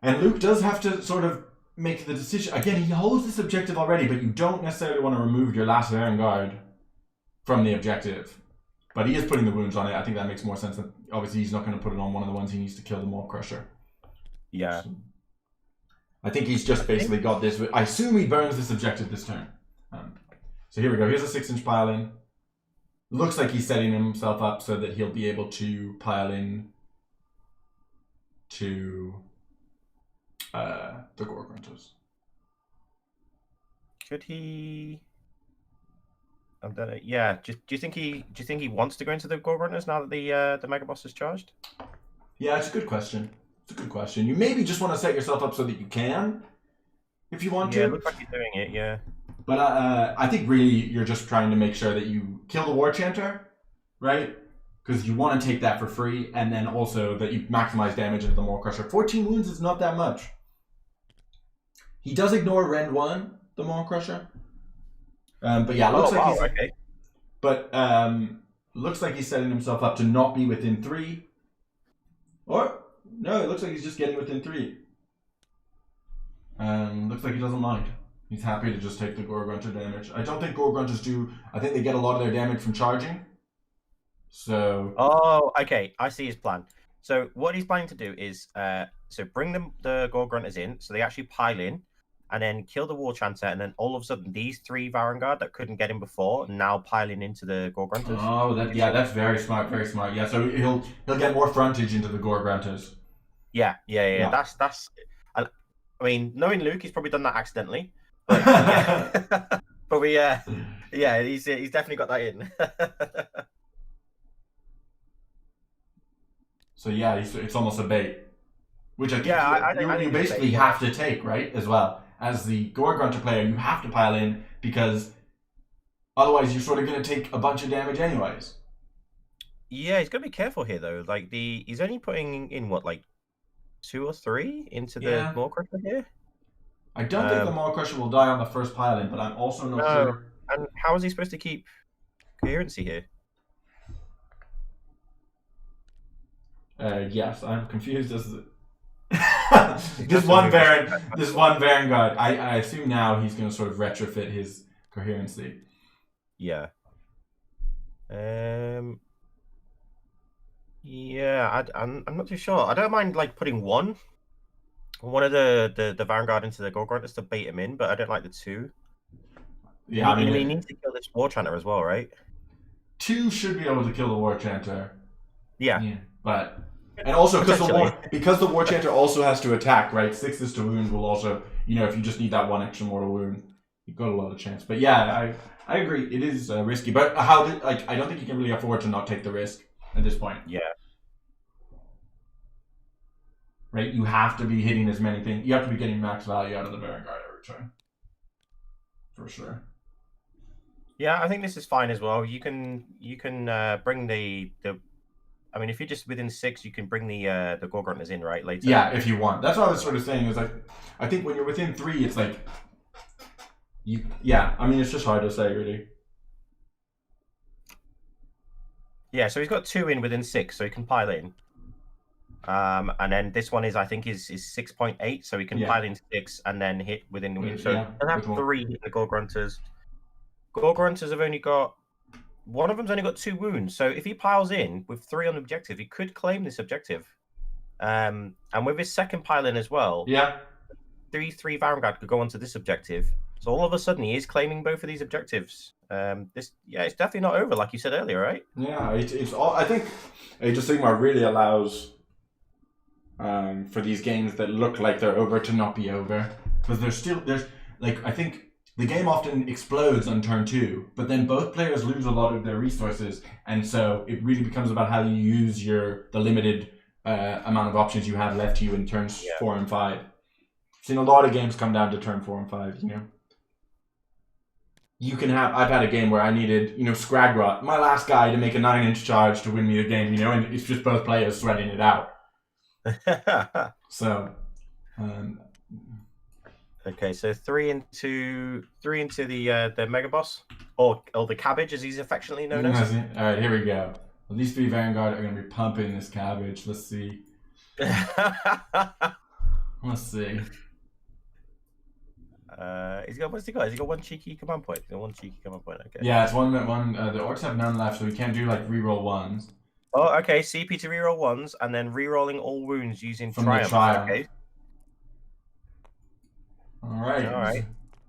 And Luke does have to sort of make the decision. Again, he holds this objective already, but you don't necessarily want to remove your last Vanguard from the objective. But he is putting the wounds on it. I think that makes more sense. That obviously he's not going to put it on one of the ones he needs to kill the Maw Crusher. Yeah. So, I think he's just basically got this. I assume he burns this objective this turn. So here we go. Here's a 6-inch pile-in. Looks like he's setting himself up so that he'll be able to pile in to the Gore Grunters. Could he? I don't know. Yeah. Do you think he wants to go into the Gore Grunters now that the Mega Boss is charged? Yeah, it's a good question. You maybe just want to set yourself up so that you can, if you want to. Yeah, it looks like he's doing it. Yeah. But I think really you're just trying to make sure that you kill the War Chanter, right? Because you want to take that for free, and then also that you maximize damage into the Maw Crusher. 14 wounds is not that much. He does ignore Rend 1, the Maw Crusher. But yeah, looks like he's okay. But looks like he's setting himself up to not be within 3. Or no, it looks like he's just getting within 3. Looks like he doesn't mind. He's happy to just take the Gore Grunter damage. I don't think Gore Grunters do. I think they get a lot of their damage from charging. So. Oh, okay. I see his plan. So what he's planning to do is, so bring the Gore Grunters in, so they actually pile in, and then kill the War Chanter, and then all of a sudden these 3 Varangard that couldn't get in before now piling into the Gore Grunters. Oh, that's very smart, very smart. Yeah, so he'll get more frontage into the Gore Grunters. Yeah. That's. I mean, knowing Luke, he's probably done that accidentally. But yeah, but yeah, he's definitely got that in. So yeah, it's almost a bait, which I think I you think basically it's a bait, have to take, right? As well as the Gore Grunter player, you have to pile in because otherwise you're sort of going to take a bunch of damage anyways. Yeah, he's got to be careful here though. Like he's only putting in what, like 2 or 3 into the Maw Crusher here. I don't think the Maw Crusher will die on the first pile in, but I'm also not sure. And how is he supposed to keep coherency here? Yes, I'm confused as this one Vanguard. I assume now he's going to sort of retrofit his coherency. Yeah. Yeah, I'm not too sure. I don't mind like putting one of the Vanguard into the Gorgon just to bait him in, but I don't like the 2. Yeah, I mean, he needs to kill this War Chanter as well, right? 2 should be able to kill the War Chanter. Yeah. But and also because the War Chanter also has to attack, right? 6s to wound will also, if you just need that 1 extra mortal wound, you've got a lot of chance. But yeah, I agree, it is risky. But I don't think you can really afford to not take the risk at this point. Yeah. Right, you have to be hitting as many things. You have to be getting max value out of the Vanguard every turn, for sure. Yeah, I think this is fine as well. You can bring the. I mean, if you're just within 6, you can bring the Gorgrunters in, right, later. Yeah, if you want. That's what I was sort of saying. Is like, I think when you're within 3, it's like, yeah. I mean, it's just hard to say, really. Yeah, so he's got 2 in within 6, so he can pile in. And then this one is 6.8, so he can pile in 6 and then hit within the win. So he'll have 3 in the Gorgrunters. Gorgrunters have only got. One of them's only got 2 wounds, so if he piles in with 3 on the objective, he could claim this objective. And with his second pile in as well, 3/3 Vanguard could go onto this objective. So all of a sudden, he is claiming both of these objectives. It's definitely not over, like you said earlier, right? Yeah, it's all. I think Age of Sigmar really allows for these games that look like they're over to not be over, because there's like, I think the game often explodes on turn 2, but then both players lose a lot of their resources, and so it really becomes about how you use the limited amount of options you have left to you in turns 4 and 5. I've seen a lot of games come down to turn 4 and 5. I've had a game where I needed Scragrot, my last guy, to make a 9-inch charge to win me the game. And it's just both players sweating it out. So. Okay, so 3 into the Mega Boss, or the Cabbage, as he's affectionately known as. All right, here we go. Well, these 3 Vanguard are going to be pumping this Cabbage. Let's see. Let's see. What's he got? Has he got 1 cheeky command point? He's got 1 cheeky command point. Okay. Yeah, it's one. The orcs have none left, so we can't do like reroll 1s. Oh, okay. CP to reroll 1s, and then rerolling all wounds using From Triumph. The Triumph. Okay. All right.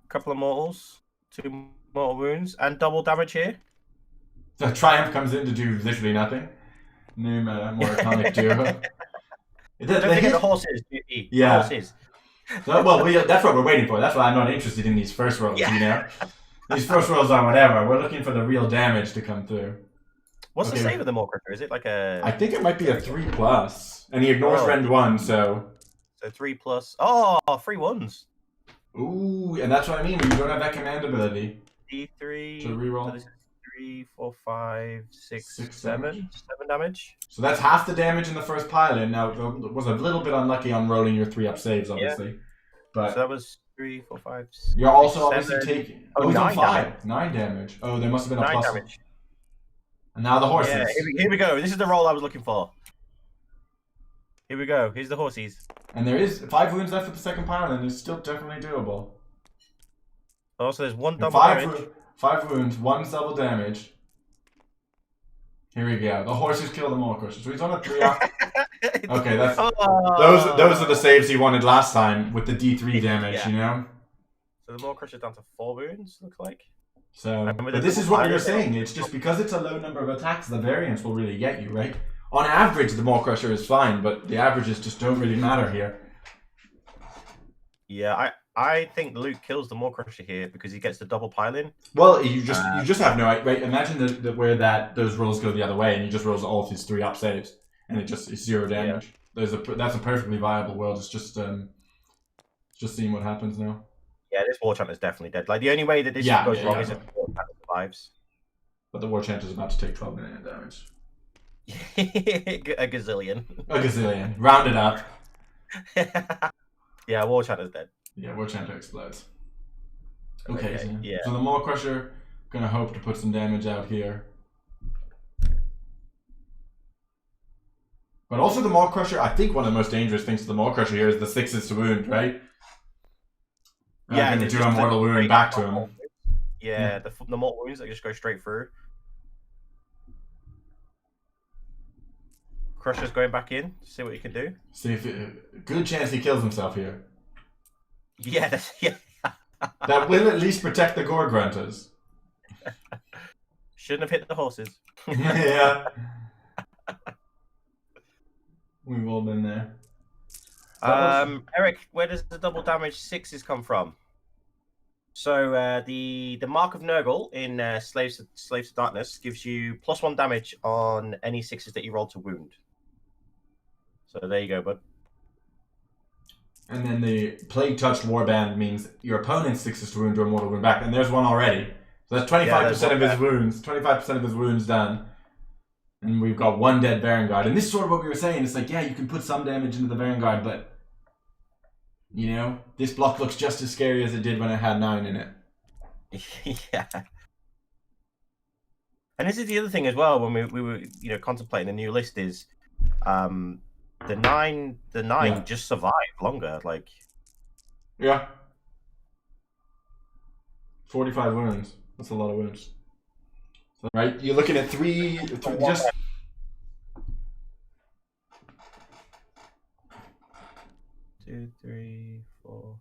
Couple of mortals, 2 mortal wounds, and double damage here. So Triumph comes in to do literally nothing. New meta, more iconic duo. The horses. Yeah. The horses. So, that's what we're waiting for. That's why I'm not interested in these first rolls. These first rolls are whatever. We're looking for the real damage to come through. What's the save of the Maw Crusher? Is it like a? I think it might be a 3+, and he ignores rend 1, so. So 3+. Oh, 3 1s. Ooh, and that's what I mean. You don't have that command ability. D3 to reroll. So this is 3, 4, 5, 6, 7 damage. So that's half the damage in the first pile-in. Now, it was a little bit unlucky on rolling your 3-up saves, obviously. But so that was 3, 4, 5, 6, you're also 7, obviously taking. Oh, he's on 5. 9 damage. Oh, there must have been a 9 plus. damage. And now the horses. Yeah, here we go. This is the roll I was looking for. Here we go. Here's the horses. And there is 5 wounds left at the second pile, and it's still definitely doable. Also, there's 1 double damage. 5 wounds, 1 double damage. Here we go. The horses kill the Maw Crusher. So he's on a 3-up. Okay, that's those are the saves he wanted last time with the D3 damage, So the Maw Crusher's down to 4 wounds, looks like. So, but this is what you're saying. It's just because it's a low number of attacks, the variance will really get you, right? On average, the Maw Crusher is fine, but the averages just don't really matter here. Yeah, I think Luke kills the Maw Crusher here because he gets the double pile-in. Well, you just have no right. Imagine where those rolls go the other way, and he just rolls all of his 3-up saves, and it's 0 damage. Yeah. That's a perfectly viable world. It's just seeing what happens now. Yeah, this War Chant is definitely dead. Like the only way that this goes wrong is if the War Chant survives. But the War Chant is about to take 12 million damage. A gazillion. A gazillion. Round it up. Yeah, War Chant is dead. Yeah, War Chant explodes. Okay, yeah. So the Maw Crusher gonna hope to put some damage out here. But also the Maw Crusher, I think one of the most dangerous things to the Maw Crusher here is the 6s to wound, right? Yeah, and do a mortal wound back to him. Yeah, the mortal wounds that just go straight through. Crusher's going back in. See what he can do. See if good chance he kills himself here. Yeah, that will at least protect the Gore Grunters. Shouldn't have hit the horses. Yeah. We've all been there. Eric, where does the double damage 6s come from? So the Mark of Nurgle in Slaves to Darkness gives you +1 damage on any 6s that you roll to wound. So there you go, bud. And then the Plague Touched Warband means your opponent's 6s to wound or mortal wound back, and there's one already. So that's 25% of his wounds. 25% of his wounds done. And we've got 1 dead Vanguard. And this is sort of what we were saying. It's like, yeah, you can put some damage into the Vanguard, but you know, this block looks just as scary as it did when it had 9 in it. Yeah. And this is the other thing as well when we were contemplating the new list is the 9 just survived longer, like. Yeah. 45 wounds. That's a lot of wounds. So, right? You're looking at three just 2, 3, 4.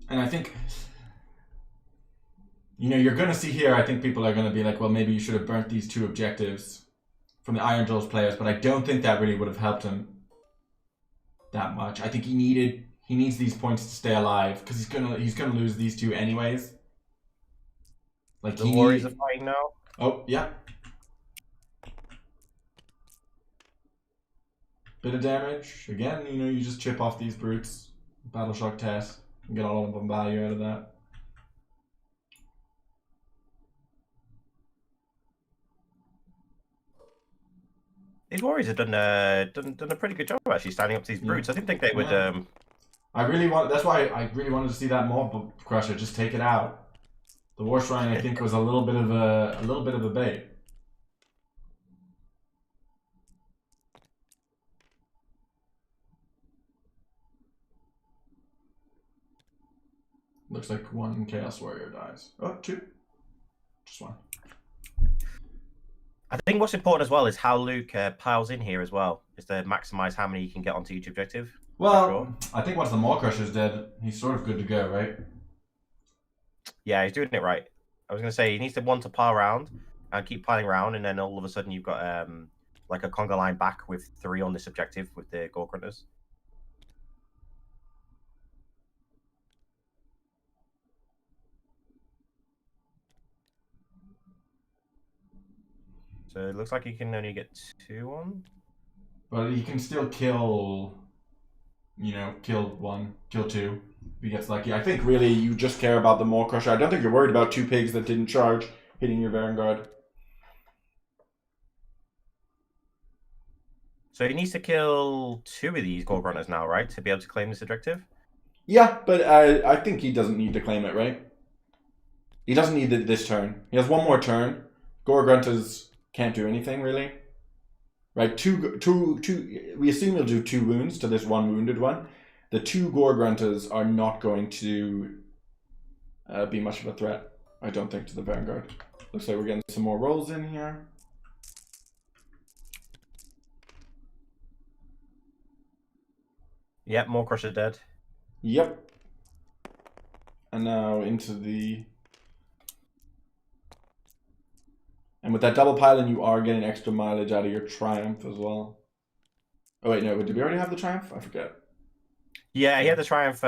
And I think, you're going to see here, I think people are going to be like, well, maybe you should have burnt these 2 objectives from the Ironjawz players, but I don't think that really would have helped him that much. I think he needs these points to stay alive, because he's gonna lose these 2 anyways. Like the Warriors are fighting now. Oh, yeah. Bit of damage. Again, you just chip off these brutes. Battle Shock test. And get all of them value out of that. These Warriors have done a pretty good job actually standing up to these brutes. I didn't think they would. That's why I really wanted to see that Maw Crusher just take it out. The War Shrine, I think, was a little bit of a bait. Looks like 1 Chaos Warrior dies. Oh, 2. Just 1. I think what's important as well is how Luke piles in here as well, is to maximize how many you can get onto each objective. Well, I think once the Maw Crusher's dead, he's sort of good to go, right? Yeah, he's doing it right. I was going to say, he needs to want to pile around and keep piling around, and then all of a sudden you've got like a conga line back with 3 on this objective with the Gore Grunters. So it looks like you can only get 2 on. But he can still kill, kill 1, kill 2. If he gets lucky. I think really you just care about the Maw Crusher. I don't think you're worried about 2 pigs that didn't charge hitting your Vanguard. So he needs to kill 2 of these Gore Grunters now, right? To be able to claim this objective? Yeah, but I think he doesn't need to claim it, right? He doesn't need this turn. He has 1 more turn. Gore Grunters can't do anything, really. Right, we assume he'll do 2 wounds to this 1 wounded one. The 2 Gore Grunters are not going to be much of a threat, I don't think, to the Vanguard. Looks like we're getting some more rolls in here. Yep, Maw Crusher dead. Yep. And now into the... And with that double pile-in, you are getting extra mileage out of your Triumph as well. Oh wait, no. Did we already have the triumph? I forget. Yeah, he had the triumph to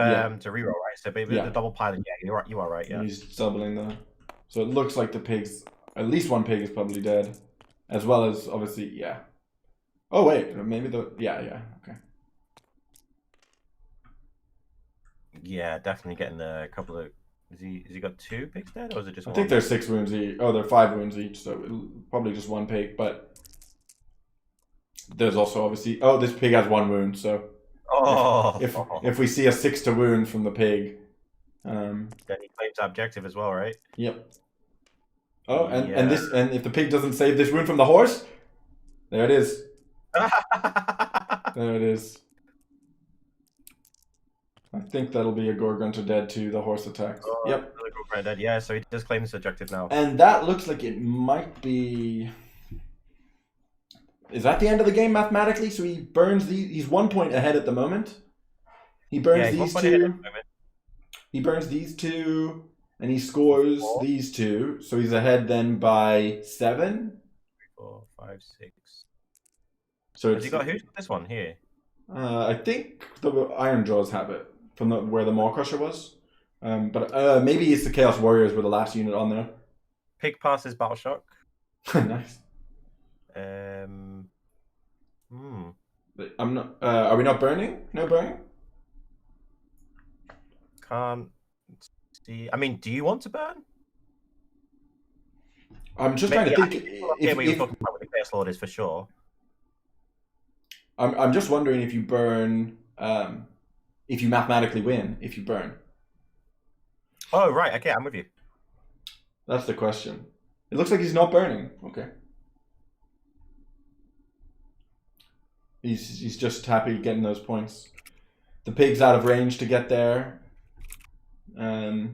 reroll, right? So maybe Yeah. the double piling. Yeah, you are right. Yeah. He's doubling the. So it looks like the pigs. At least one pig is probably dead, as well as obviously yeah. Oh wait, maybe the yeah okay. Yeah, definitely getting a couple of. Has he got 2 pigs dead, or is it just I one? think there's 6 wounds each. Oh, they're 5 wounds each, so probably just one pig. But there's also obviously this pig has 1 wound. So if we see a 6 to wound from the pig, then he claims objective as well, right? Yep. Oh, and if the pig doesn't save this wound from the horse, there it is. There it is. I think that'll be a Gorgunter dead to the horse attack. Yep. Gorgunter dead. Yeah, so he does claim this objective now. And that looks like it might be. Is that the end of the game mathematically? So he burns he's 1 point ahead at the moment. He burns these 2. He burns these 2, and he scores these 2. So he's ahead then by 7. 3, 4, 5, 6. So who's got this one here? I think the Ironjawz have it from where the Maw Crusher was. But maybe it's the Chaos Warriors were the last unit on there. Pig passes Battle Shock. Nice. I'm not. Are we not burning? No burning. Can't see. I mean, do you want to burn? I'm just trying to think. If you're talking about what the Chaos Lord is for sure. I'm just wondering if you burn, if you mathematically win if you burn. Oh right, okay, I'm with you. That's the question. It looks like he's not burning. Okay. He's just happy getting those points. The pig's out of range to get there. There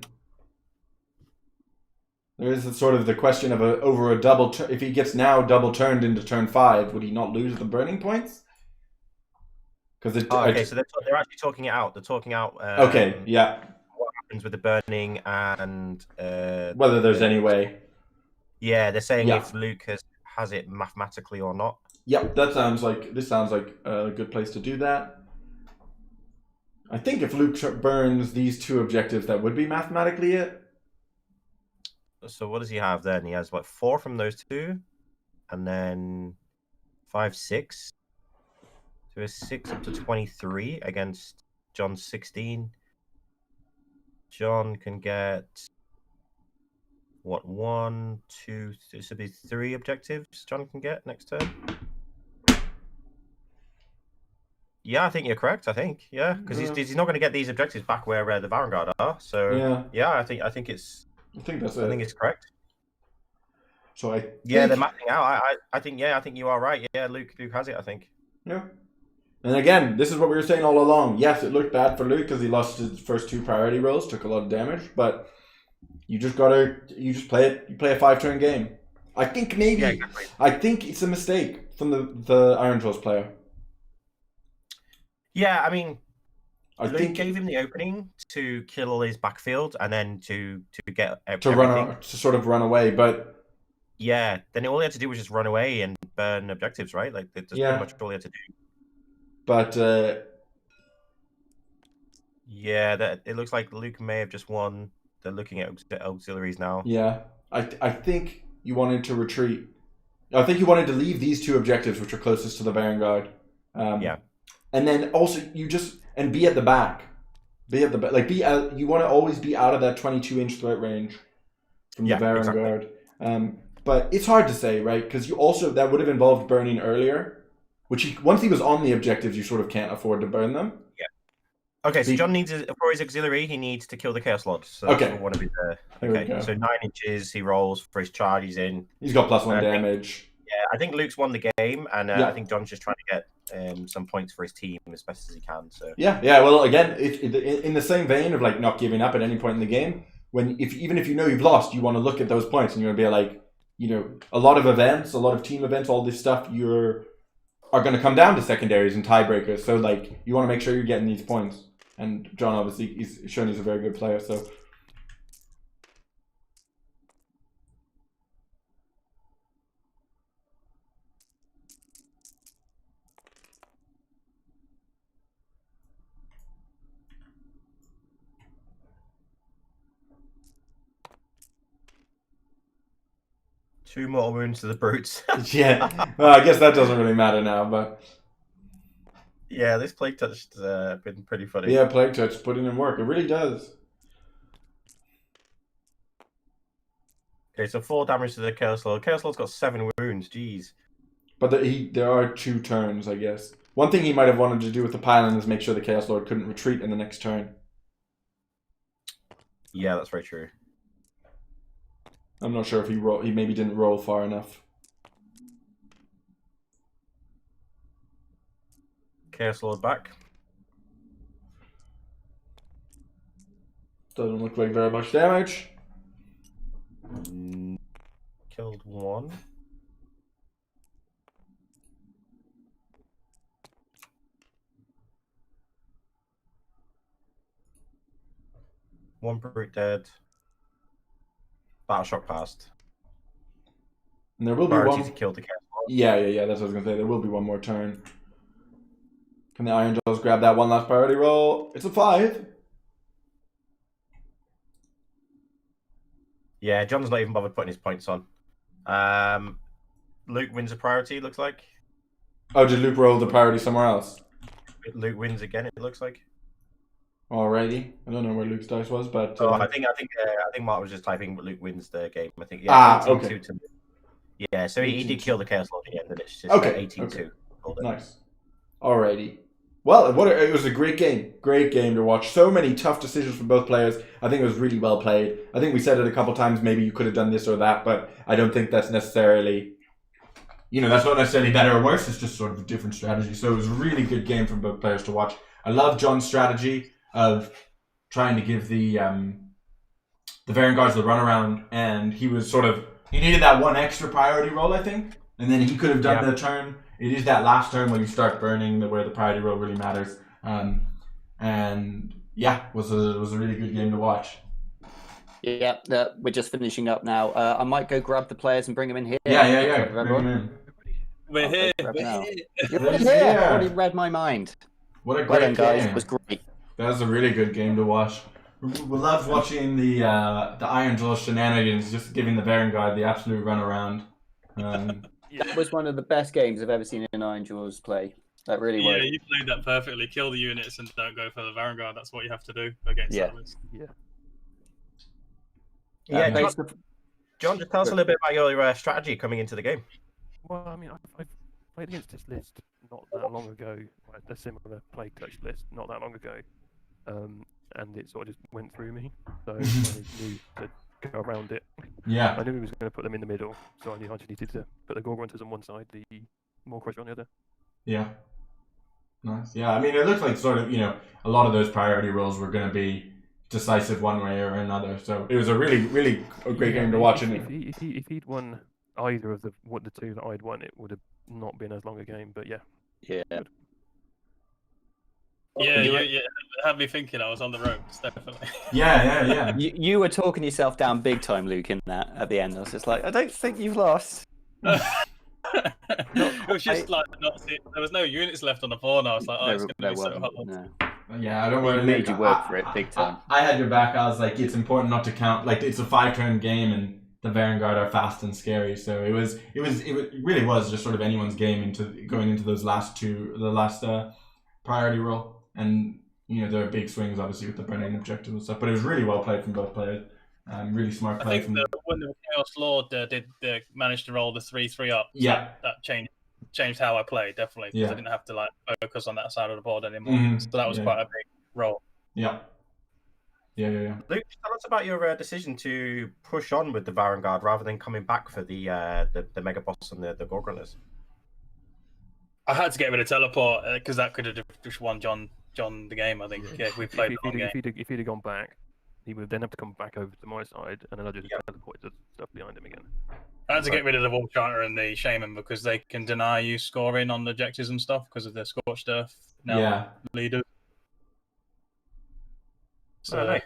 is sort of the question of over a double. If he gets now double turned into turn 5, would he not lose the burning points? Because so they're actually talking it out. They're talking out. Okay. Yeah. What happens with the burning and whether there's any way. Yeah, they're saying if Luke has it mathematically or not. Yep, this sounds like a good place to do that. I think if Luke burns these 2 objectives, that would be mathematically it. So what does he have then? He has 4 from those 2, and then 5, 6. So a 6 up to 23 against John's 16. John can get 1, 2. This would be 3 objectives. John can get next turn. Yeah, I think you're correct. I think because he's not going to get these objectives back where the Vanguard are. So yeah, I think that's it. I think it's correct. So they're mapping out. I think you are right. Yeah, Luke has it. I think. Yeah. And again, this is what we were saying all along. Yes, it looked bad for Luke because he lost his first 2 priority rolls, took a lot of damage, but you just play it. You play a 5-turn game. I think maybe. Yeah, exactly. I think it's a mistake from the Ironjawz player. Yeah, I mean, Luke gave him the opening to kill all his backfield and then to get everything. To sort of run away, but yeah, then all he had to do was just run away and burn objectives, right? Like that's pretty much all he had to do. But it looks like Luke may have just won. They're looking at auxiliaries now. Yeah, I think you wanted to retreat. I think you wanted to leave these 2 objectives, which are closest to the Vanguard. And then also you just be at the back. Be at the back. You want to always be out of that 22-inch threat range from the Vanguard. Exactly. But it's hard to say, right? Because that would have involved burning earlier, which once he was on the objectives, you sort of can't afford to burn them. Yeah. Okay, so John needs for his auxiliary, he needs to kill the Chaos Lord. So okay. One of his, okay, so 9 inches he rolls for his charge. He's in. He's got +1 damage. I think Luke's won the game, and I think John's just trying to get some points for his team as best as he can. So well, again, in the same vein of not giving up at any point in the game, even if you know you've lost, you want to look at those points and you're gonna be a lot of events, a lot of team events, all this stuff are going to come down to secondaries and tiebreakers. So you want to make sure you're getting these points. And John obviously he's shown he's a very good player. So. 2 mortal wounds to the brutes. Yeah, well, I guess that doesn't really matter now, but Yeah, this plague touch has been pretty funny. yeah, plague touch putting in work. It really does. Okay, so 4 damage to the Chaos Lord. Chaos Lord's got 7 wounds. Jeez. But there are 2 turns, I guess. One thing he might have wanted to do with the pylon is make sure the Chaos Lord couldn't retreat in the next turn. Yeah, that's very true. I'm not sure if he maybe didn't roll far enough. Chaos Lord back. Doesn't look like very much damage. Killed 1. One brute dead. Battle shock passed. And there will be Priority one. to kill the Chaos Lord. Yeah. That's what I was gonna say. There will be one more turn. Can the Ironjawz grab that one last priority roll? It's a 5. Yeah, John's not even bothered putting his points on. Luke wins a priority, it looks like. Oh, did Luke roll the priority somewhere else? Luke wins again, it looks like. Alrighty. I don't know where Luke's dice was, but Oh, I think Mark was just typing Luke wins the game. I think yeah. 18-2 okay. to Luke. Yeah, so he did kill the Chaos Lord at the end, and it's just Okay, 18-2. okay. Nice. Alrighty. Well, it was a great game. Great game to watch. So many tough decisions from both players. I think it was really well played. I think we said it a couple times, maybe you could have done this or that, but I don't think that's necessarily, that's not necessarily better or worse. It's just sort of a different strategy. So it was a really good game from both players to watch. I love John's strategy of trying to give the Varanguards the runaround, and he needed that one extra priority roll, I think, and then he could have done the turn. It is that last turn when you start burning where the priority roll really matters. And yeah, was a really good game to watch. Yeah, we're just finishing up now. I might go grab the players and bring them in here. Yeah. Bring them in. We're here. You're here. Already read my mind. What a great game, guys. It was great. That was a really good game to watch. We loved watching the Ironjawz shenanigans, just giving the Varanguard the absolute runaround. That was one of the best games I've ever seen in Ironjawz play. That really was. Yeah, you played that perfectly. Kill the units and don't go for the Vanguard. That's what you have to do against settlers. John, just tell us a little bit about your strategy coming into the game. Well, I mean, I've played against this list not that long ago, a similar plague touch list not that long ago, and it sort of just went through me. So I knew to go around it. Yeah. I knew he was going to put them in the middle, so I knew I just needed to put the Gorgrunters on one side, the Maw-Crusher on the other. Yeah. Nice. Yeah, I mean, it looks like sort of, a lot of those priority rolls were going to be decisive one way or another. So it was a really, really great game to watch. If he'd won either of the two that I'd won, it would have not been as long a game. But yeah. Yeah. Yeah, had me thinking I was on the ropes, definitely. Yeah. You were talking yourself down big time, Luke, in that at the end. I was just like, I don't think you've lost. It was just like there was no units left on the board, and I was like, it's going to be so hard. No. Yeah, I don't want to made you work for it big time. I had your back. I was like, it's important not to count. Like, it's a 5-turn game, and the Varanguard are fast and scary. So it really was just sort of anyone's game going into those last priority roll. And there are big swings, obviously, with the burning objective and stuff. But it was really well played from both players. Really smart play. I think when the Chaos Lord did manage to roll the 3-3 up, that changed how I played, definitely, because I didn't have to focus on that side of the board anymore. So that was quite a big roll. Yeah. Luke, tell us about your decision to push on with the Varanguard rather than coming back for the Mega Boss and the Gorgrunters. I had to get rid of teleport because that could have just won John the game. I think if we played the game. If he'd have gone back, he would then have to come back over to my side, and then I'd just teleport the stuff behind him again. I had to get rid of the War Chanter and the Shaman because they can deny you scoring on the objectives and stuff because of their Scorched Earth leaders. So I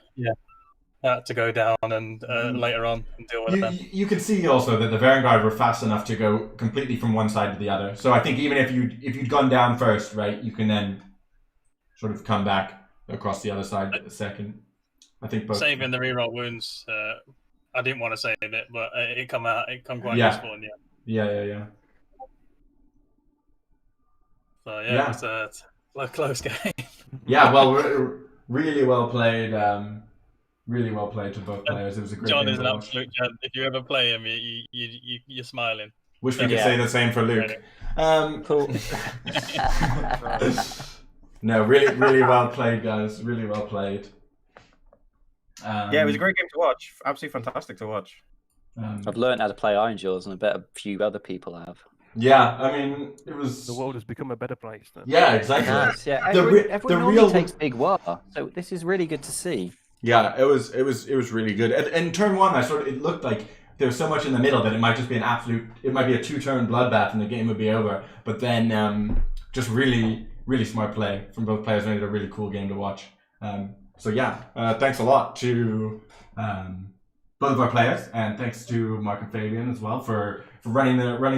had to go down and later on and deal with them. You can see also that the Varanguard were fast enough to go completely from one side to the other. So I think even if you'd gone down first, right, you can then sort of come back across the other side second. I think both. Saving the reroll wounds I didn't want to save it, but it come quite Yeah. useful in the end. Yeah. So yeah, it's a close game. Yeah, well, really well played. Really well played to both players. It was a great John game is to an watch. absolute gent. If you ever play him, you're smiling. Wish we could say the same for Luke. Cool. No, really well played, guys. Really well played. Yeah, it was a great game to watch. Absolutely fantastic to watch. I've learned how to play Ironjawz, and I bet a few other people have. Yeah, I mean, it was. The world has become a better place. Then. Yeah, exactly. Nice, yeah. Everyone normally takes big war, so this is really good to see. Yeah, it was really good. And in turn one, it looked like there was so much in the middle that it might just be it might be a 2-turn bloodbath and the game would be over. But then just really smart play from both players made it a really cool game to watch. So yeah, thanks a lot to both of our players, and thanks to Mark and Fabian as well for running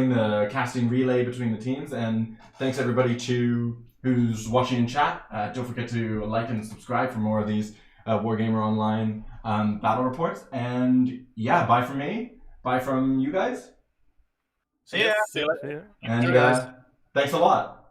the casting relay between the teams, and thanks everybody who's watching in chat. Don't forget to like and subscribe for more of these Wargamer Online battle reports. And yeah, bye from me, bye from you guys. See ya. See you later. And thanks a lot.